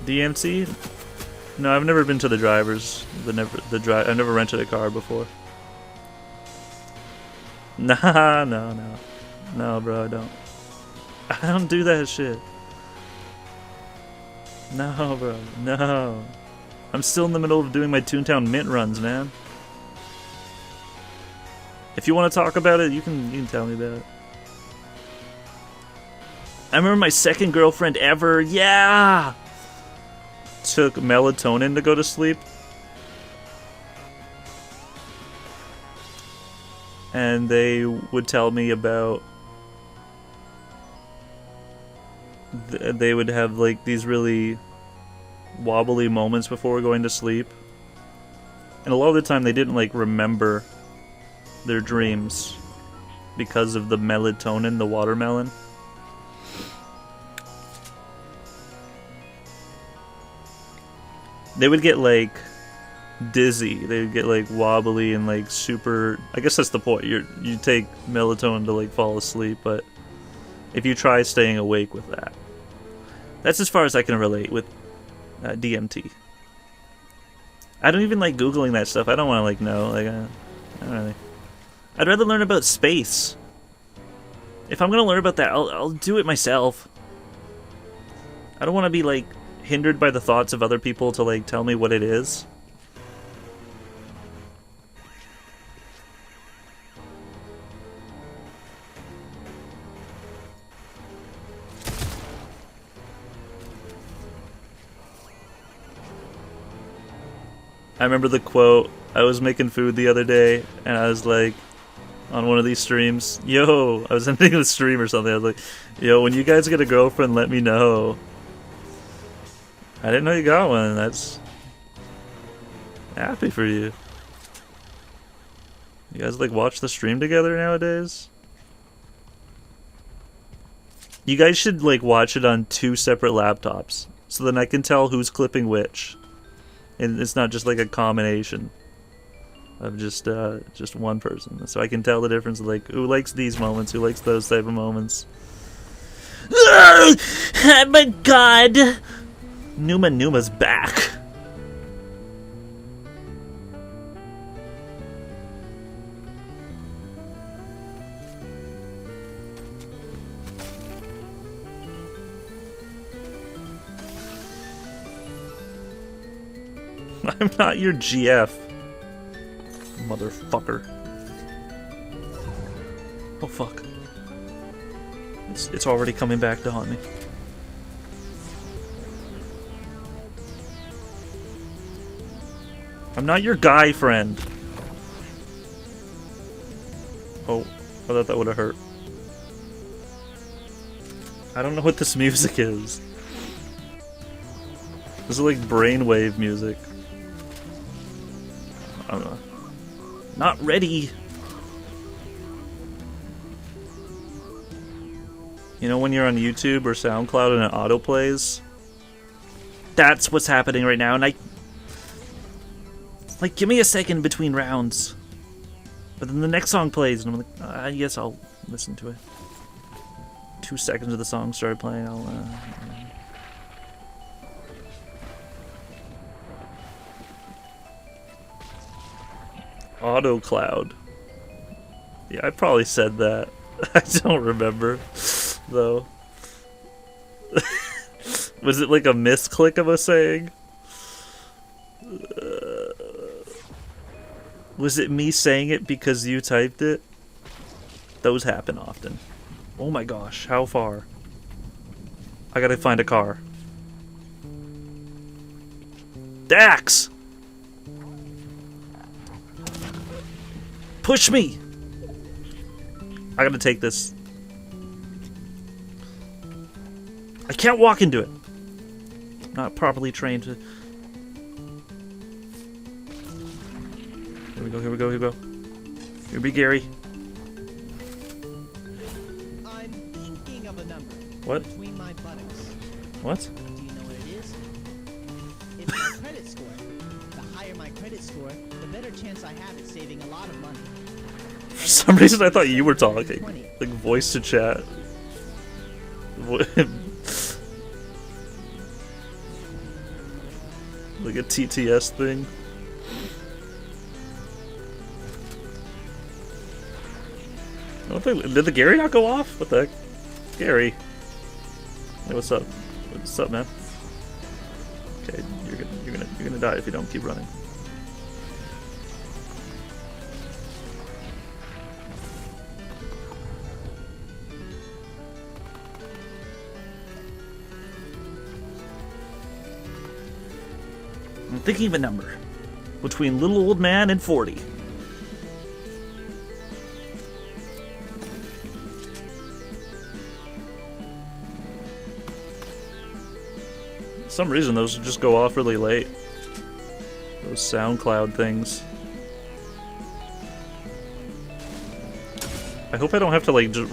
DMC? No, I've never been to the drivers. I've never rented a car before. Nah, no, bro, I don't do that shit. No, bro, no. I'm still in the middle of doing my Toontown Mint runs, man. If you want to talk about it, you can tell me about it. I remember my second girlfriend ever. Yeah. Took melatonin to go to sleep, and they would tell me about they would have, like, these really wobbly moments before going to sleep, and a lot of the time they didn't, like, remember their dreams because of the melatonin, the watermelon. They would get, like, dizzy. They would get, like, wobbly and, like, super... I guess that's the point. You take melatonin to, like, fall asleep, but if you try staying awake with that. That's as far as I can relate with DMT. I don't even like Googling that stuff. I don't want to, like, know. Like, I don't really... I'd rather learn about space. If I'm going to learn about that, I'll do it myself. I don't want to be, like, hindered by the thoughts of other people to, like, tell me what it is. I remember the quote. I was making food the other day, and I was like, on one of these streams, yo, I was ending the stream or something, I was like, yo, when you guys get a girlfriend, let me know. I didn't know you got one. That's happy for you. You guys, like, watch the stream together nowadays? You guys should, like, watch it on 2 separate laptops, so then I can tell who's clipping which, and it's not just like a combination of just one person. So I can tell the difference of, like, who likes these moments, who likes those type of moments. Oh my god! Numa's back. I'm not your GF, motherfucker. Oh fuck. It's already coming back to haunt me. I'm not your guy friend. Oh, I thought that would have hurt. I don't know what this music is. This is like brainwave music. I don't know. Not ready. You know when you're on YouTube or SoundCloud and it autoplays? That's what's happening right now, and like, give me a second between rounds. But then the next song plays, and I'm like, I guess I'll listen to it. 2 seconds of the song started playing, Auto Cloud. Yeah, I probably said that. I don't remember, though. Was it like a misclick of a saying? Was it me saying it because you typed it? Those happen often. Oh my gosh, how far? I gotta find a car. Dax! Push me! I gotta take this. I can't walk into it. I'm not properly trained to... Here we go, here we go, here we go. Here be Gary. I'm thinking of a number. What? Between my buttocks. What? Do you know what it is? It's my credit score. The higher my credit score, the better chance I have at saving a lot of money. For some reason I thought you were talking. Like voice to chat. Like a TTS thing. I don't think, did the Gary not go off? What the heck? Gary. Hey, what's up? What's up, man? Okay, you're gonna die if you don't keep running. I'm thinking of a number. Between little old man and 40. For some reason those just go off really late. Those SoundCloud things. I hope I don't have to like just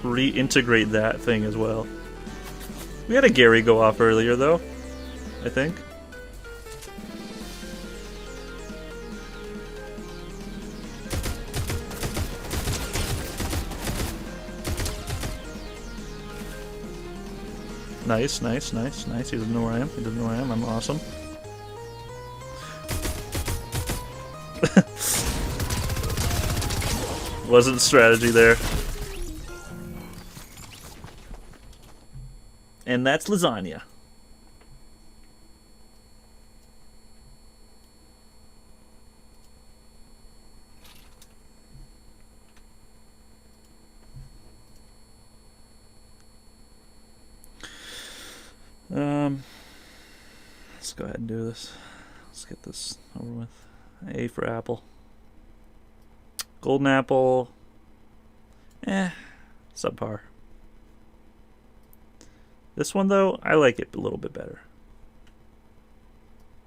reintegrate that thing as well. We had a Gary go off earlier though, I think. Nice, nice, nice, nice. He doesn't know where I am. He doesn't know where I am. I'm awesome. Wasn't strategy there. And that's lasagna. Let's go ahead and do this. Let's get this over with. A for apple. Golden apple. Subpar. This one though, I like it a little bit better.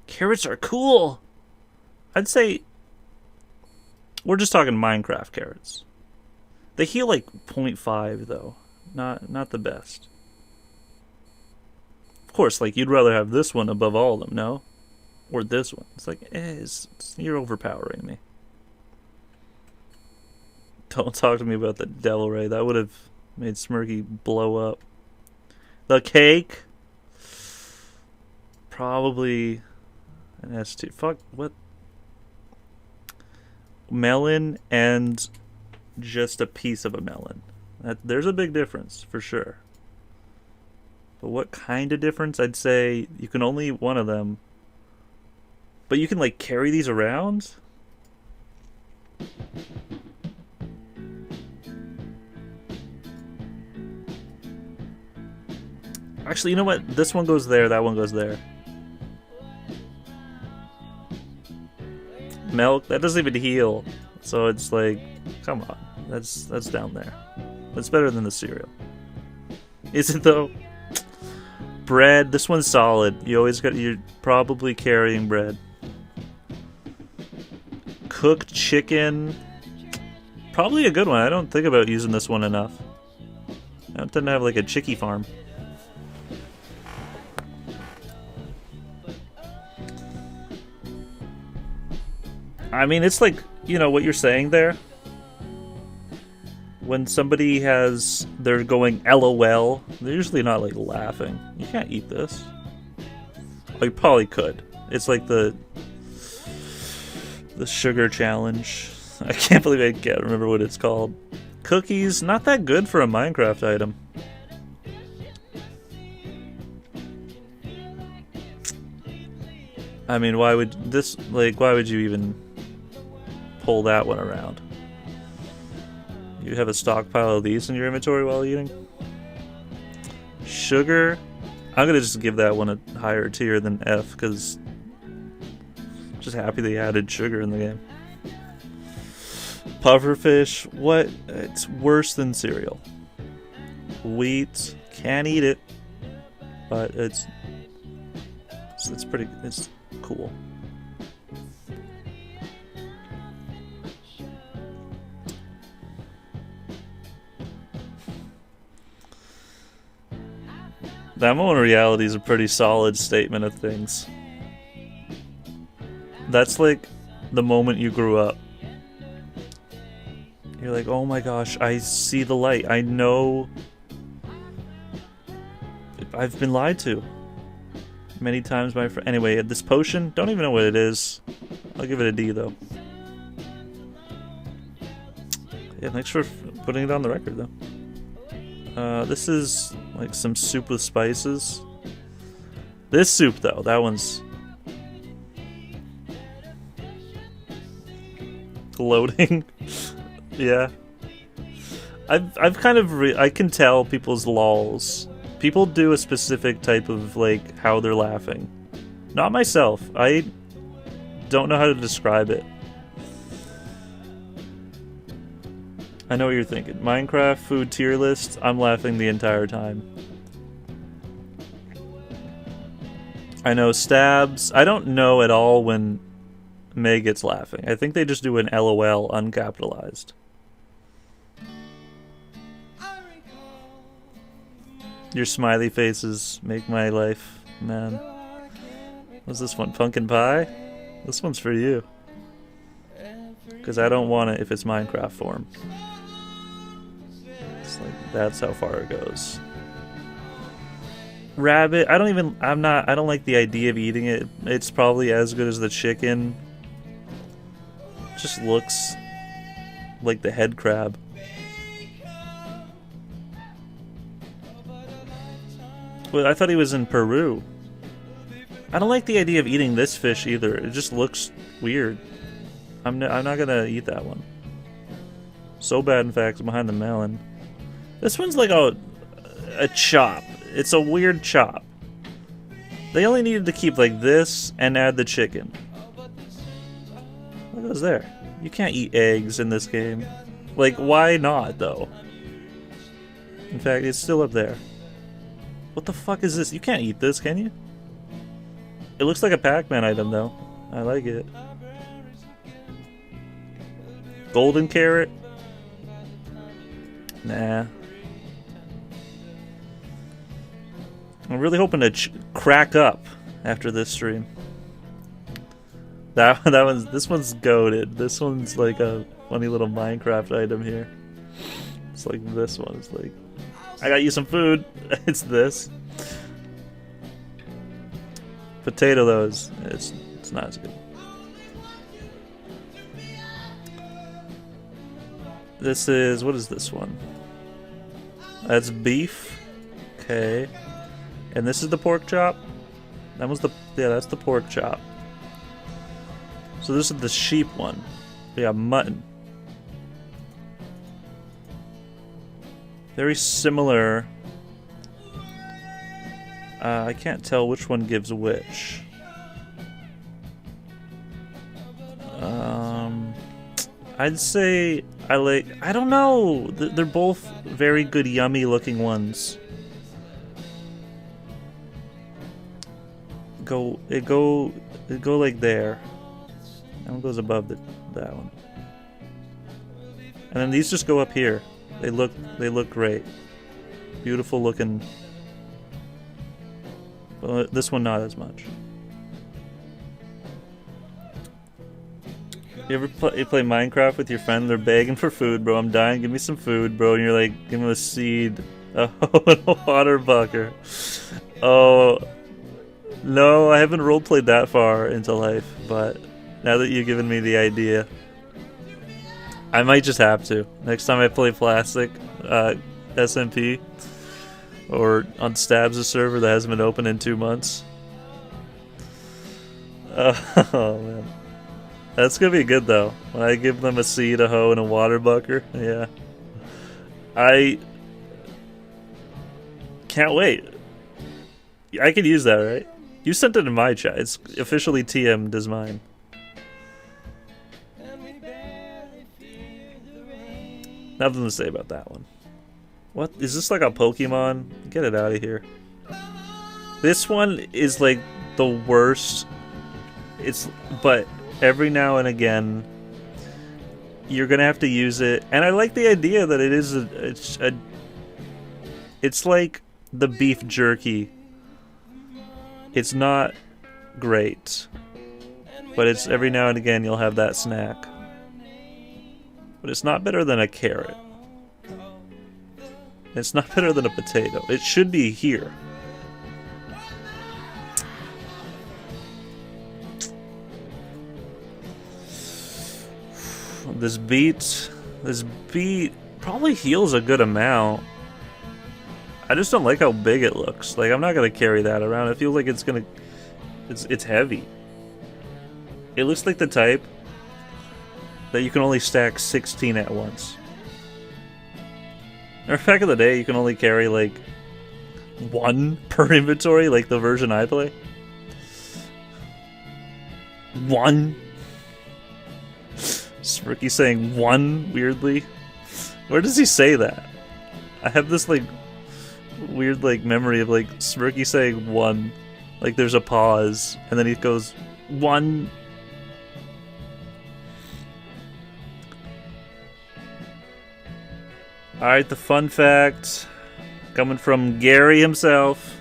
Carrots are cool. I'd say we're just talking Minecraft carrots. They heal like 0.5 though. Not the best. Of course, like, you'd rather have this one above all of them, no? Or this one. It's like, you're overpowering me. Don't talk to me about the Devil Ray. That would have made Smirky blow up. The cake? Probably an S2. Fuck, what? Melon and just a piece of a melon. There's a big difference, for sure. But what kind of difference? I'd say you can only eat one of them. But you can, like, carry these around? Actually, you know what? This one goes there, that one goes there. Milk? That doesn't even heal. So it's like, come on. That's down there. That's better than the cereal. Is it, though? Bread, this one's solid. You're probably carrying bread. cooked chicken. Probably a good one. I don't think about using this one enough. I don't tend to have like a chickie farm. I mean, it's like, you know, what you're saying there. When somebody they're going LOL, they're usually not like laughing. You can't eat this. Oh, you probably could. It's like the sugar challenge. I can't believe I can't remember what it's called. Cookies, not that good for a Minecraft item. I mean, why would you even pull that one around? You have a stockpile of these in your inventory while eating? Sugar, I'm gonna just give that one a higher tier than F, because just happy they added sugar in the game. Pufferfish, what? It's worse than cereal. Wheat, can't eat it, but it's cool. That moment of reality is a pretty solid statement of things. That's like the moment you grew up. You're like, oh my gosh, I see the light. I know I've been lied to many times, my friend. Anyway, this potion, don't even know what it is. I'll give it a D though. Yeah, thanks for putting it on the record though. This is like some soup with spices. This soup though, that one's loading. Yeah. I've kind of I can tell people's lols. People do a specific type of like how they're laughing. Not myself. I don't know how to describe it. I know what you're thinking. Minecraft food tier list, I'm laughing the entire time. I know stabs. I don't know at all when May gets laughing. I think they just do an LOL uncapitalized. Your smiley faces make my life, man. What's this one? Pumpkin pie? This one's for you. Because I don't want it if it's Minecraft form. It's like, that's how far it goes. Rabbit, I don't like the idea of eating it. It's probably as good as the chicken. Just looks like the head crab. Well, I thought he was in Peru. I don't like the idea of eating this fish either. It just looks weird. I'm not gonna eat that one. So bad, in fact, behind the melon. This one's like a chop. It's a weird chop. They only needed to keep like this and add the chicken. What goes there? You can't eat eggs in this game. Like, why not, though? In fact, it's still up there. What the fuck is this? You can't eat this, can you? It looks like a Pac-Man item, though. I like it. Golden carrot? Nah. I'm really hoping to crack up after this stream. This one's goated. This one's like a funny little Minecraft item here. It's like this one. It's like, I got you some food. It's this. Potato though it's not as good. This is, what is this one? That's beef. Okay. And this is the pork chop. That's the pork chop. So this is the sheep one. Yeah, mutton. Very similar. I can't tell which one gives which. I'd say I don't know. They're both very good, yummy looking ones. Go like there. That one goes above that one. And then these just go up here. They look great. Beautiful looking. Well, this one not as much. You ever play Minecraft with your friend? They're begging for food, bro. I'm dying. Give me some food, bro. And you're like, give them a seed, a hoe, and a water bucket. Oh, no, I haven't roleplayed that far into life, but now that you've given me the idea, I might just have to. Next time I play Plastic, SMP, or on Stabs' server that hasn't been open in 2 months. Oh, man. That's gonna be good though. When I give them a seed, a hoe, and a water bucket. Yeah. I can't wait. I could use that, right? You sent it in my chat. It's officially TM'd as mine. Nothing to say about that one. What? Is this like a Pokemon? Get it out of here. This one is like the worst. But every now and again, you're gonna have to use it, and I like the idea that it is it's like the beef jerky. It's not great, but it's every now and again you'll have that snack. But it's not better than a carrot. It's not better than a potato. It should be here. This beat probably heals a good amount. I just don't like how big it looks. Like, I'm not gonna carry that around. It feels like it's heavy. It looks like the type that you can only stack 16 at once. Remember back in the day, you can only carry like 1 per inventory, like the version I play. 1. Smirky saying 1 weirdly. Where does he say that? I have this like weird like memory of like Smirky saying 1. Like there's a pause and then he goes 1. Alright, the fun fact coming from Gary himself.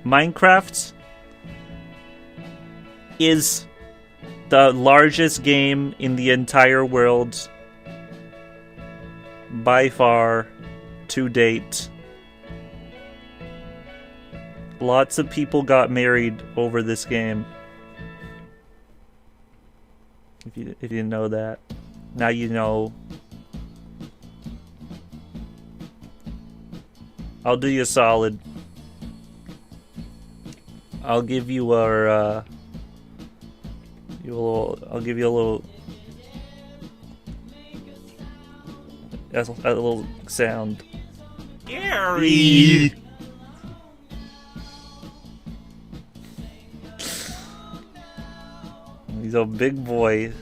Minecraft is the largest game in the entire world by far to date. Lots of people got married over this game. If you didn't know that, now you know. I'll do you a solid. I'll give you our I'll give you a little sound. Gary! He's a big boy.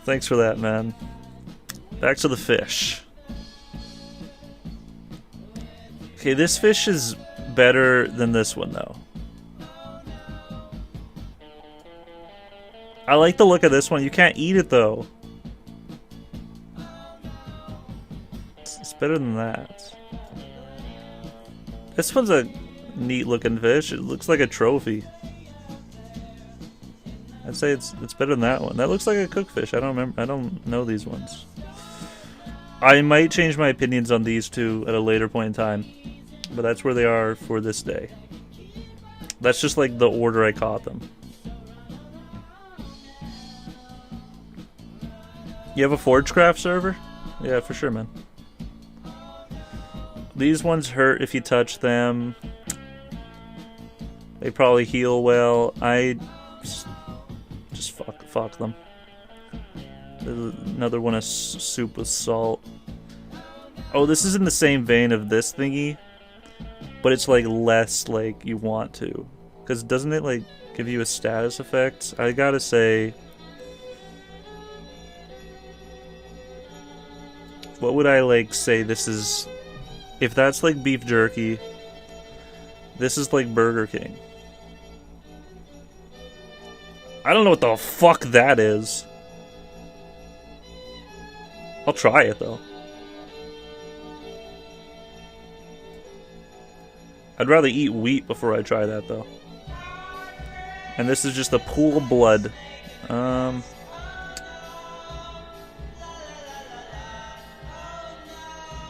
Thanks for that, man. Back to the fish. Okay, this fish is better than this one, though. I like the look of this one. You can't eat it, though. It's better than that. This one's a neat-looking fish. It looks like a trophy. I'd say it's better than that one. That looks like a cooked fish. I don't remember. I don't know these ones. I might change my opinions on these two at a later point in time, but that's where they are for this day. That's just like the order I caught them. You have a Forgecraft server? Yeah, for sure, man. These ones hurt if you touch them. They probably heal well. I just fuck them. There's another one of soup with salt. Oh, this is in the same vein of this thingy, but it's like less like you want to. Because doesn't it like give you a status effect? I gotta say, what would I like say this is If that's like beef jerky, this is like Burger King. I don't know what the fuck that is. I'll try it though. I'd rather eat wheat before I try that though. And this is just a pool of blood.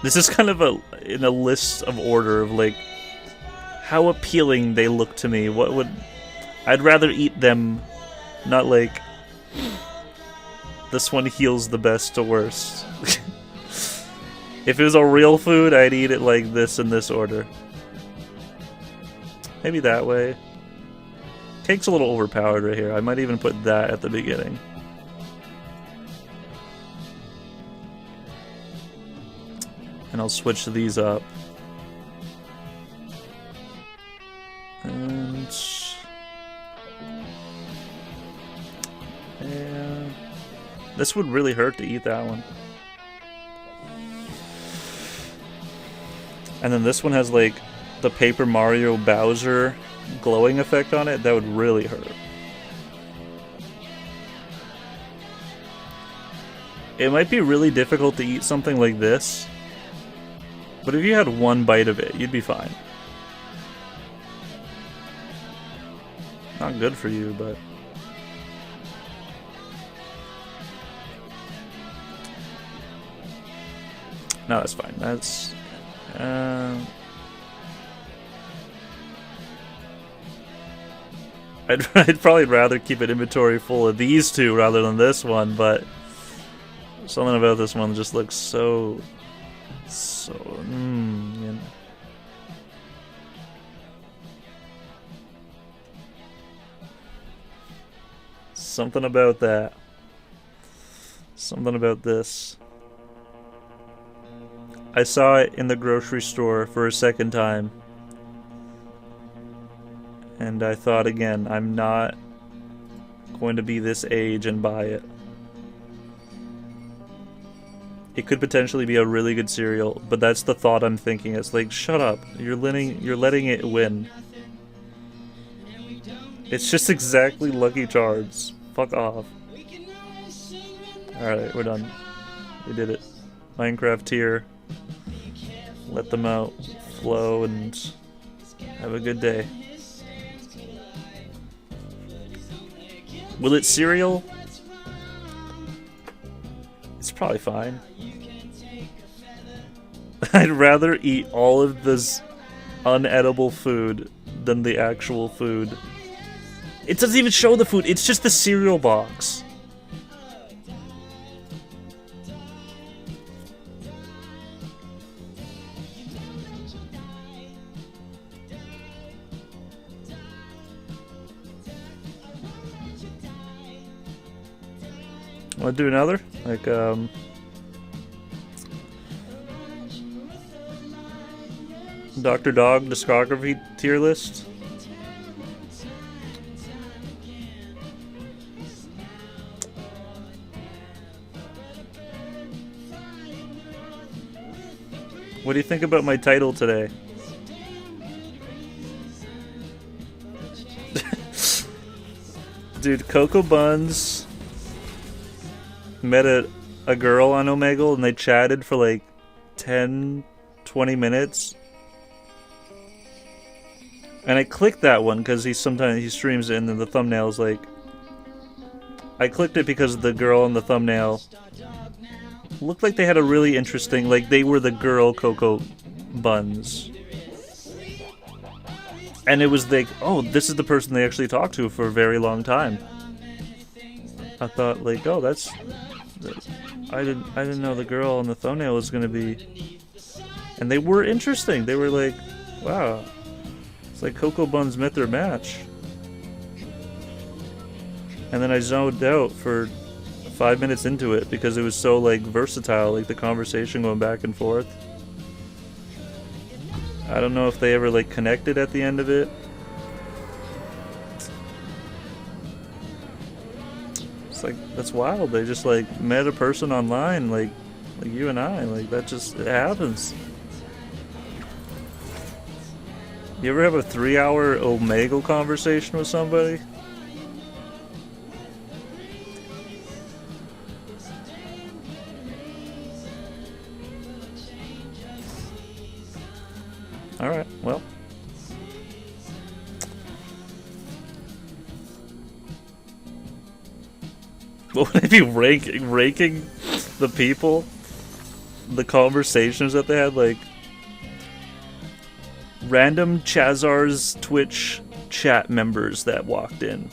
This is kind of in a list of order of like how appealing they look to me. What would I'd rather eat them, not like this one heals the best to worst. If it was a real food, I'd eat it like this in this order. Maybe that way. Cake's a little overpowered right here. I might even put that at the beginning. And I'll switch these up. And this would really hurt to eat that one. And then this one has like the Paper Mario Bowser glowing effect on it. That would really hurt. It might be really difficult to eat something like this, but if you had one bite of it, you'd be fine. Not good for you, but... no, that's fine. That's... I'd probably rather keep an inventory full of these two rather than this one, but something about this one just looks so... you know. Something about that. Something about this. I saw it in the grocery store for a second time. And I thought again, I'm not going to be this age and buy it. It could potentially be a really good cereal, but that's the thought I'm thinking. It's like, shut up. You're letting it win. It's just exactly Lucky Charms. Fuck off. Alright, we're done. We did it. Minecraft tier. Let them out, flow, and have a good day. Will it cereal? It's probably fine. I'd rather eat all of this unedible food than the actual food. It doesn't even show the food, it's just the cereal box. Want to do another? Like, Dr. Dog discography tier list? What do you think about my title today? Dude, Cocoa Buns met a girl on Omegle and they chatted for like 10-20 minutes. And I clicked that one because he streams it and then the thumbnail is like... I clicked it because the girl in the thumbnail looked like they had a really interesting... like they were the girl Cocoa Buns. And it was like, oh, this is the person they actually talked to for a very long time. I thought like, oh, that's... I didn't know the girl on the thumbnail was gonna be... And they were interesting. They were like, wow. It's like Cocoa Buns met their match. And then I zoned out for 5 minutes into it because it was so like versatile, like the conversation going back and forth. I don't know if they ever like connected at the end of it. It's like, that's wild. They just like met a person online, like you and I. Like that just, it happens. You ever have a 3-hour Omegle conversation with somebody? Alright, well. What would it be ranking the people? The conversations that they had, like random Chezarz Twitch chat members that walked in.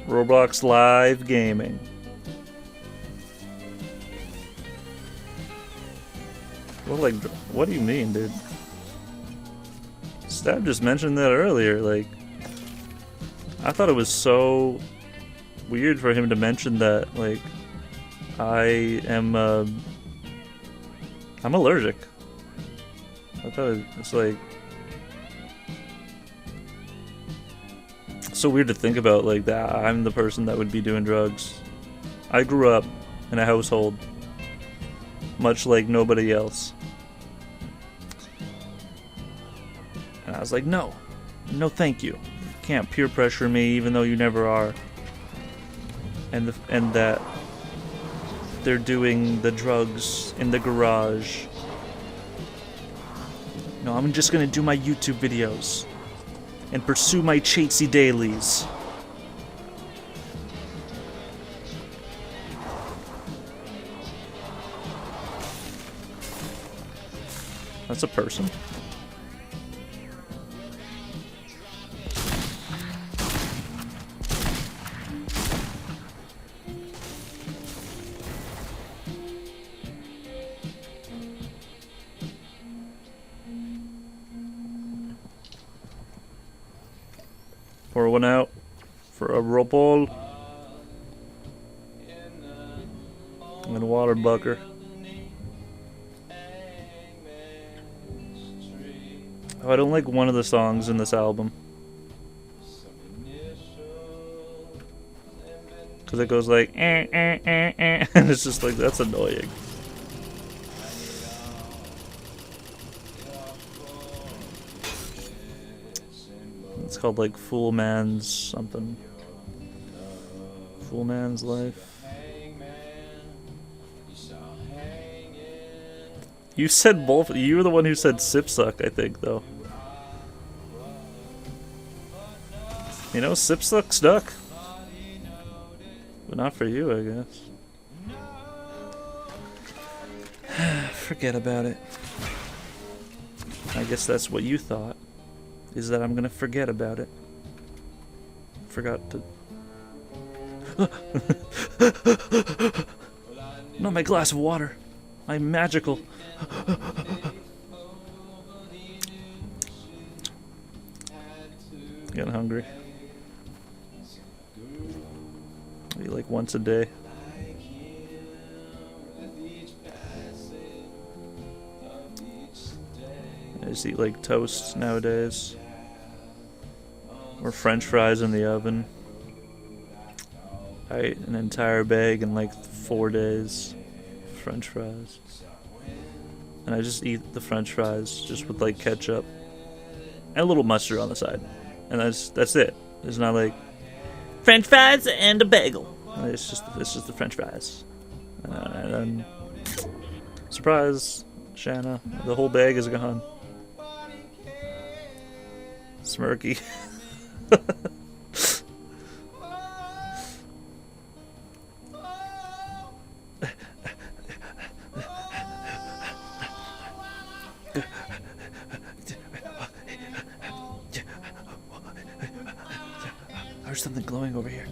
Roblox live gaming. Well, like, what do you mean, dude? Stab just mentioned that earlier. Like, I thought it was so weird for him to mention that. Like, I'm allergic. I thought it's like so weird to think about, like, that I'm the person that would be doing drugs. I grew up in a household much like nobody else. And I was like, no thank you. You can't peer pressure me even though you never are. And that they're doing the drugs in the garage. No, I'm just gonna do my YouTube videos and pursue my Chasey dailies. That's a person. Pour one out for a roll. And a water bucker. Oh, I don't like one of the songs in this album. Because it goes like, and it's just like, that's annoying. It's called like Fool Man's something. Fool Man's Life. You said both. You were the one who said Sip Suck, I think, though. You know, Sip Suck stuck. But not for you, I guess. Forget about it. I guess that's what you thought. Is that I'm gonna forget about it. Forgot to... Not my glass of water. I'm magical. Getting hungry. I eat like once a day. I just eat like toast nowadays. Or French fries in the oven. I ate an entire bag in like 4 days. French fries. And I just eat the French fries just with like ketchup and a little mustard on the side. And that's it. It's not like French fries and a bagel. it's just the French fries. And then surprise, Shanna, the whole bag is gone. Smirky. There's something glowing over here.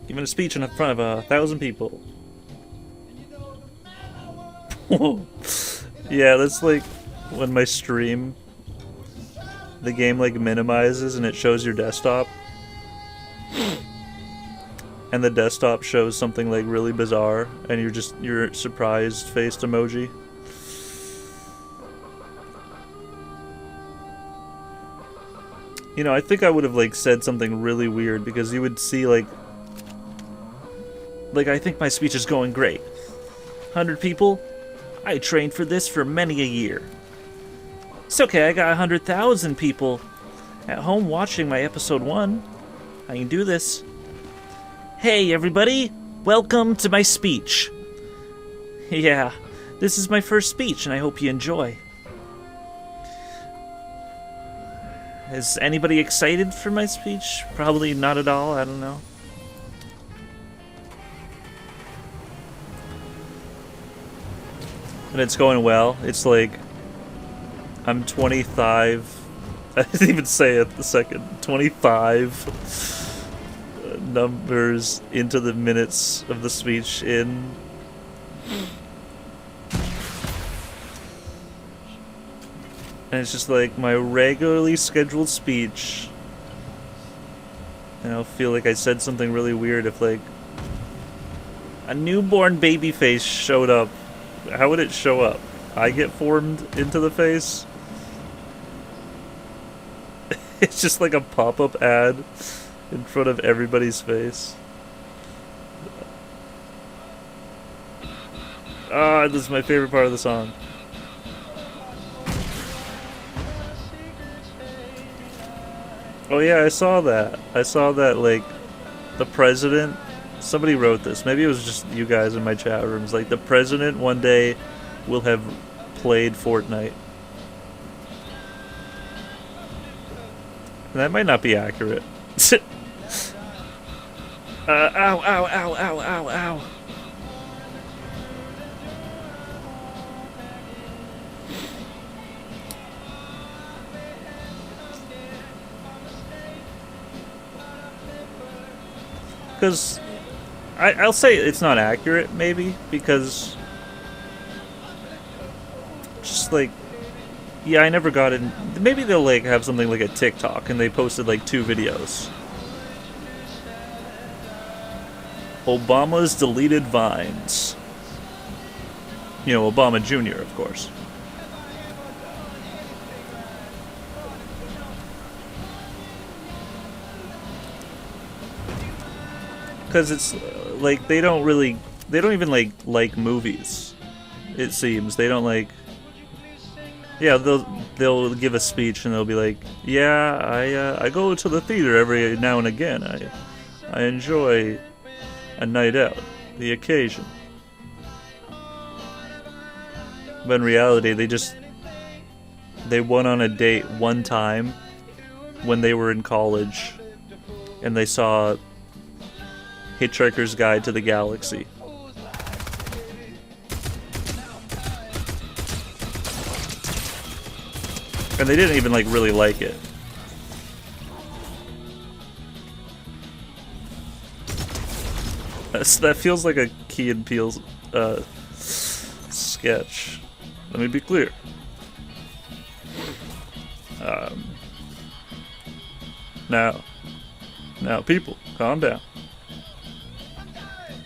Giving a speech in front of 1,000 people. Yeah, that's like when my stream, the game like minimizes and it shows your desktop. And the desktop shows something like really bizarre and you're surprised faced emoji. You know, I think I would have, like, said something really weird, because you would see, like, I think my speech is going great. 100 people? I trained for this for many a year. It's okay, I got 100,000 people at home watching my episode 1. I can do this. Hey, everybody! Welcome to my speech. Yeah, this is my first speech, and I hope you enjoy. Is anybody excited for my speech? Probably not at all, I don't know. And it's going well. It's like, I'm 25. I didn't even say it the second. 25 numbers into the minutes of the speech in. And it's just like my regularly scheduled speech. And I'll feel like I said something really weird if, like, a newborn baby face showed up. How would it show up? I get formed into the face? It's just like a pop-up ad in front of everybody's face. Ah, this is my favorite part of the song. Oh yeah, I saw that. I saw that, like, the president... Somebody wrote this. Maybe it was just you guys in my chat rooms. Like, the president one day will have played Fortnite. And that might not be accurate. Ow, ow, ow, ow, ow, ow. Because I'll say it's not accurate, maybe, because just like, yeah, I never got in. Maybe they'll like have something like a TikTok and they posted like 2 videos. Obama's deleted vines. You know, Obama Jr., of course. Because it's like they don't even like movies, it seems. They don't like, yeah, they'll give a speech and they'll be like, yeah, I go to the theater every now and again. I enjoy a night out, the occasion. But in reality, they went on a date one time when they were in college and they saw Hitchhiker's Guide to the Galaxy. And they didn't even like really like it. That feels like a Key and Peele sketch. Let me be clear. Now people, calm down.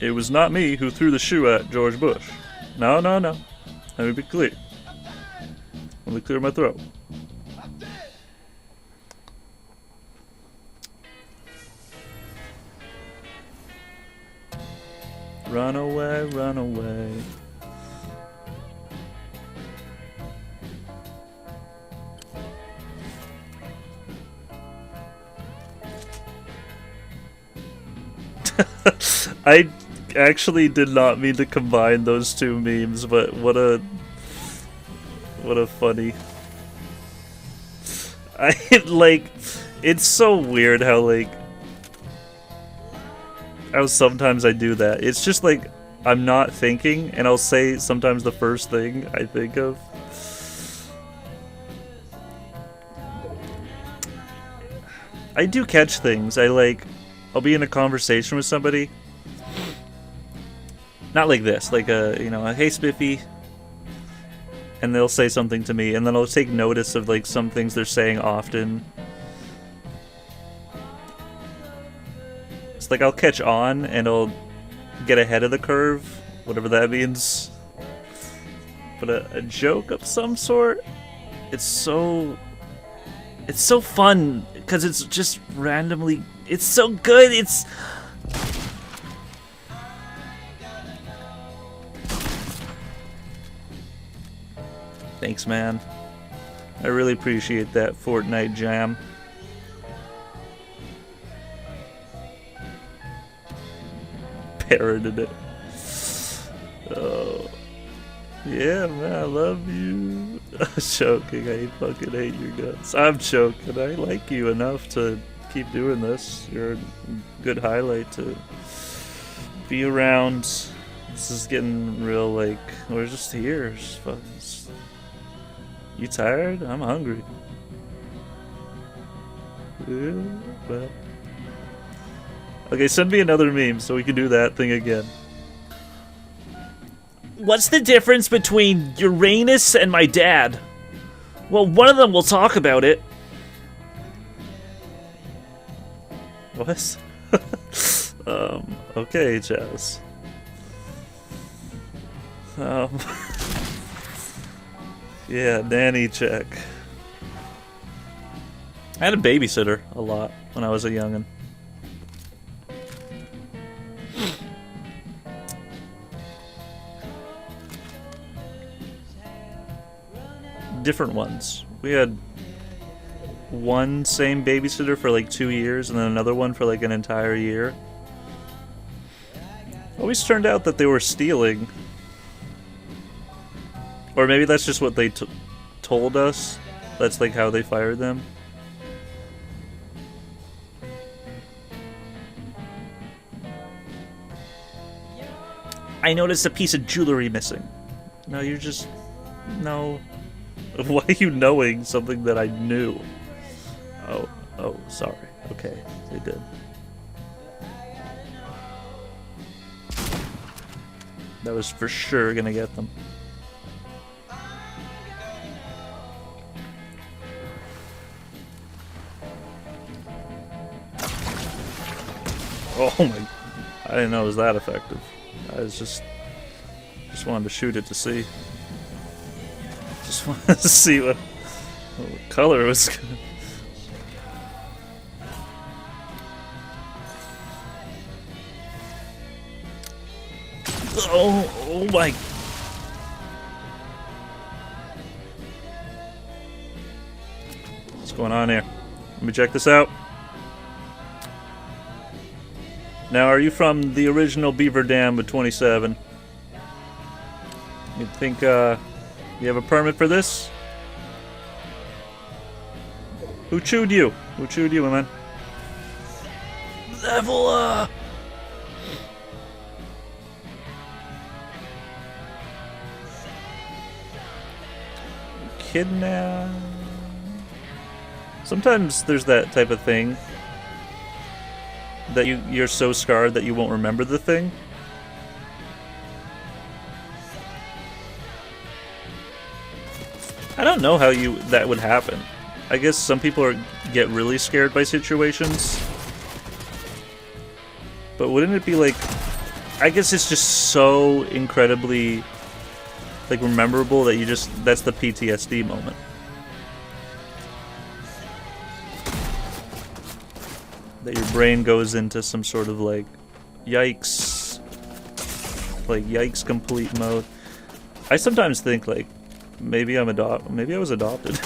It was not me who threw the shoe at George Bush. No. Let me be clear. Let me clear my throat. Run away, run away. I actually did not mean to combine those 2 memes, but what a funny. It's so weird how sometimes I do that. It's just like I'm not thinking and I'll say sometimes the first thing I think of. I do catch things. I'll be in a conversation with somebody. Not like this, like a hey Spiffy, and they'll say something to me, and then I'll take notice of like some things they're saying often. It's like I'll catch on and I'll get ahead of the curve, whatever that means. But a joke of some sort, it's so fun because it's just randomly. It's so good. It's. Thanks, man. I really appreciate that Fortnite jam. Parroted it. Oh. Yeah, man, I love you. I'm joking. I fucking hate your guts. I'm joking. I like you enough to keep doing this. You're a good highlight to be around. This is getting real, like, we're just here. You tired? I'm hungry. Yeah, well. Okay, send me another meme so we can do that thing again. What's the difference between Uranus and my dad? Well, one of them will talk about it. What? Okay, Chaz. Yeah, nanny check. I had a babysitter a lot when I was a youngin'. Different ones. We had one same babysitter for like 2 years and then another one for like an entire year. Always turned out that they were stealing. Or maybe that's just what they told us. That's like how they fired them. I noticed a piece of jewelry missing. No, you're just... No. Why are you knowing something that I knew? Oh, sorry. Okay, they did. That was for sure gonna get them. Oh my... I didn't know it was that effective. I was just wanted to shoot it to see. Just wanted to see what color it was gonna... Oh my... What's going on here? Let me check this out. Now, are you from the original Beaver Dam with 27? You think, you have a permit for this? Who chewed you? Who chewed you, man? Level up! Kidnap... Sometimes there's that type of thing that you're so scarred that you won't remember the thing. I don't know how that would happen. I guess some people get really scared by situations. But wouldn't it be like... I guess it's just so incredibly like memorable that that's the PTSD moment. That your brain goes into some sort of like yikes complete mode. I sometimes think like maybe I was adopted.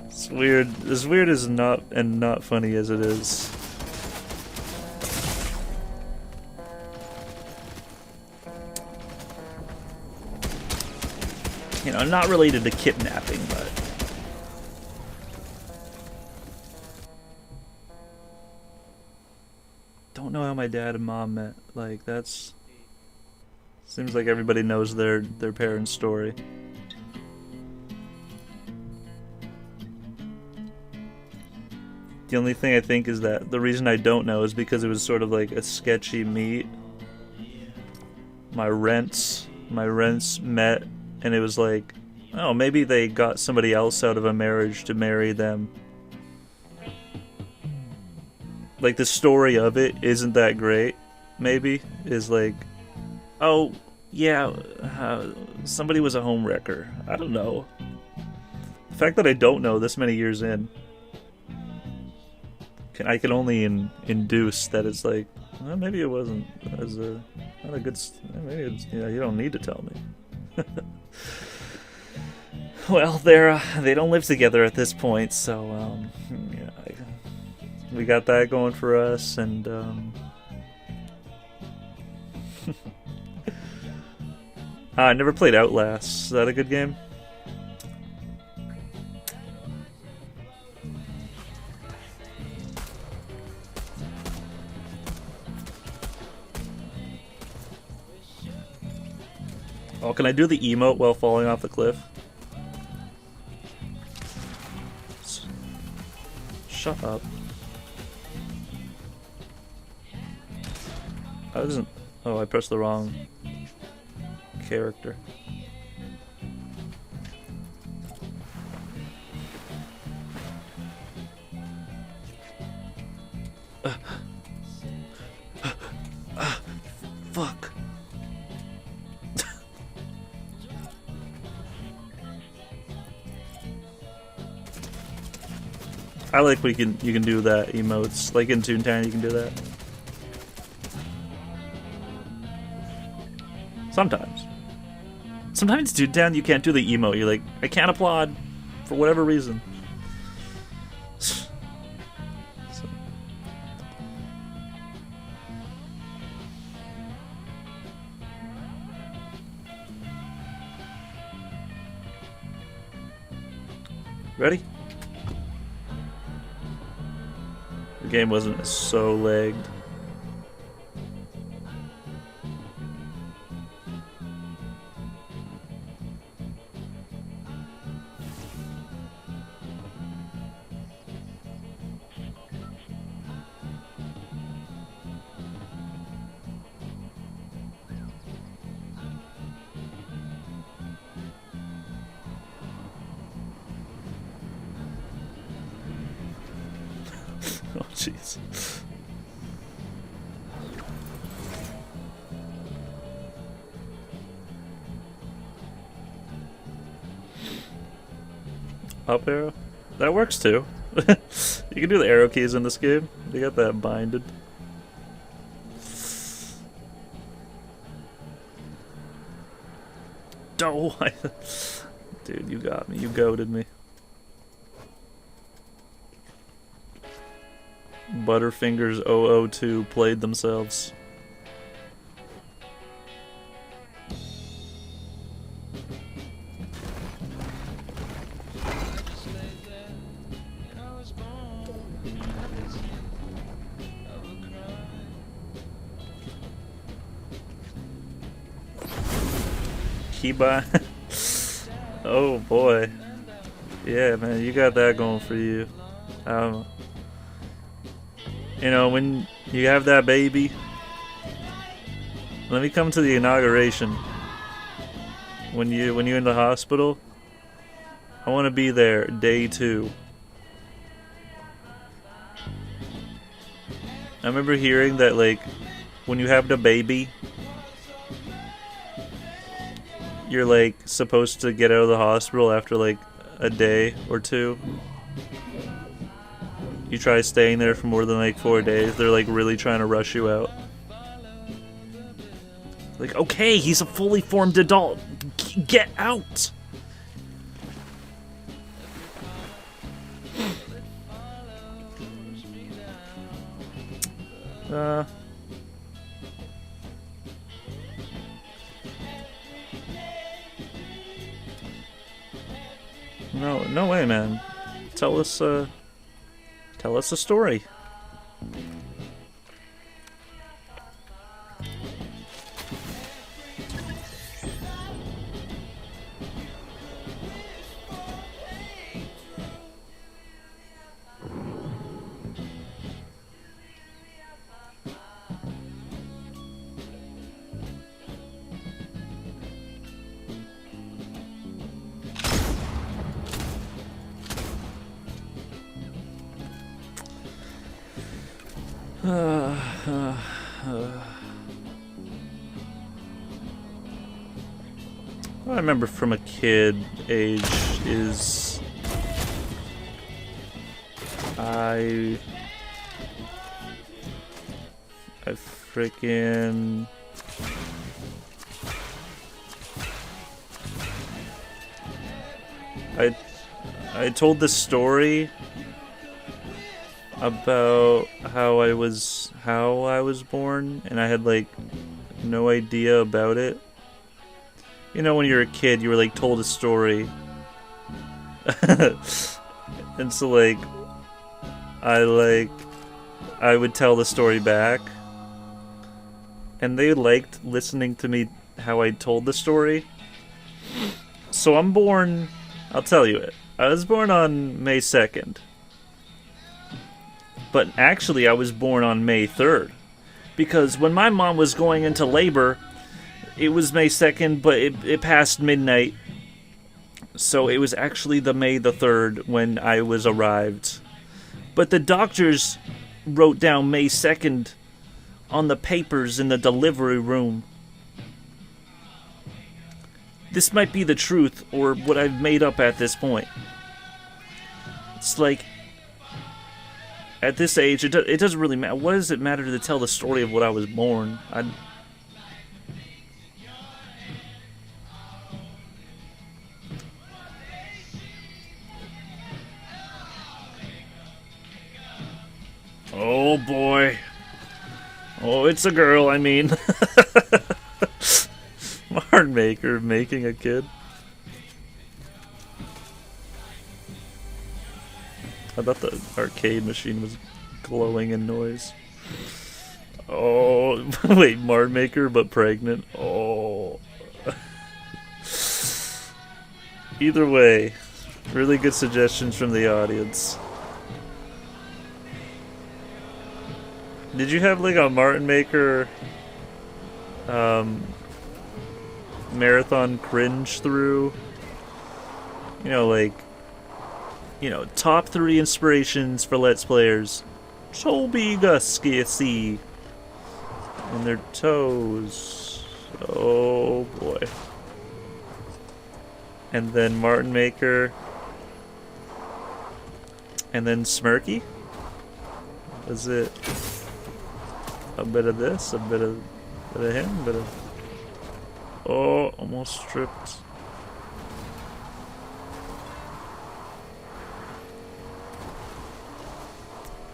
It's weird. As weird as not funny as it is. You know, not related to kidnapping, but don't know how my dad and mom met. Like, that's... Seems like everybody knows their parents' story. The only thing I think is that the reason I don't know is because it was sort of like a sketchy meet. My rents met, and it was like, oh, maybe they got somebody else out of a marriage to marry them. Like, the story of it isn't that great, maybe, is like, oh, yeah, somebody was a homewrecker. I don't know. fact that I don't know this many years in, I can only induce that it's like, well, maybe it wasn't as a not a good. Maybe it's, yeah, you don't need to tell me. Well, they don't live together at this point, so yeah, we got that going for us, and I never played Outlast. Is that a good game? Oh, can I do the emote while falling off the cliff? Shut up. I wasn't. Oh, I pressed the wrong character. Fuck. I like you can do that emotes. Like in Toontown you can do that. Sometimes. Sometimes Toontown you can't do the emote. You're like, I can't applaud for whatever reason. So. Ready? The game wasn't so lagged. Oh, jeez. Up arrow? That works too. You can do the arrow keys in this game. They got that binded. Oh, dude, you got me. You goated me. Butterfingers 002 played themselves. Keybind. Oh boy. Yeah, man, you got that going for you. You know, when you have that baby, let me come to the inauguration. When you're in the hospital, I want to be there day 2. I remember hearing that, like, when you have the baby, you're like supposed to get out of the hospital after like a day or 2. You try staying there for more than like 4 days, they're like really trying to rush you out. Like, okay, he's a fully formed adult. Get out! No way, man. Tell us a story. I remember from a kid age is I freaking... I told this story about how I was born, and I had like no idea about it. You know, when you're a kid, you were like told a story, and so like I would tell the story back, and they liked listening to me how I told the story. So I'm born. I'll tell you it. I was born on May 2nd. But actually, I was born on May 3rd. Because when my mom was going into labor, it was May 2nd, but it passed midnight. So it was actually the May the 3rd when I was arrived. But the doctors wrote down May 2nd on the papers in the delivery room. This might be the truth, or what I've made up at this point. It's like, at this age, it doesn't really matter. What does it matter to tell the story of what I was born? Oh boy. Oh, it's a girl, I mean. Martin Maker making a kid. I thought the arcade machine was glowing in noise. Oh, wait, Martin Maker but pregnant. Oh. Either way, really good suggestions from the audience. Did you have like a Martin Maker marathon cringe through? You know, like, you know, top 3 inspirations for Let's Players. Colby Guskissy. And their toes. Oh boy. And then Martin Maker. And then Smirky. Was it a bit of this, a bit of him, a bit of... Oh, almost tripped.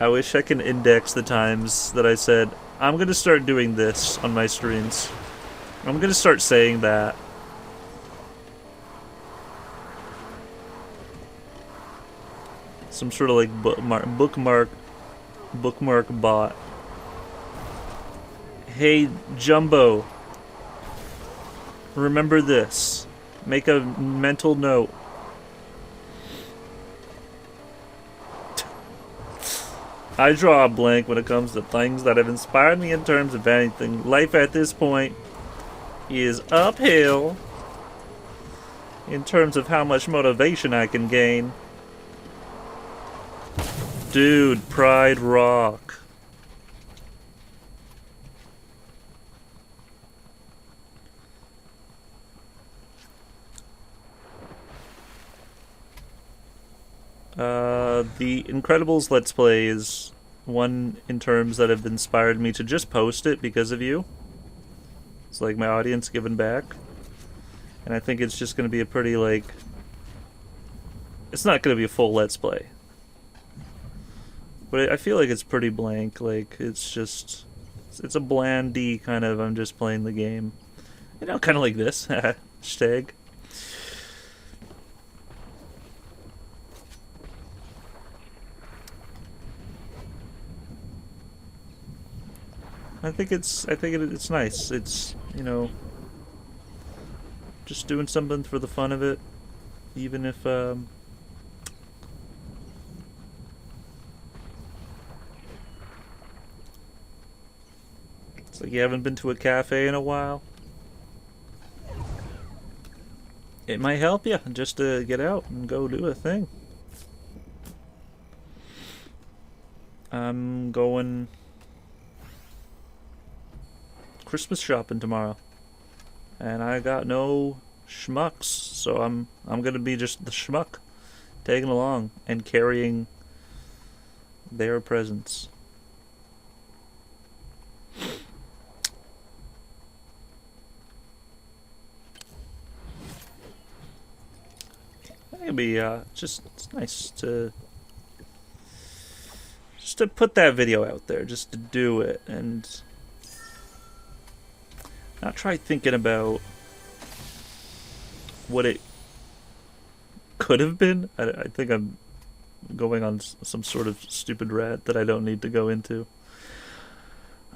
I wish I can index the times that I said, I'm gonna start doing this on my streams. I'm gonna start saying that. Some sort of like bookmark bot. Hey, Jumbo. Remember this. Make a mental note. I draw a blank when it comes to things that have inspired me in terms of anything. Life at this point is uphill in terms of how much motivation I can gain. Dude, Pride Rock. The Incredibles Let's Play is one in terms that have inspired me to just post it because of you. It's like my audience giving back. And I think it's just going to be a pretty, like... It's not going to be a full Let's Play. But I feel like it's pretty blank. Like, it's just... It's a blandy kind of, I'm just playing the game. You know, kind of like this. Hashtag. I think it's nice. It's, you know, just doing something for the fun of it, even if it's like you haven't been to a cafe in a while. It might help you just to get out and go do a thing. I'm going Christmas shopping tomorrow, and I got no schmucks, so I'm gonna be just the schmuck tagging along and carrying Their presence. It'd be just it's nice to put that video out there, just to do it and not try thinking about what it could have been. I think I'm going on some sort of stupid rant that I don't need to go into.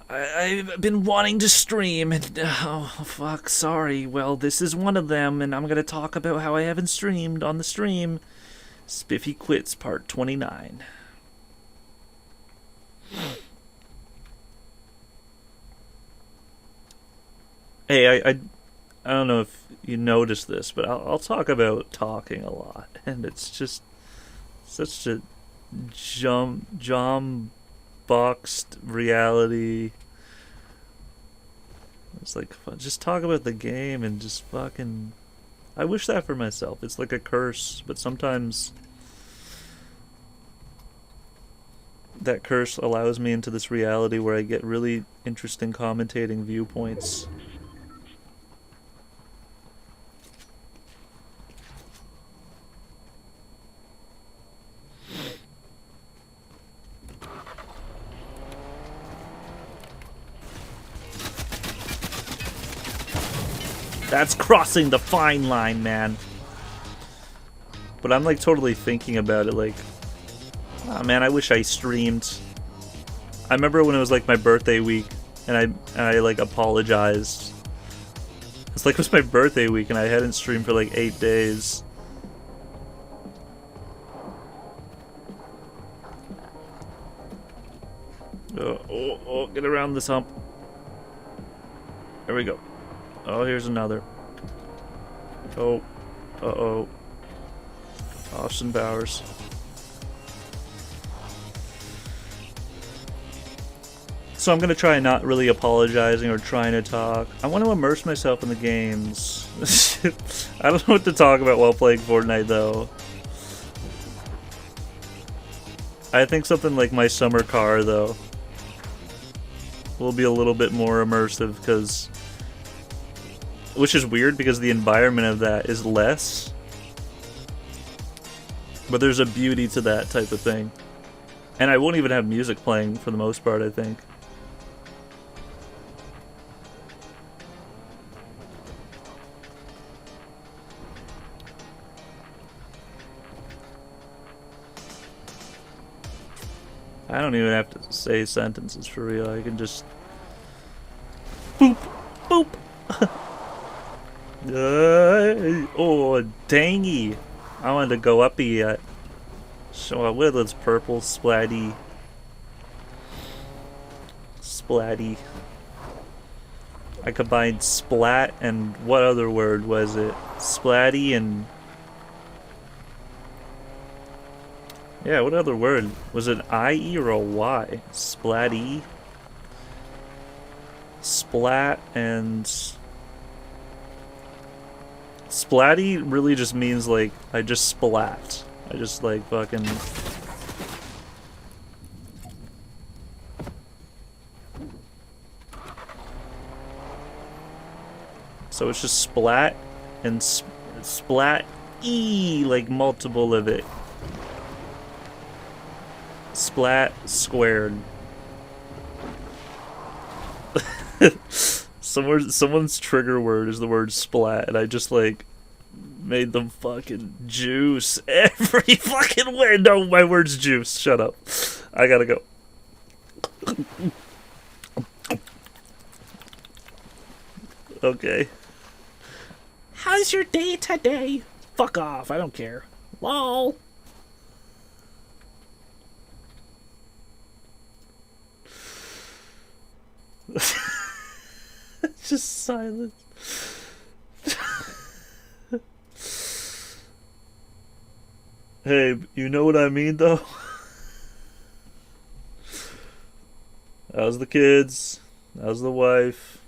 I've been wanting to stream, and oh fuck, sorry. Well, this is one of them, and I'm gonna talk about how I haven't streamed on the stream. Spiffy Quits Part 29. Hey, I don't know if you noticed this, but I'll talk about talking a lot, and it's just such a boxed reality. It's like, just talk about the game and just fucking... I wish that for myself. It's like a curse, but sometimes that curse allows me into this reality where I get really interesting commentating viewpoints. That's crossing the fine line, man. But I'm like totally thinking about it, like, oh man, I wish I streamed. I remember when it was like my birthday week, and I like apologized. It's like it was my birthday week, and I hadn't streamed for like 8 days. Oh, get around this hump. There we go. Oh, here's another. Oh. Uh-oh. Austin Bowers. So I'm gonna try not really apologizing or trying to talk. I want to immerse myself in the games. I don't know what to talk about while playing Fortnite, though. I think something like my summer car, though, will be a little bit more immersive, because... Which is weird, because the environment of that is less. But there's a beauty to that type of thing. And I won't even have music playing for the most part, I think. I don't even have to say sentences for real. I can just... Boop! Boop! Oh, dangy! I wanted to go up yet. So what are those purple splatty? Splatty. I combined splat and what other word was it? Splatty and... Yeah, what other word? Was it I-E or a Y? Splatty. Splat and... Splatty really just means like, I just splat. I just like fucking... So it's just splat and splat-E, like multiple of it. Splat squared. Someone's trigger word is the word splat, and I just like made them fucking juice every fucking word. No, my word's juice. Shut up. I gotta go. Okay. How's your day today? Fuck off, I don't care. LOL. Just silence. Hey, you know what I mean, though? How's the kids? How's the wife?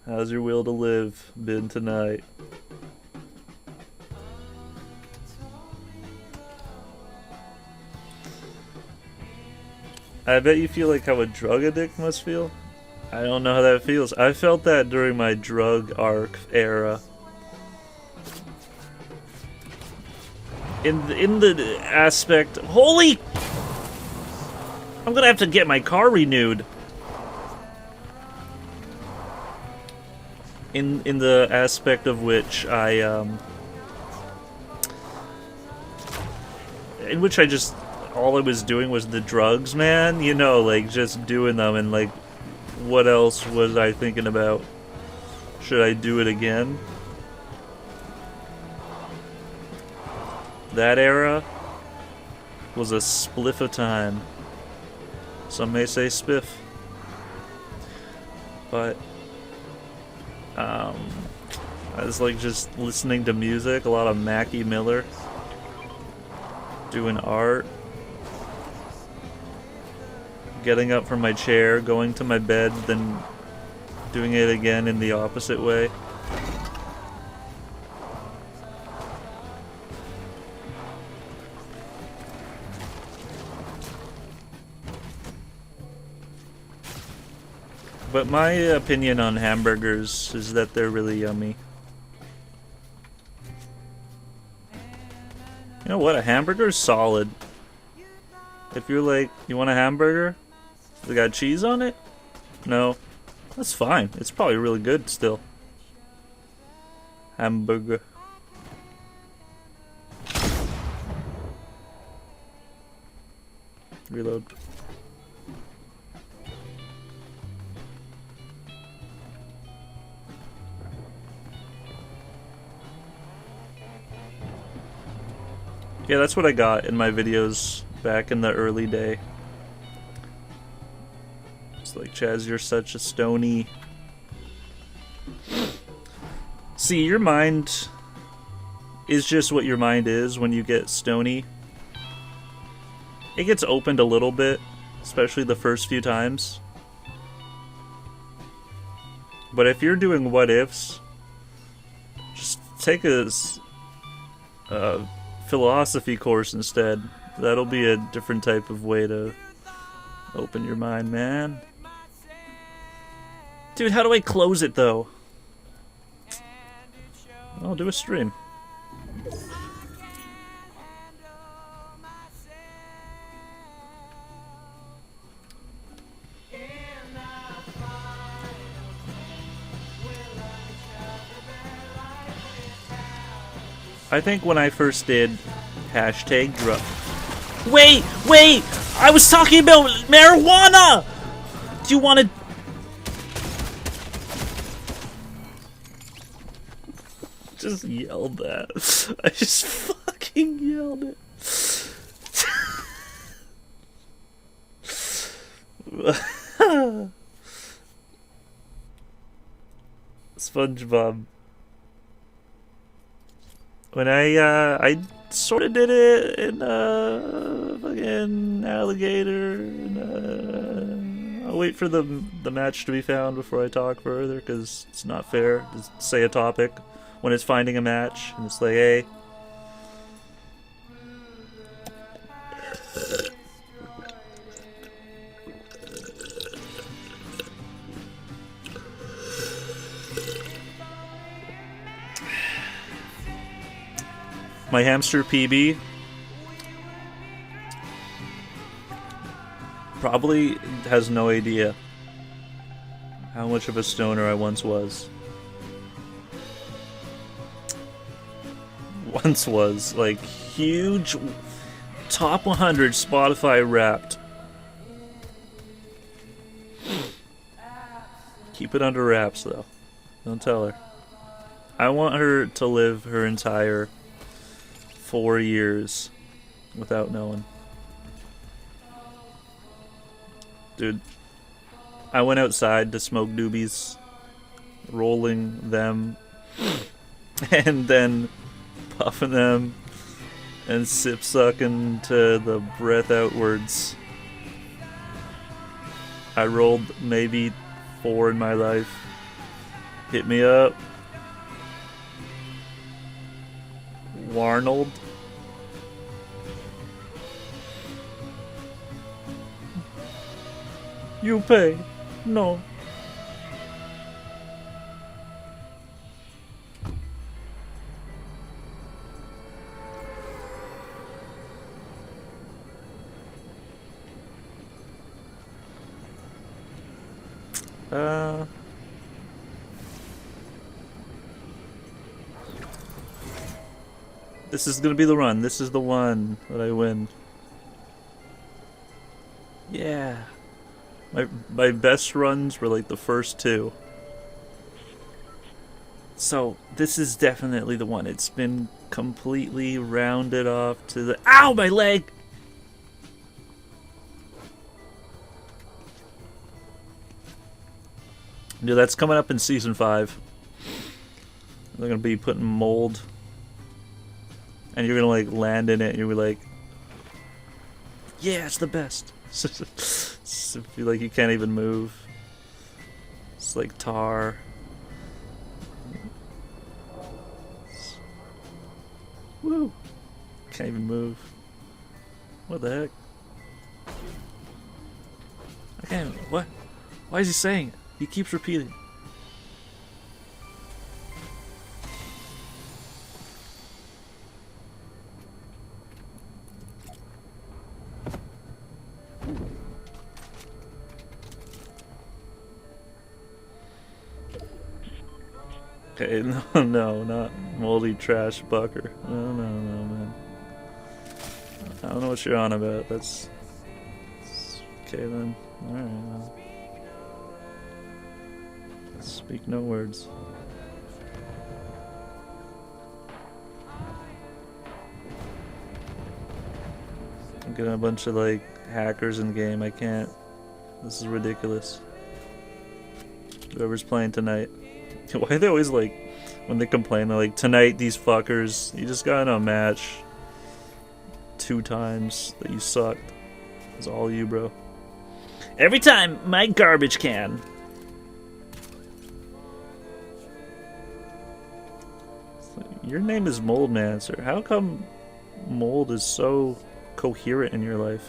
How's your will to live been tonight? I bet you feel like how a drug addict must feel. I don't know how that feels. I felt that during my drug arc era. In the aspect, holy! I'm gonna have to get my car renewed. In the aspect of which in which I just, all I was doing was the drugs, man. You know, like, just doing them, and, like, what else was I thinking about? Should I do it again? That era was a spliff of time. Some may say spiff. But, I was, like, just listening to music, a lot of Mackie Miller. Doing art, getting up from my chair, going to my bed, then doing it again in the opposite way. But my opinion on hamburgers is that they're really yummy. You know what? A hamburger's solid. If you're like, you want a hamburger? They got cheese on it? No. That's fine. It's probably really good still. Hamburger. Reload. Yeah, that's what I got in my videos back in the early day. It's like, Chaz, you're such a stony. See, your mind is just what your mind is when you get stony. It gets opened a little bit, especially the first few times. But if you're doing what ifs, just take a philosophy course instead. That'll be a different type of way to open your mind, man. Dude, how do I close it though? I'll do a stream. I think when I first did hashtag drug. Wait! I was talking about marijuana! Do you want to... Just yelled that. I just fucking yelled it. SpongeBob. When I sort of did it in fucking alligator. And, I'll wait for the match to be found before I talk further, because it's not fair to say a topic when it's finding a match and it's like, hey. My hamster PB probably has no idea how much of a stoner I once was. Like, huge top 100 Spotify Wrapped. Keep it under wraps though. Don't tell her. I want her to live her entire 4 years without knowing. Dude, I went outside to smoke doobies, rolling them, and then puffing them and sip sucking to the breath outwards. I rolled maybe 4 in my life. Hit me up. Warnold. You pay. No. This is gonna be the run. This is the one that I win. Yeah. My best runs were like the first two. So this is definitely the one. It's been completely rounded off to the— Ow, my leg! Dude, that's coming up in season 5. They're gonna be putting mold, and you're gonna like land in it, and you're like, yeah, it's the best. So feel like you can't even move. It's like tar. Woo! Can't even move. What the heck? I can't. What? Why is he saying it? He keeps repeating. Okay, no, not moldy trash bucker. No, man. I don't know what you're on about. That's okay then. Alright. Speak no words. I'm getting a bunch of like hackers in game. I can't. This is ridiculous. Whoever's playing tonight. Why are they always like, when they complain, they're like, tonight these fuckers, you just got in a match 2 times that you sucked. It's all you, bro. Every time, my garbage can. Your name is Moldmancer. How come mold is so coherent in your life?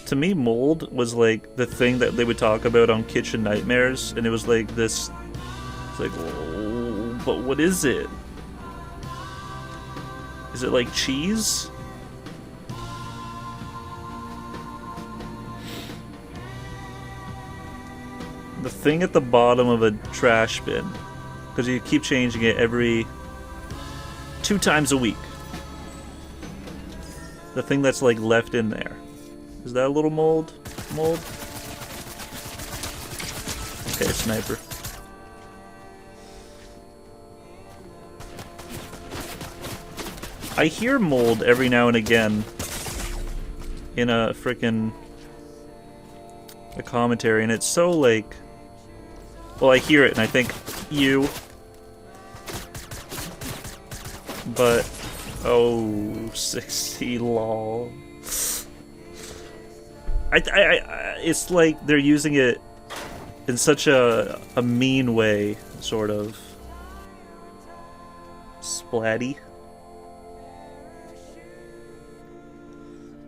To me, mold was like the thing that they would talk about on Kitchen Nightmares, and it was like this. It's like, oh, but what is it? Is it like cheese? The thing at the bottom of a trash bin, because you keep changing it every 2 times a week. The thing that's like left in there. Is that a little mold? Mold? Okay, sniper. I hear mold every now and again in a frickin' commentary, and it's so like, well, I hear it and I think you, but oh, 60 lol. It's like they're using it in such a mean way, sort of. Splatty.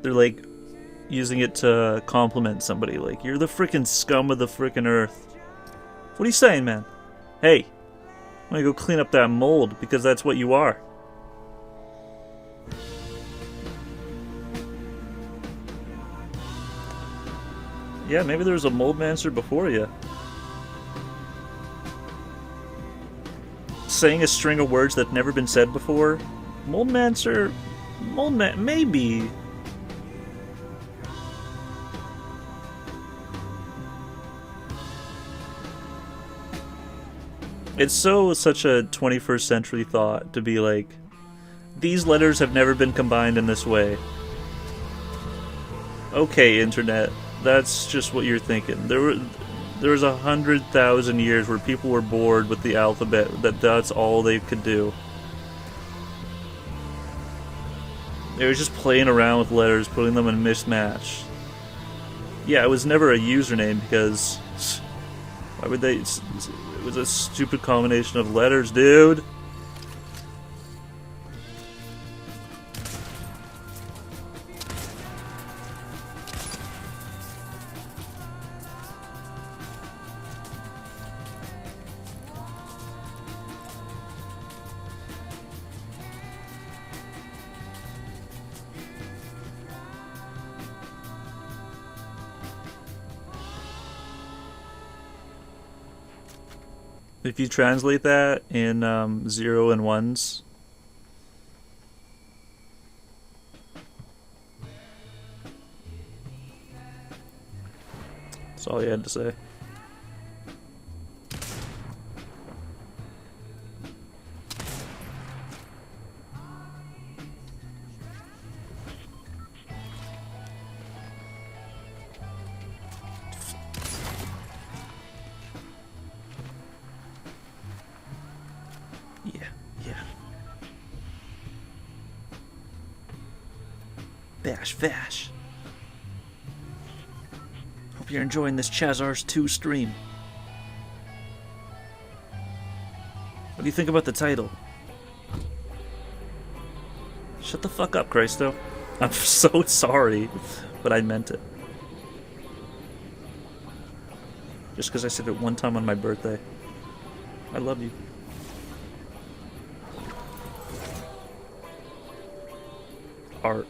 They're like using it to compliment somebody, like, you're the frickin' scum of the frickin' earth. What are you saying, man? Hey, I'm gonna go clean up that mold, because that's what you are. Yeah, maybe there was a Moldmancer before you. Saying a string of words that never been said before. Moldmancer... maybe. It's such a 21st century thought to be like, these letters have never been combined in this way. Okay, internet. That's just what you're thinking. There was 100,000 years where people were bored with the alphabet. That's all they could do. They were just playing around with letters, putting them in mismatch. Yeah, it was never a username because why would they? It was a stupid combination of letters, dude. If you translate that in 0 and 1s, that's all you had to say. Yeah. Vash. Hope you're enjoying this Chazarz 2 stream. What do you think about the title? Shut the fuck up, Christo. I'm so sorry, but I meant it. Just because I said it one time on my birthday. I love you. Art.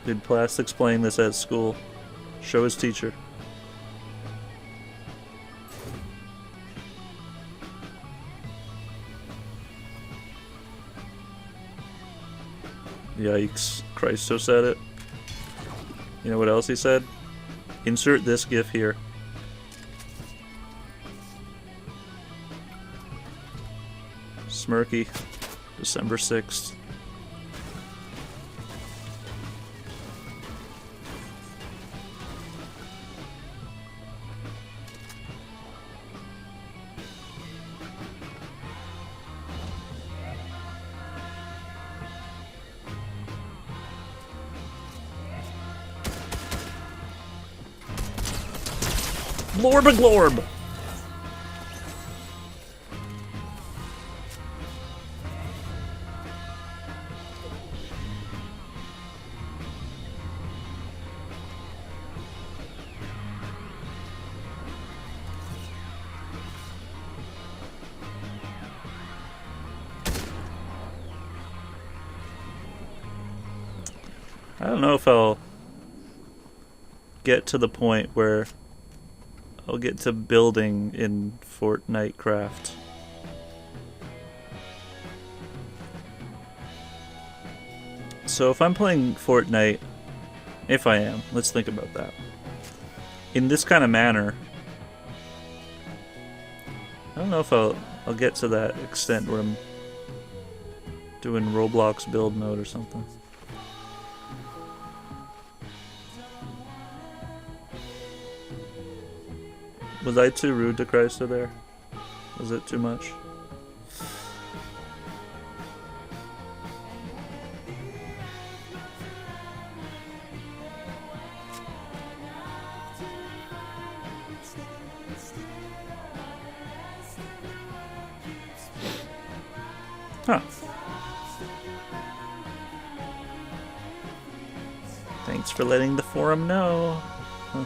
Did Plastics playing this at school? Show his teacher. Yikes. Christo said it. You know what else he said? Insert this GIF here. Smirky. December 6th. Glorb! I don't know if I'll get to the point where I'll get to building in Fortnite craft. So if I'm playing Fortnite, if I am, let's think about that. In this kind of manner, I don't know if I'll get to that extent where I'm doing Roblox build mode or something. Was I too rude to Christo there? Was it too much? Huh. Thanks for letting the forum know. Huh.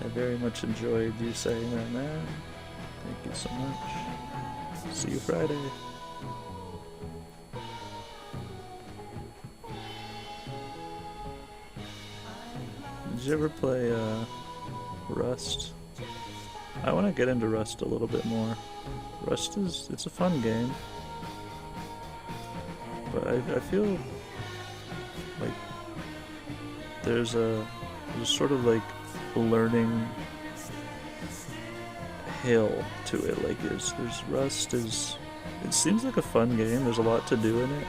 I very much enjoyed you saying that, man. Thank you so much. See you Friday. Did you ever play Rust? I want to get into Rust a little bit more. Rust it's a fun game. But I feel like there's sort of like a learning hill to it. Like there's Rust is, it seems like a fun game. There's a lot to do in it.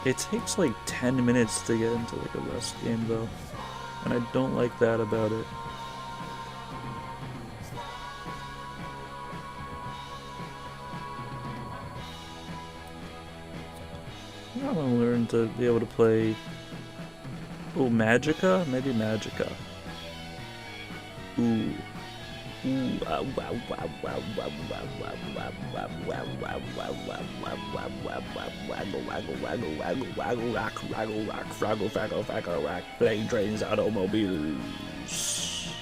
It takes like 10 minutes to get into like a Rust game though, and I don't like that about it. I want to learn to be able to play. Oh, Magica? Maybe Magica. Ooh. Plane, trains, automobiles.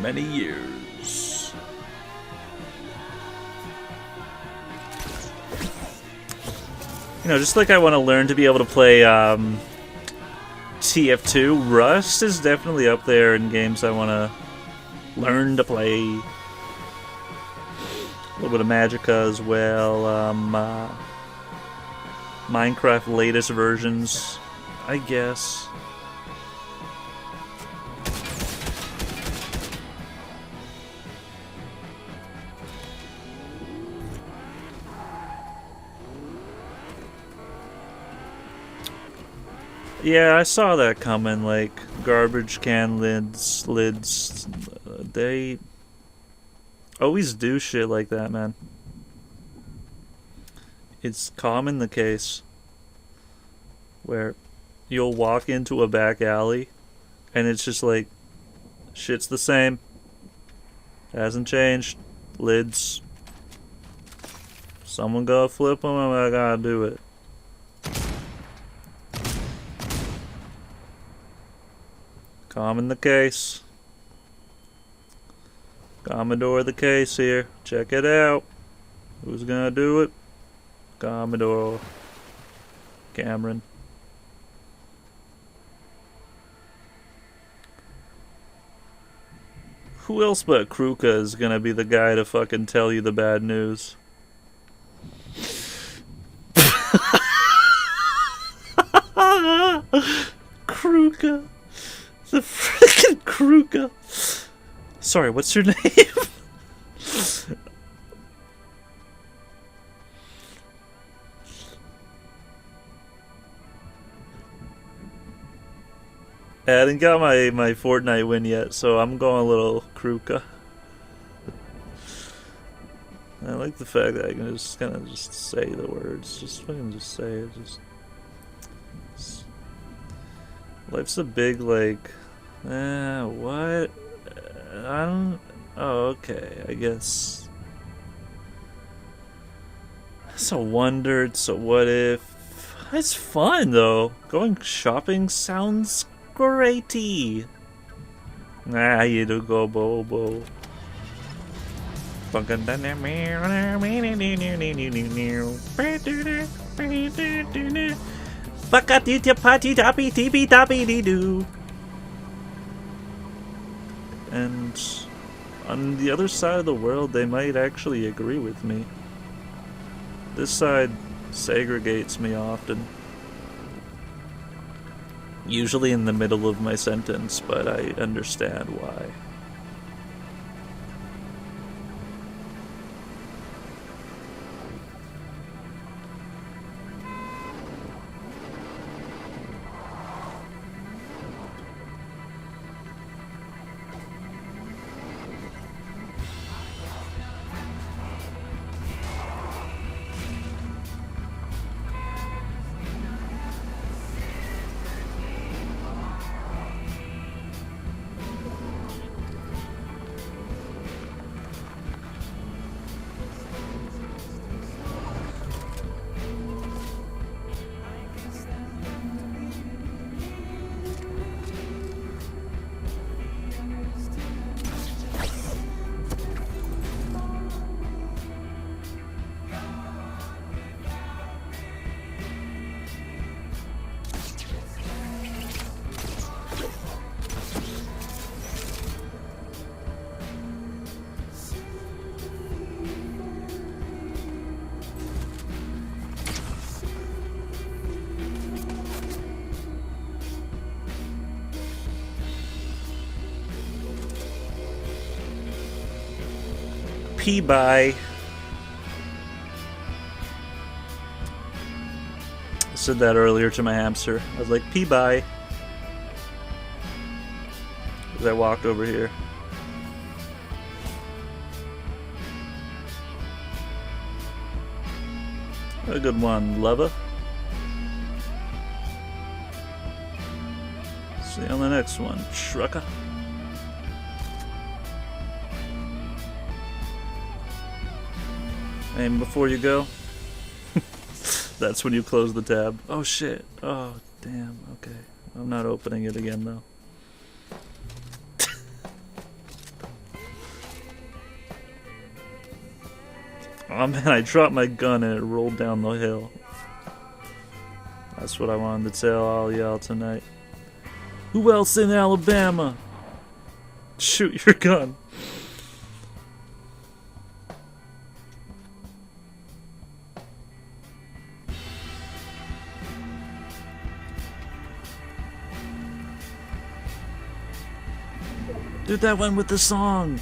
many years. You know, just like I want to learn to be able to play TF2, Rust is definitely up there in games I want to learn to play. A little bit of Magica as well. Minecraft latest versions, I guess. Yeah, I saw that coming, like, garbage can lids, they always do shit like that, man. It's common the case where you'll walk into a back alley and it's just like, shit's the same. Hasn't changed. Lids. Someone go flip them, I gotta do it. Common the case. Commodore the case here. Check it out. Who's gonna do it? Commodore. Cameron. Who else but Kruka is gonna be the guy to fucking tell you the bad news? Kruka. The frickin' Kruka. Sorry, what's your name? I didn't got my Fortnite win yet, so I'm going a little Kruka. I like the fact that I can just kind of just say the words. Just fucking just say it. Just life's a big, like, what? I don't... Oh, okay, I guess. So wondered, so what if... It's fun, though. Going shopping sounds greaty. Ah, you do go, Bobo. And on the other side of the world, they might actually agree with me. This side segregates me often. Usually in the middle of my sentence, but I understand why. P-bye. I said that earlier to my hamster. I was like, P-bye. As I walked over here. A good one, lover. See you on the next one, trucker. And before you go, that's when you close the tab. Oh shit. Oh, damn. Okay. I'm not opening it again though. Oh man, I dropped my gun and it rolled down the hill. That's what I wanted to tell all y'all tonight. Who else in Alabama? Shoot your gun. Dude, that went with the song.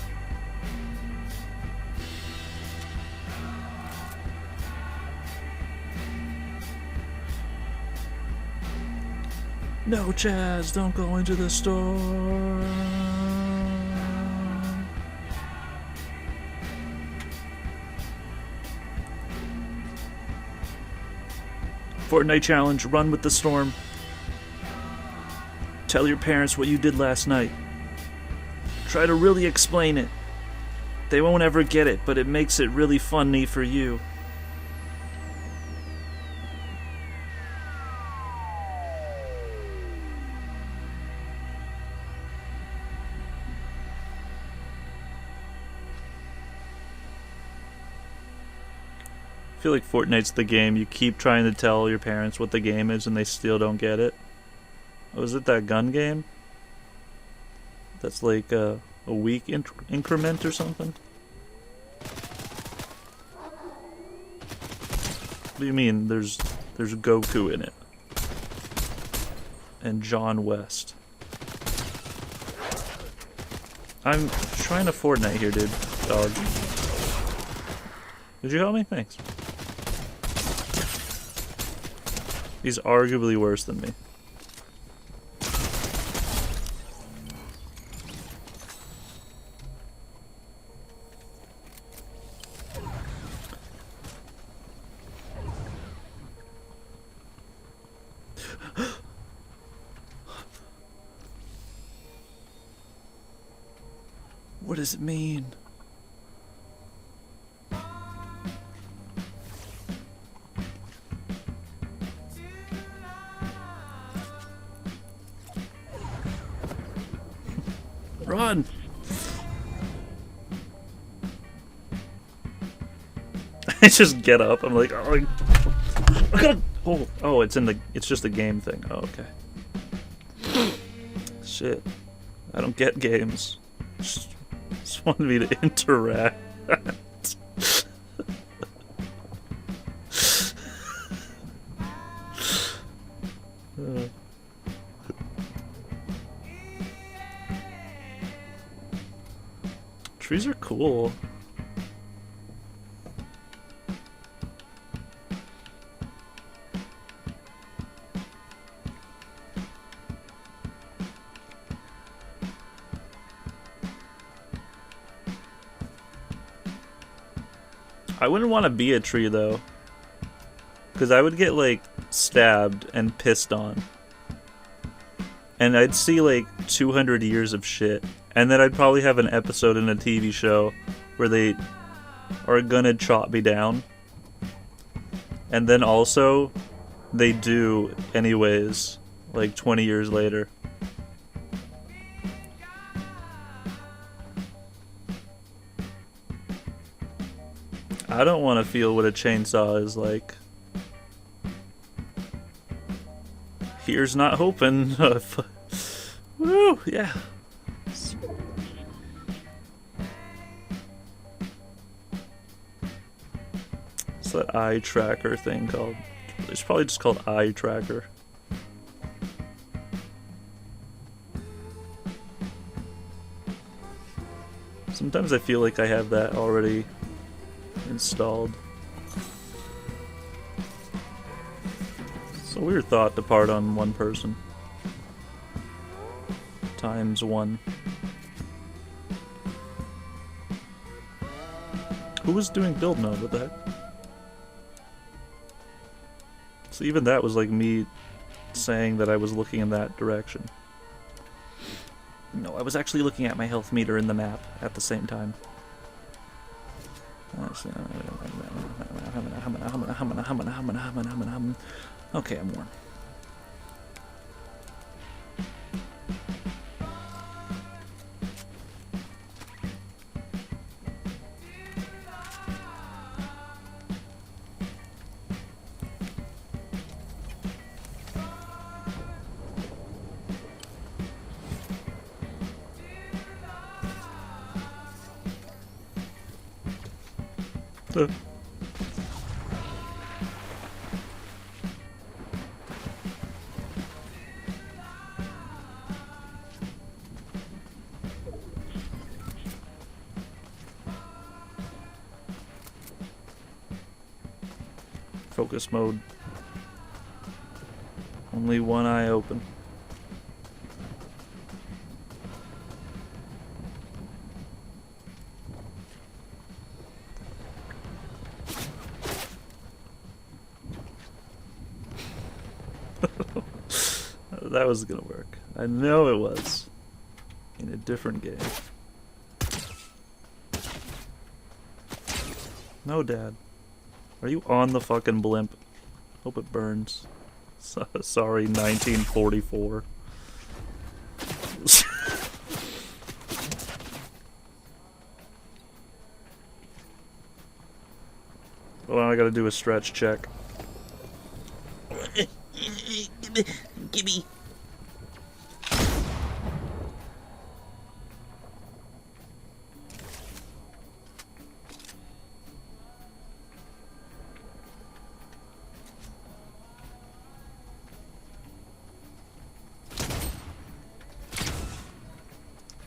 No, Chaz, don't go into the store. Fortnite challenge, run with the storm. Tell your parents what you did last night. Try to really explain it. They won't ever get it, but it makes it really funny for you. I feel like Fortnite's the game you keep trying to tell your parents what the game is and they still don't get it. Oh, is it that gun game? That's like a week increment or something? What do you mean there's Goku in it? And John West. I'm trying to Fortnite here, dude. Dog. Did you help me? Thanks. He's arguably worse than me. What does it mean? Run! I just get up. I'm like, oh, I gotta. Oh, it's just a game thing. Oh, okay. Shit, I don't get games. Just wanted me to interact. Trees are cool. I wouldn't want to be a tree though, because I would get like stabbed and pissed on, and I'd see like 200 years of shit. And then I'd probably have an episode in a TV show where they are gonna chop me down. And then also, they do anyways, like 20 years later. I don't want to feel what a chainsaw is like. Here's not hoping. Woo, yeah. What's that eye tracker thing called? It's probably just called eye tracker. Sometimes I feel like I have that already installed. It's a weird thought to part on one person. Times one. Who was doing build mode? What the heck? So even that was like me saying that I was looking in that direction. No, I was actually looking at my health meter in the map at the same time. Okay, I'm warm. Focus mode. Only one eye open. That was gonna work. I know it was. In a different game. No, Dad. Are you on the fucking blimp? Hope it burns. Sorry, 1944. Well, I gotta do a stretch check. Gimme.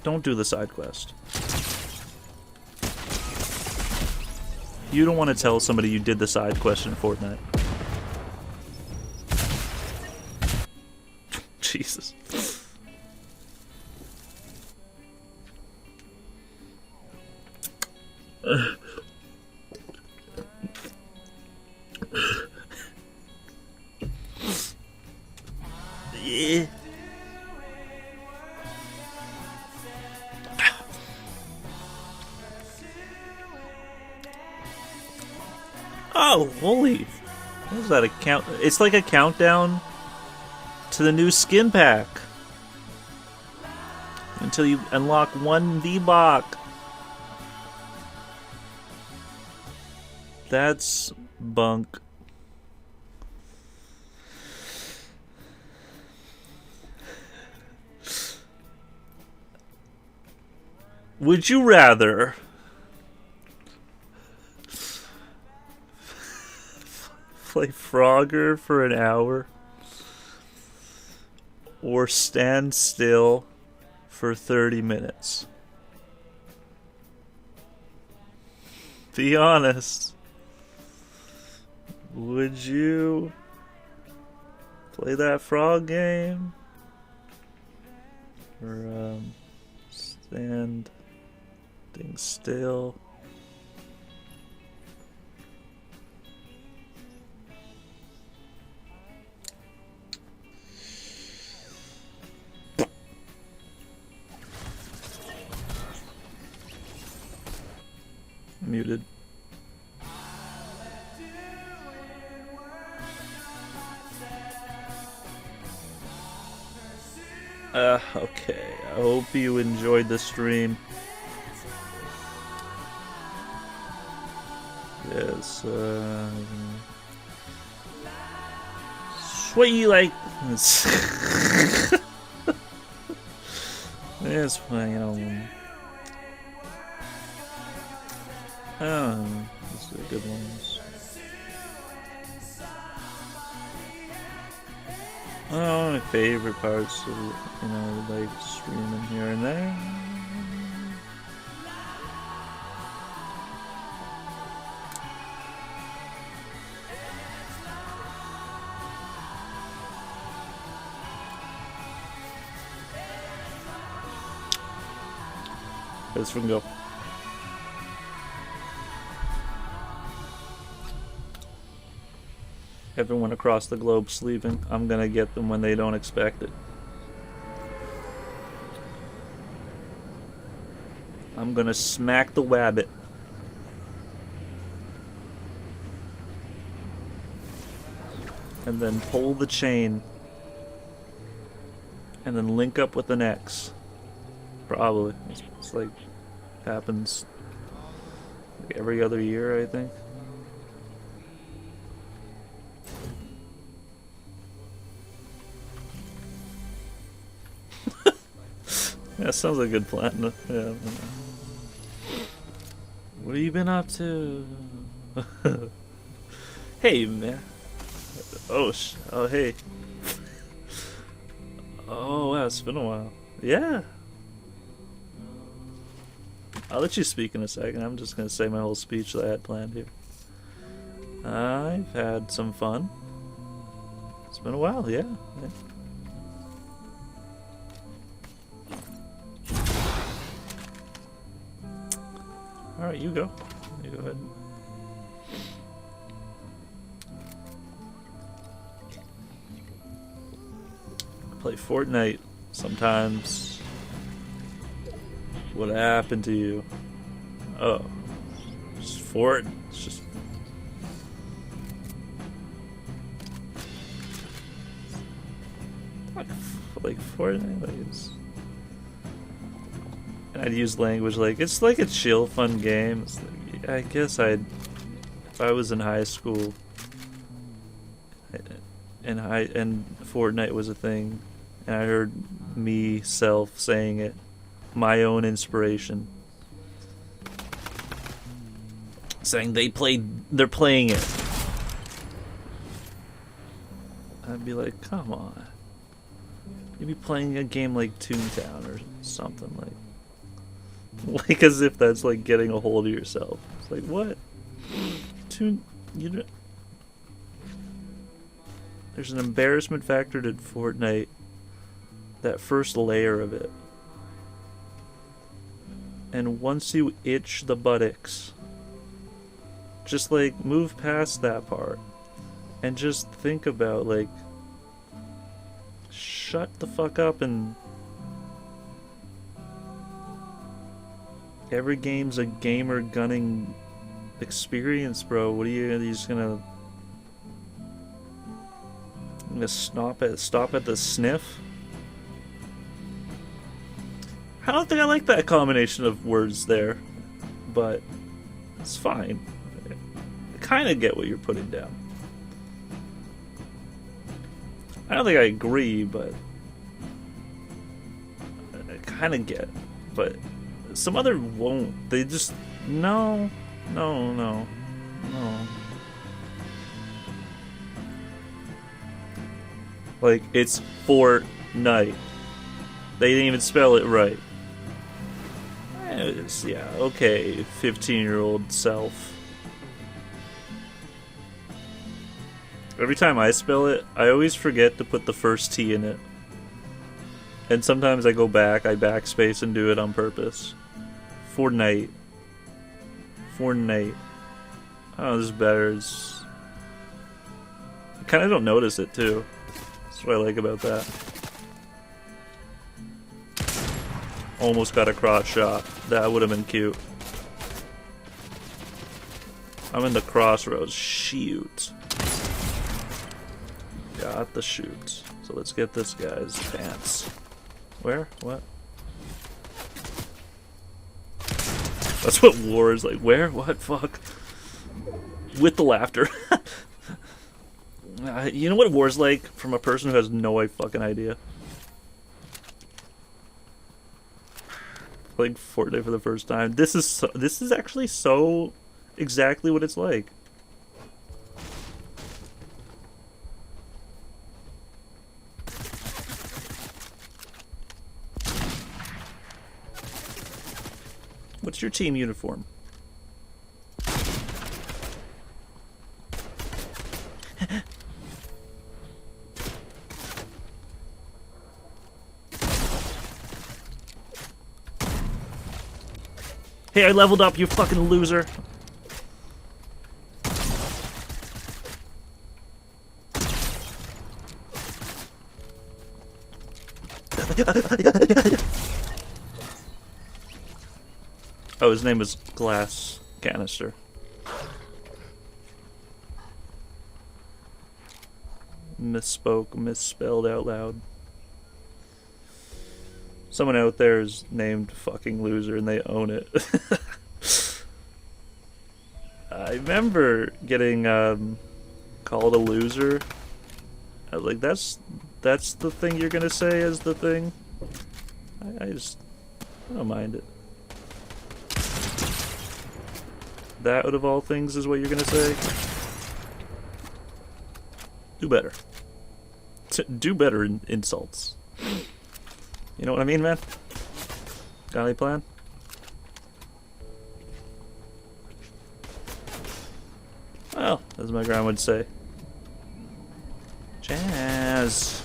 Don't do the side quest. You don't want to tell somebody you did the side quest in Fortnite. Jesus. Yeah. Oh, holy. What is that, a count? It's like a countdown to the new skin pack. Until you unlock one V-Bok. That's bunk. Would you rather play Frogger for an hour or stand still for 30 minutes? Be honest. Would you play that frog game? Or standing still? Muted. Okay. I hope you enjoyed the stream. Yes, sweet like it's yes, well, you know. Oh, these are good ones. Oh, my favorite parts of, you know, like streaming here and there. This one go. Everyone across the globe sleeping. I'm gonna get them when they don't expect it. I'm gonna smack the wabbit. And then pull the chain. And then link up with an X. Probably. It's like happens like every other year, I think. Yeah, sounds like a good plan. Yeah. What have you been up to? Hey, man. Oh, oh, hey. Oh, wow, it's been a while. Yeah. I'll let you speak in a second. I'm just gonna say my whole speech that I had planned here. I've had some fun. It's been a while, yeah. Alright, you go. You go ahead. I play Fortnite sometimes. What happened to you? Oh. It's Fort. It's just. Like Fortnite, like it's. And I'd use language like, it's like a chill, fun game. It's like, I guess I'd. If I was in high school. And Fortnite was a thing. And I heard me, self, saying it. My own inspiration. Saying they're playing it. I'd be like, come on. You'd be playing a game like Toontown or something like as if that's like getting a hold of yourself. It's like, what? There's an embarrassment factor to Fortnite. That first layer of it. And once you itch the buttocks, just like move past that part and just think about like shut the fuck up and every game's a gamer gunning experience, bro. What are you just gonna stop at the sniff? I don't think I like that combination of words there, but it's fine. I kind of get what you're putting down. I don't think I agree, but I kind of get. But some other won't. They just no. Like it's Fortnite. They didn't even spell it right. Yeah, okay, 15-year-old self. Every time I spell it, I always forget to put the first T in it. And sometimes I go back, I backspace and do it on purpose. Fortnite. Oh, this is better. I kind of don't notice it, too. That's what I like about that. Almost got a cross shot. That would have been cute. I'm in the crossroads. Shoot. Got the shoot. So let's get this guy's pants. Where? What? That's what war is like. Where? What? Fuck. With the laughter. You know what war's like from a person who has no fucking idea? Playing Fortnite for the first time. This is actually so exactly what it's like. What's your team uniform? Hey, I leveled up, you fucking loser. Oh, his name is Glass Canister. Misspelled out loud. Someone out there is named fucking loser and they own it. I remember getting called a loser. I was like, that's the thing you're gonna say is the thing? I don't mind it. That, out of all things, is what you're gonna say? Do better. Do better in insults. You know what I mean, man? Got any plan? Well, as my grandma would say. Jazz.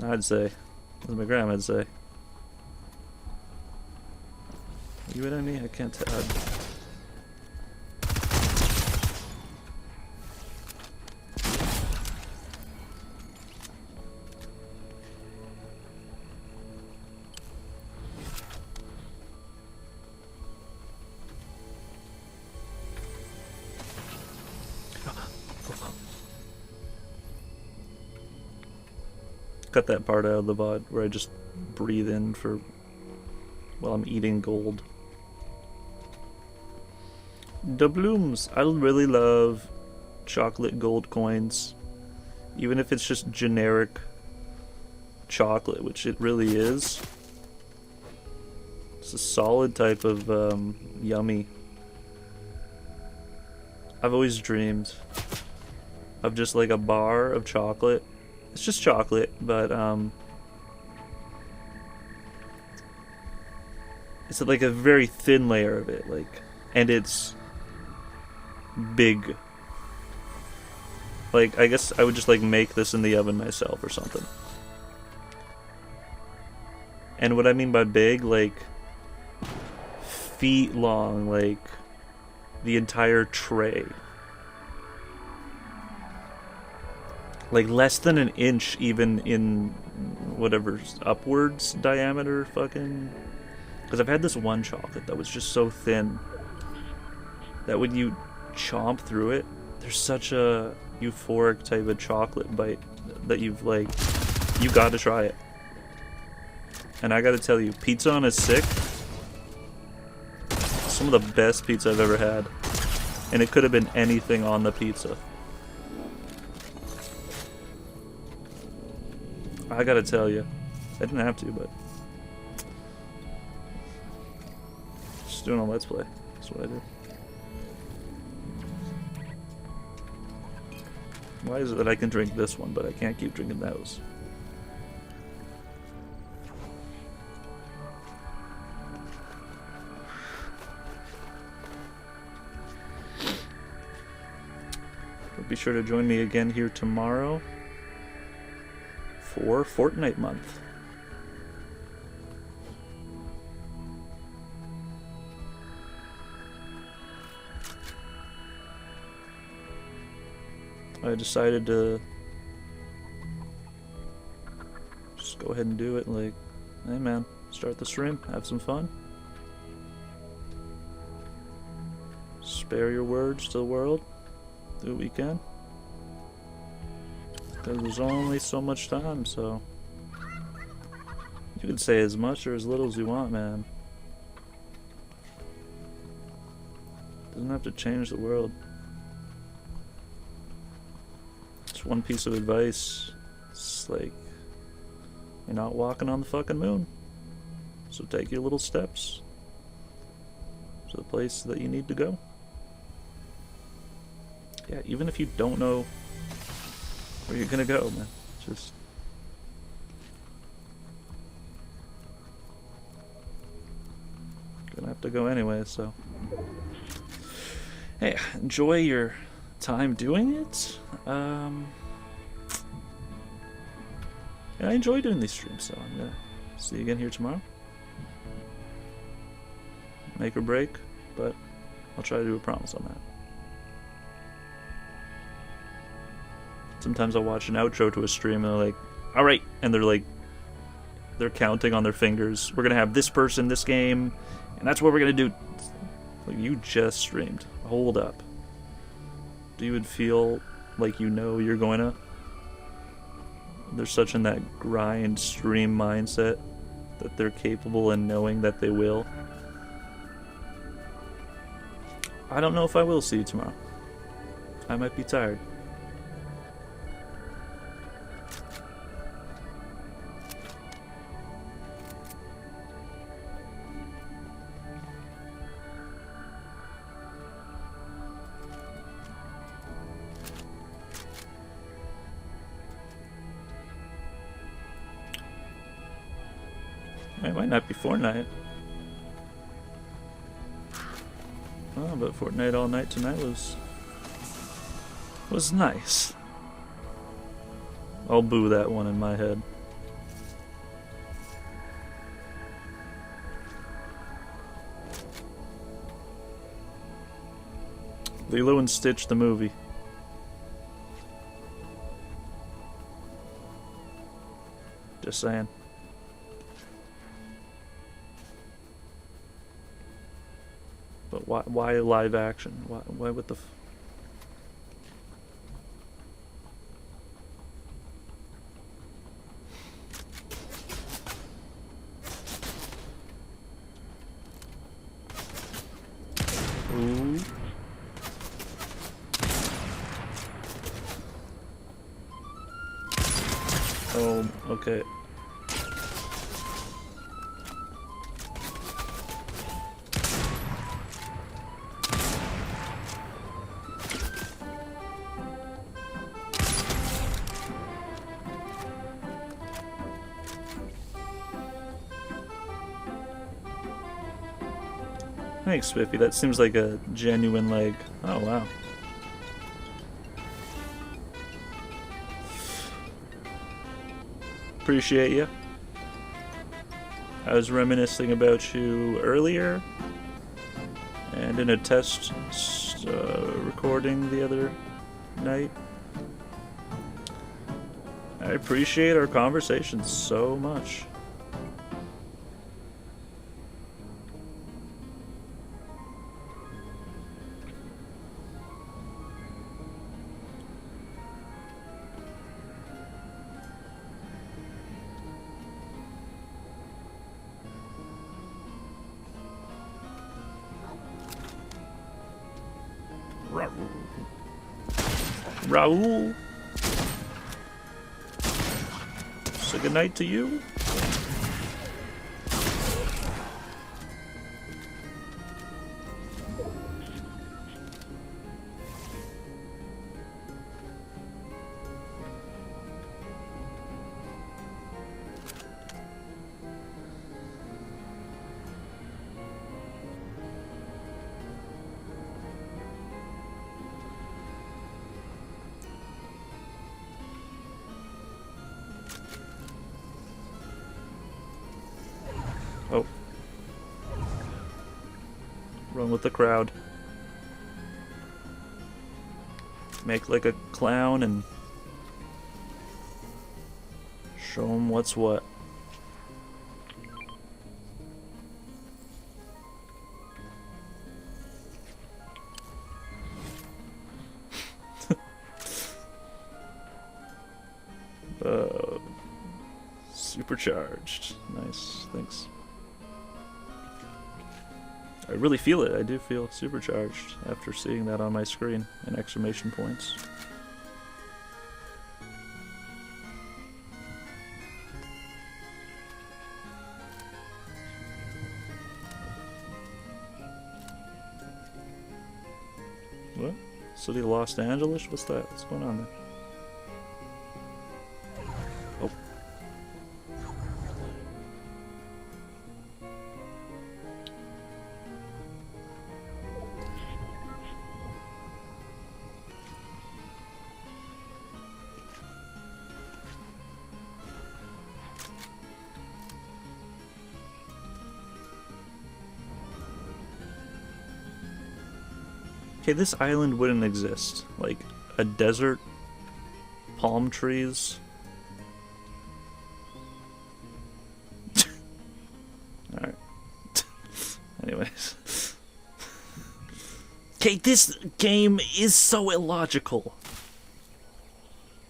I'd say. As my grandma would say. Are you hitting me? I can't tell. Cut that part out of the VOD where I just breathe in for while I'm eating gold. Doubloons. I really love chocolate gold coins. Even if it's just generic chocolate, which it really is. It's a solid type of yummy. I've always dreamed of just like a bar of chocolate. It's just chocolate, but it's like a very thin layer of it, like, and it's big. Like, I guess I would just like make this in the oven myself or something. And what I mean by big, like feet long, like the entire tray. Like less than an inch even in whatever's upwards diameter fucking. Because I've had this one chocolate that was just so thin that when you chomp through it, there's such a euphoric type of chocolate bite that you've like, you gotta try it. And I gotta tell you, pizza on a stick, some of the best pizza I've ever had. And it could have been anything on the pizza. I gotta tell you, I didn't have to, but just doing a Let's Play. That's what I do. Why is it that I can drink this one, but I can't keep drinking those? But be sure to join me again here tomorrow for Fortnite month. I decided to just go ahead and do it. Like, hey man, start the stream, have some fun. Spare your words to the world. Do what we can. Because there's only so much time, so you can say as much or as little as you want, man. Doesn't have to change the world. Just one piece of advice. It's like, you're not walking on the fucking moon. So take your little steps to the place that you need to go. Yeah, even if you don't know where you're gonna go, man. Just gonna have to go anyway, so hey, enjoy your time doing it. Yeah, I enjoy doing these streams, so I'm gonna see you again here tomorrow. Make or break, but I'll try to do a promise on that. Sometimes I'll watch an outro to a stream and they're like, alright, and they're counting on their fingers. We're gonna have this person, this game, and that's what we're gonna do. Like, you just streamed. Hold up. Do you even feel like you know you're going to? They're such in that grind stream mindset that they're capable in knowing that they will. I don't know if I will see you tomorrow. I might be tired. It might not be Fortnite. Oh, but Fortnite all night tonight was nice. I'll boo that one in my head. Lilo and Stitch the movie. Just saying. But why live action? Why what the f... Ooh. Oh, okay. Thanks, Spiffy. That seems like a genuine, like, oh wow. Appreciate you. I was reminiscing about you earlier, and in a test recording the other night. I appreciate our conversations so much. Raul. So good night to you. Oh. Run with the crowd. Make like a clown and show them what's what. Supercharged. Nice, thanks. I really feel it. I do feel supercharged after seeing that on my screen in exclamation points. What? City of Los Angeles? What's that? What's going on there? Oh. Okay, this island wouldn't exist. Like, a desert, palm trees. Alright. Anyways. Okay, this game is so illogical.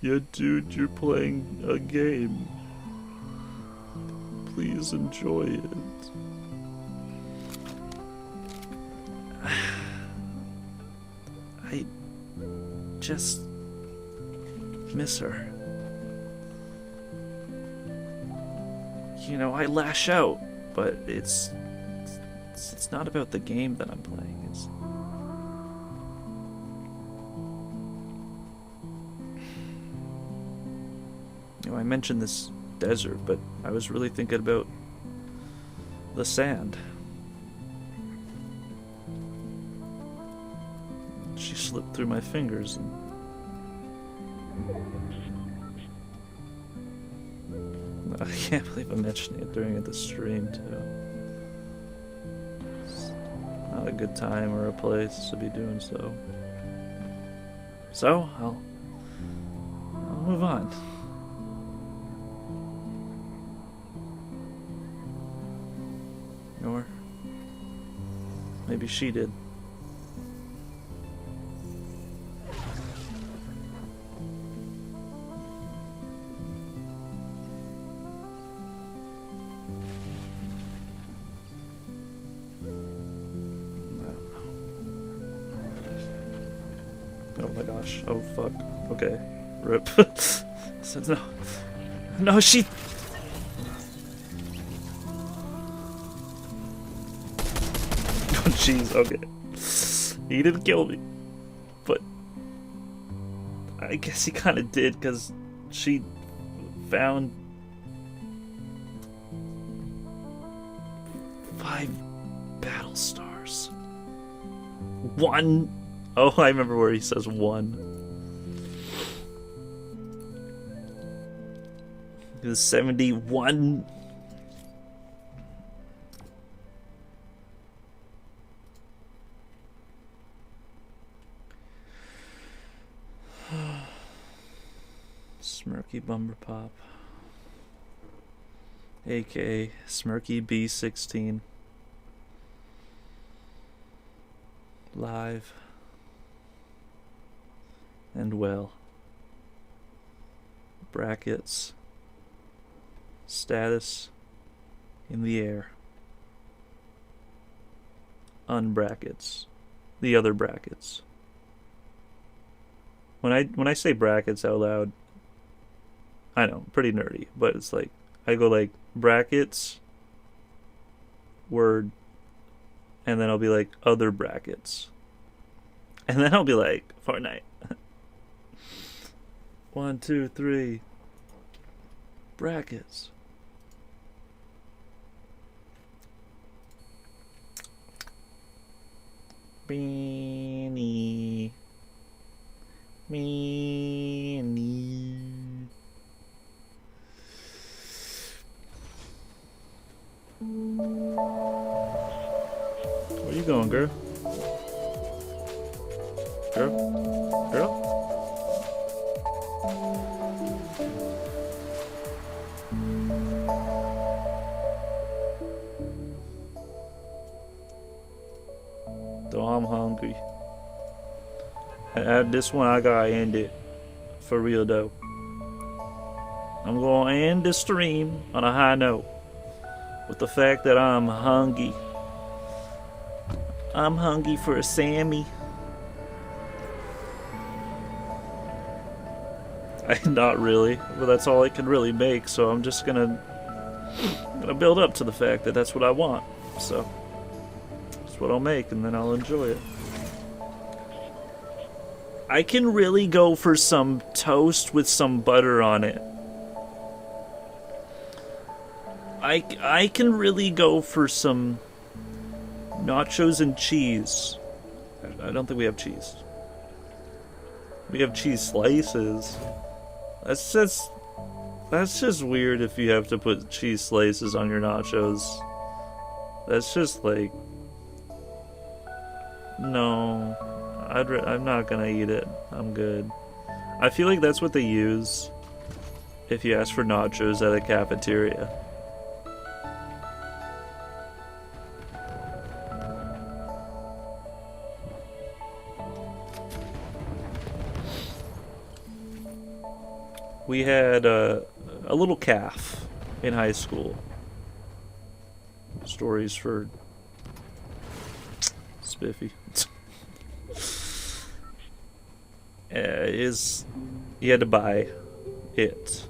Yeah, dude, you're playing a game. Please enjoy it. I just miss her. You know, I lash out, but it's not about the game that I'm playing. It's you know, I mentioned this desert, but I was really thinking about the sand. She slipped through my fingers. And I can't believe I'm mentioning it during the stream, too. It's not a good time or a place to be doing so. So, I'll move on. Or maybe she did. Oh my gosh. Oh fuck. Okay. Rip. So, no. No, she... Oh jeez, okay. He didn't kill me. But... I guess he kinda did, because she found... 5 battle stars. 1... Oh, I remember where he says 1. It was 71. Smirky Bumper Pop. AKA Smirky B16. Live. And well. Brackets. Status in the air. Unbrackets. The other brackets. When I say brackets out loud, I know, pretty nerdy, but it's like I go like brackets, word, and then I'll be like other brackets. And then I'll be like Fortnite. 1, 2, 3 brackets. Beanie. Beanie. Where you going, girl? Girl? Girl? Though I'm hungry. And this one I gotta end it. For real though. I'm gonna end the stream on a high note. With the fact that I'm hungry. I'm hungry for a Sammy. Not really, but that's all I can really make, so I'm just gonna build up to the fact that that's what I want. So that's what I'll make, and then I'll enjoy it. I can really go for some toast with some butter on it. I can really go for some nachos and cheese. I don't think we have cheese. We have cheese slices. That's just weird if you have to put cheese slices on your nachos. That's just like... No. I'm not gonna eat it. I'm good. I feel like that's what they use if you ask for nachos at a cafeteria. We had a little calf in high school. Stories for Spiffy. You had to buy it.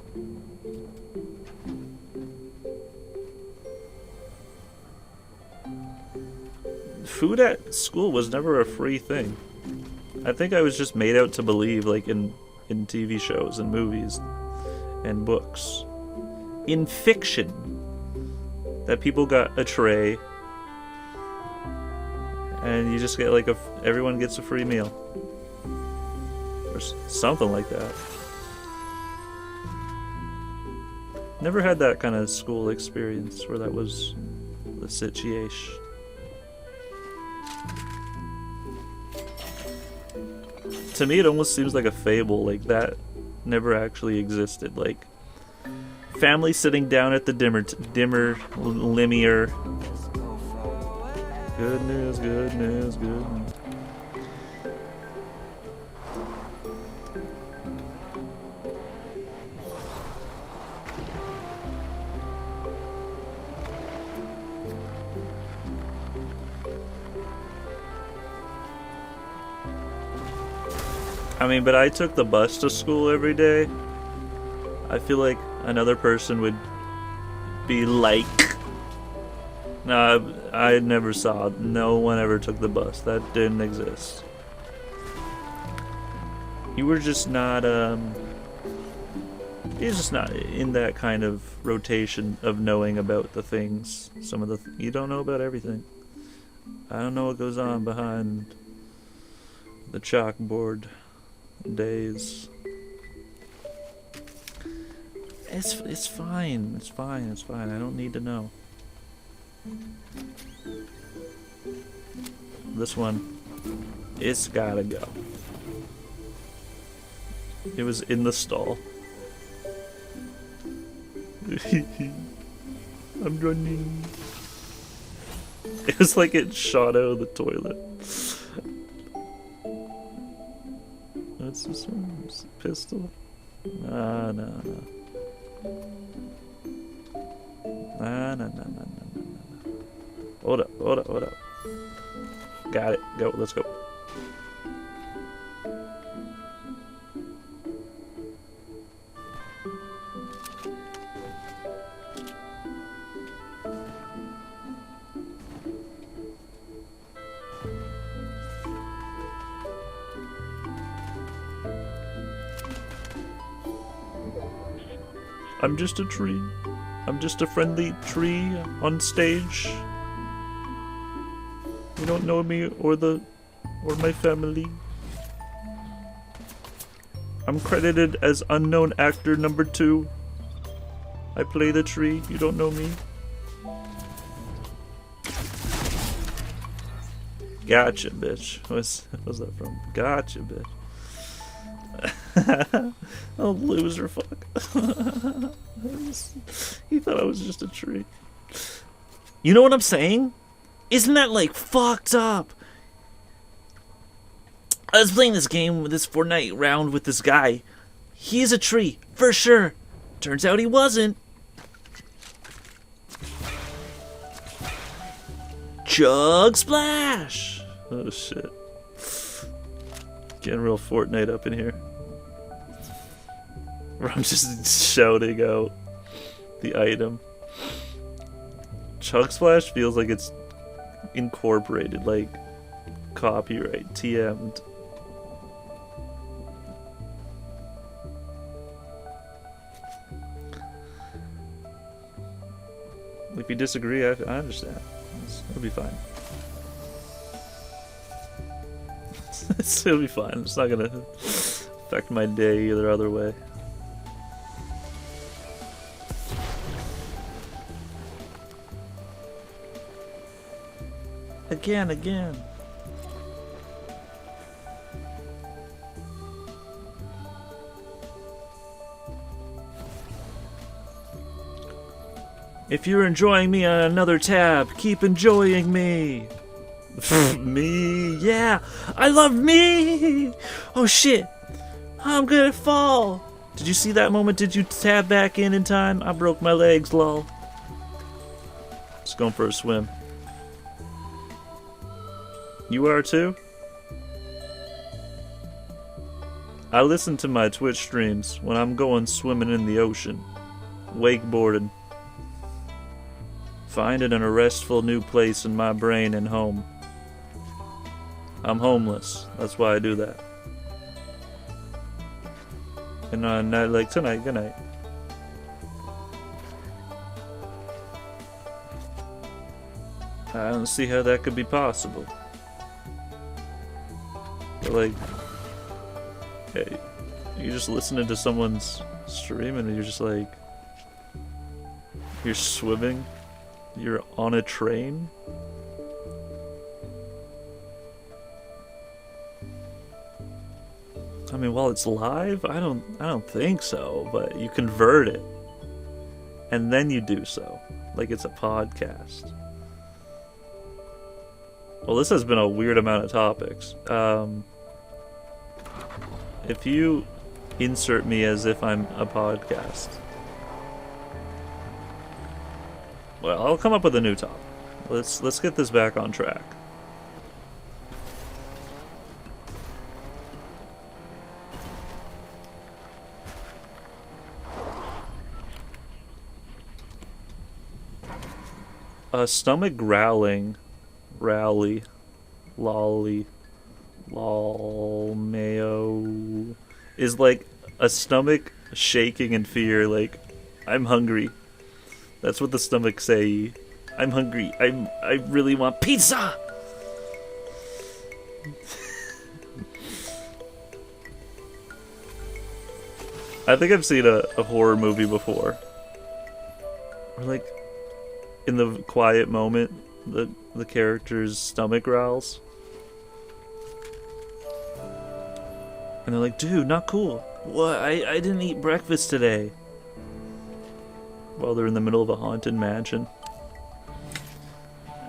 Food at school was never a free thing. I think I was just made out to believe, like in TV shows and movies and books. In fiction, that people got a tray, and you just get like everyone gets a free meal, or something like that. Never had that kind of school experience where that was the situation. To me, it almost seems like a fable, like that never actually existed. Like, family sitting down at the dimmer limier. Good news, good news, good news. I mean, but I took the bus to school every day. I feel like another person would be like... No, I never saw. No one ever took the bus. That didn't exist. You were just not, you're just not in that kind of rotation of knowing about the things. Some of the... you don't know about everything. I don't know what goes on behind the chalkboard days. It's fine. It's fine. It's fine. I don't need to know. This one, it's gotta go. It was in the stall. I'm running. It was like it shot out of the toilet. What's this one? It's a pistol? No. No. Hold up. Got it. Go, let's go. I'm just a tree. I'm just a friendly tree on stage. You don't know me or my family. I'm credited as unknown actor number 2. I play the tree. You don't know me. Gotcha, bitch. What's that from? Gotcha, bitch. Oh, loser, fuck. He thought I was just a tree. You know what I'm saying? Isn't that, like, fucked up? I was playing this game with this Fortnite round with this guy. He's a tree, for sure. Turns out he wasn't. Chug splash! Oh, shit. Getting real Fortnite up in here. Where I'm just shouting out the item. Chug splash feels like it's incorporated, like copyright, TM'd. If you disagree, I understand. It'll be fine. It'll be fine. It's not gonna affect my day either other way. Again. If you're enjoying me on another tab, keep enjoying me. Me, yeah, I love me. Oh shit, I'm gonna fall. Did you see that moment? Did you tab back in time? I broke my legs, lol. Just going for a swim. You are too? I listen to my Twitch streams when I'm going swimming in the ocean, wakeboarding, finding an restful new place in my brain and home. I'm homeless, that's why I do that. And on a night like tonight, good night. I don't see how that could be possible. But like, hey, you're just listening to someone's stream and you're just like, you're swimming, you're on a train. I mean, while it's live, I don't think so, but you convert it and then you do so like it's a podcast. Well, this has been a weird amount of topics. If you insert me as if I'm a podcast, well, I'll come up with a new topic. Let's get this back on track. Stomach growling, rally, lolly, lol, mayo, is like a stomach shaking in fear, like, I'm hungry. That's what the stomach say. I'm hungry. I really want pizza! I think I've seen a horror movie before. Or like, in the quiet moment, the character's stomach growls. And they're like, dude, not cool. What? I didn't eat breakfast today. While they're in the middle of a haunted mansion.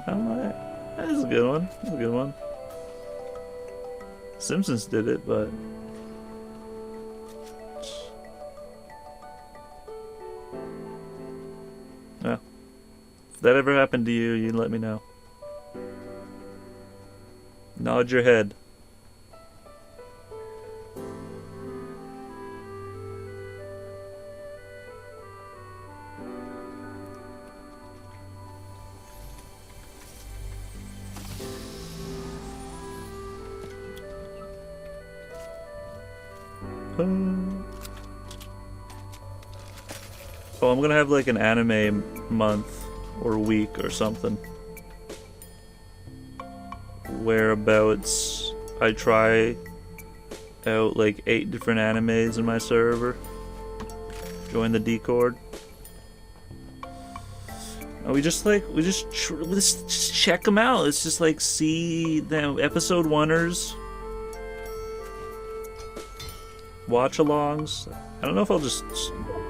That is a good one. That's a good one. Simpsons did it, but... yeah. If that ever happened to you, you let me know. Nod your head. Oh, I'm gonna have like an anime month or week or something. Whereabouts I try out like 8 different animes in my server. Join the Discord. And we just let's check them out. Let's just like see the episode 1ers. Watch-alongs. I don't know if I'll just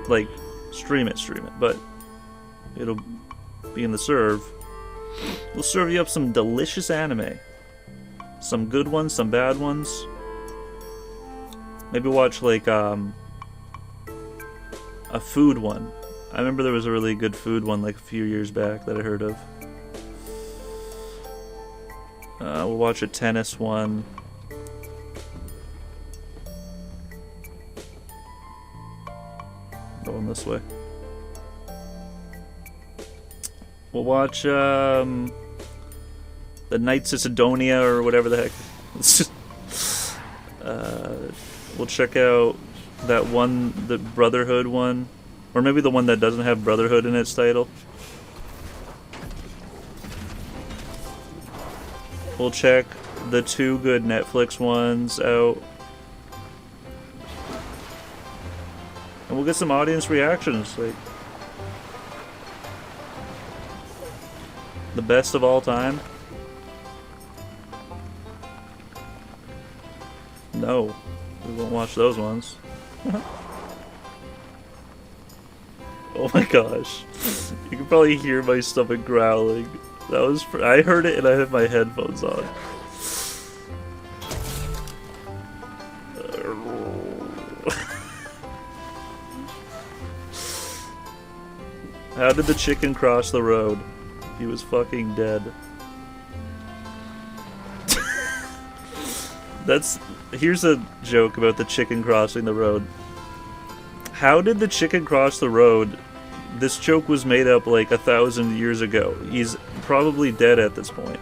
like stream it, but it'll be in the serve. We'll serve you up some delicious anime. Some good ones, some bad ones. Maybe watch like a food one. I remember there was a really good food one like a few years back that I heard of. We'll watch a tennis one. Going this way. We'll watch the Knights of Sidonia or whatever the heck. We'll check out that one, the Brotherhood one, or maybe the one that doesn't have Brotherhood in its title. We'll check the 2 good Netflix ones out. And we'll get some audience reactions, like the best of all time. No, we won't watch those ones. Oh my gosh, you can probably hear my stomach growling. That was I heard it and I had my headphones on. How did the chicken cross the road? He was fucking dead. Here's a joke about the chicken crossing the road. How did the chicken cross the road? This joke was made up like 1,000 years ago. He's probably dead at this point.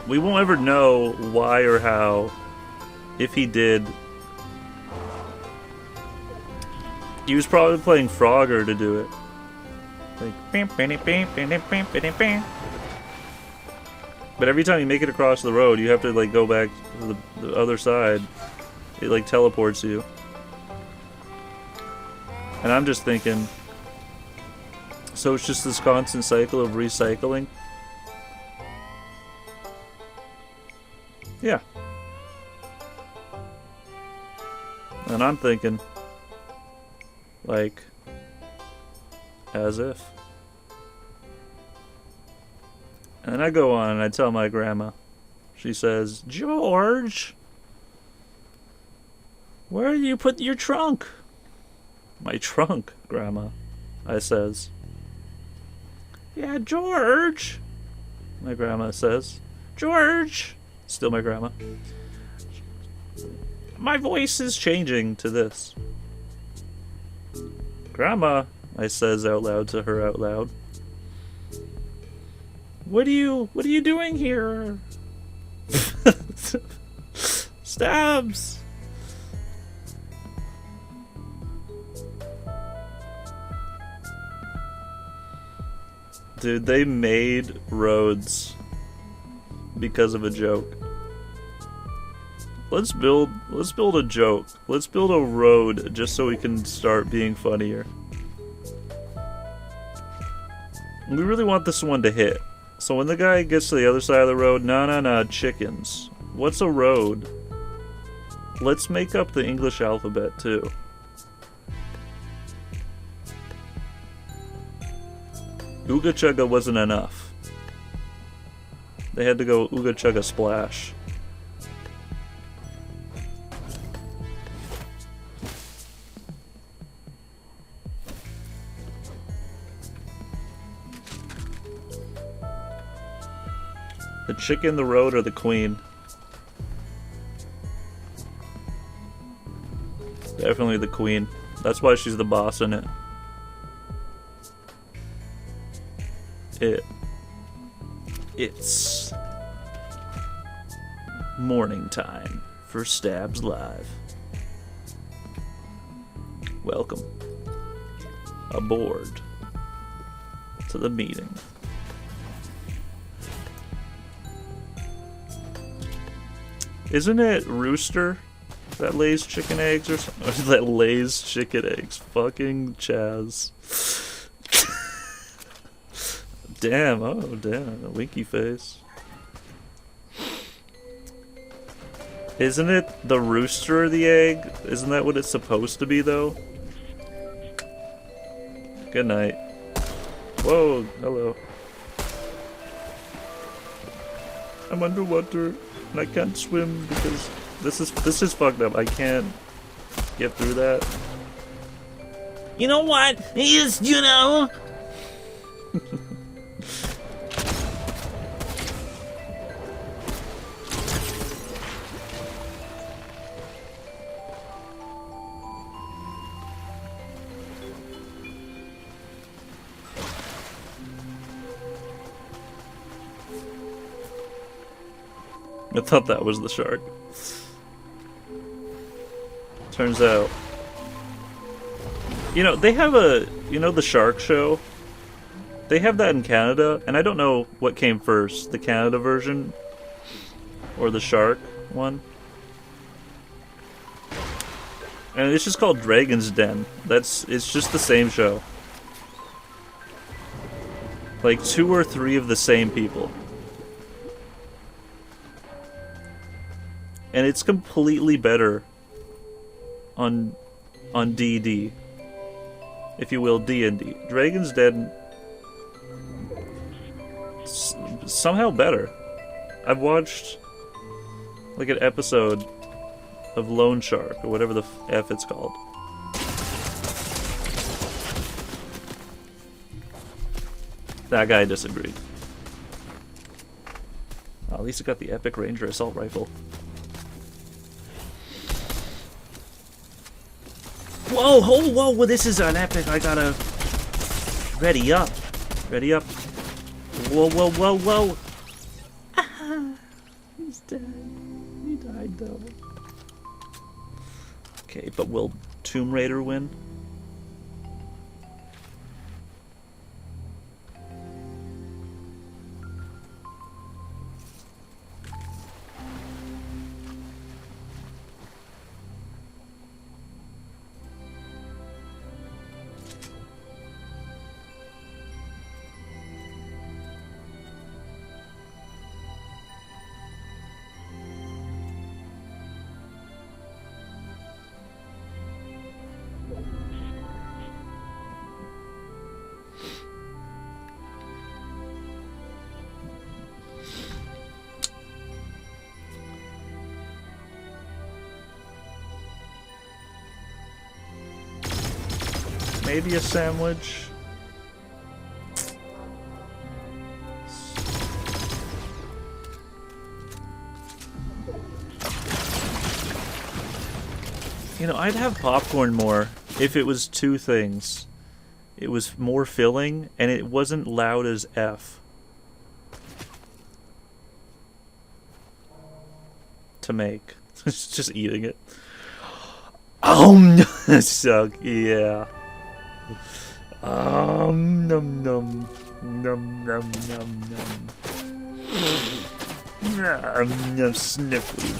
We won't ever know why or how. If he did. He was probably playing Frogger to do it. Like, but every time you make it across the road, you have to like go back to the other side. It like teleports you. And I'm just thinking, so it's just this constant cycle of recycling? Yeah. And I'm thinking, like, as if. And then I go on and I tell my grandma. She says, George, where do you put your trunk? My trunk, Grandma, I says. Yeah, George, my grandma says. George, still my grandma. My voice is changing to this. Grandma, I says out loud to her out loud. What are you doing here? Stabs! Dude, they made roads because of a joke. Let's build a joke. Let's build a road just so we can start being funnier. We really want this one to hit. So when the guy gets to the other side of the road, no, chickens. What's a road? Let's make up the English alphabet too. Ooga Chugga wasn't enough. They had to go Ooga Chugga Splash. The chicken, the road, or the queen? Definitely the queen. That's why she's the boss in it. It's morning time for Stabs Live. Welcome aboard to the meeting. Isn't it Rooster that lays chicken eggs or something? Or that lays chicken eggs. Fucking Chaz. Damn, oh damn, a winky face. Isn't it the rooster or the egg? Isn't that what it's supposed to be though? Good night. Whoa, hello. I'm underwater and I can't swim because this is fucked up. I can't get through that. You know what? Is you know. I thought that was the shark. Turns out, you know, they have the shark show. They have that in Canada, and I don't know what came first, the Canada version or the shark one. And it's just called Dragon's Den. It's just the same show. Like 2 or 3 of the same people. And it's completely better on D&D, if you will, D&D. Dragon's Den somehow better. I've watched like an episode of Lone Shark or whatever the F it's called. That guy disagreed. Well, at least it got the epic Ranger assault rifle. Whoa, whoa, well, this is an epic. I gotta ready up. Ready up. Whoa. He's dead. He died though. Okay, but will Tomb Raider win? Maybe a sandwich. You know, I'd have popcorn more if it was two things. It was more filling, and it wasn't loud as F. To make. Just eating it. Suck, yeah. Num num. Num num num num. Num sniffly.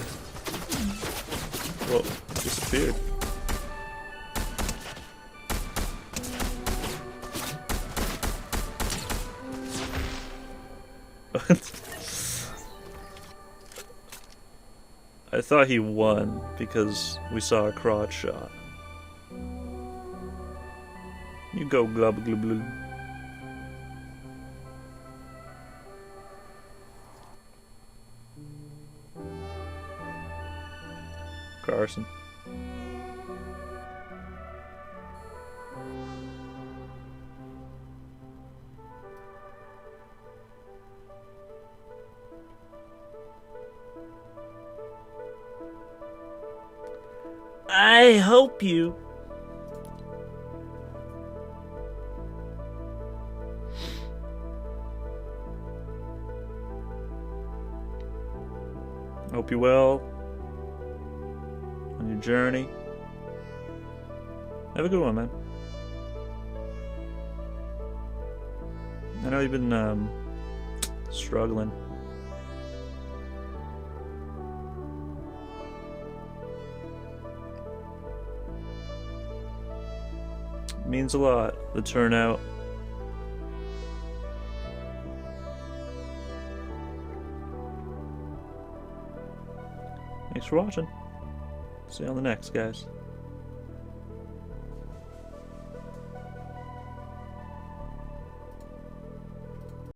Whoa, disappeared. I thought he won because we saw a crotch shot. You go glub glub glub. Carson. I hope you. Hope you're well on your journey. Have a good one, man. I know you've been struggling. It means a lot, the turnout. Thanks for watching. See you on the next, guys.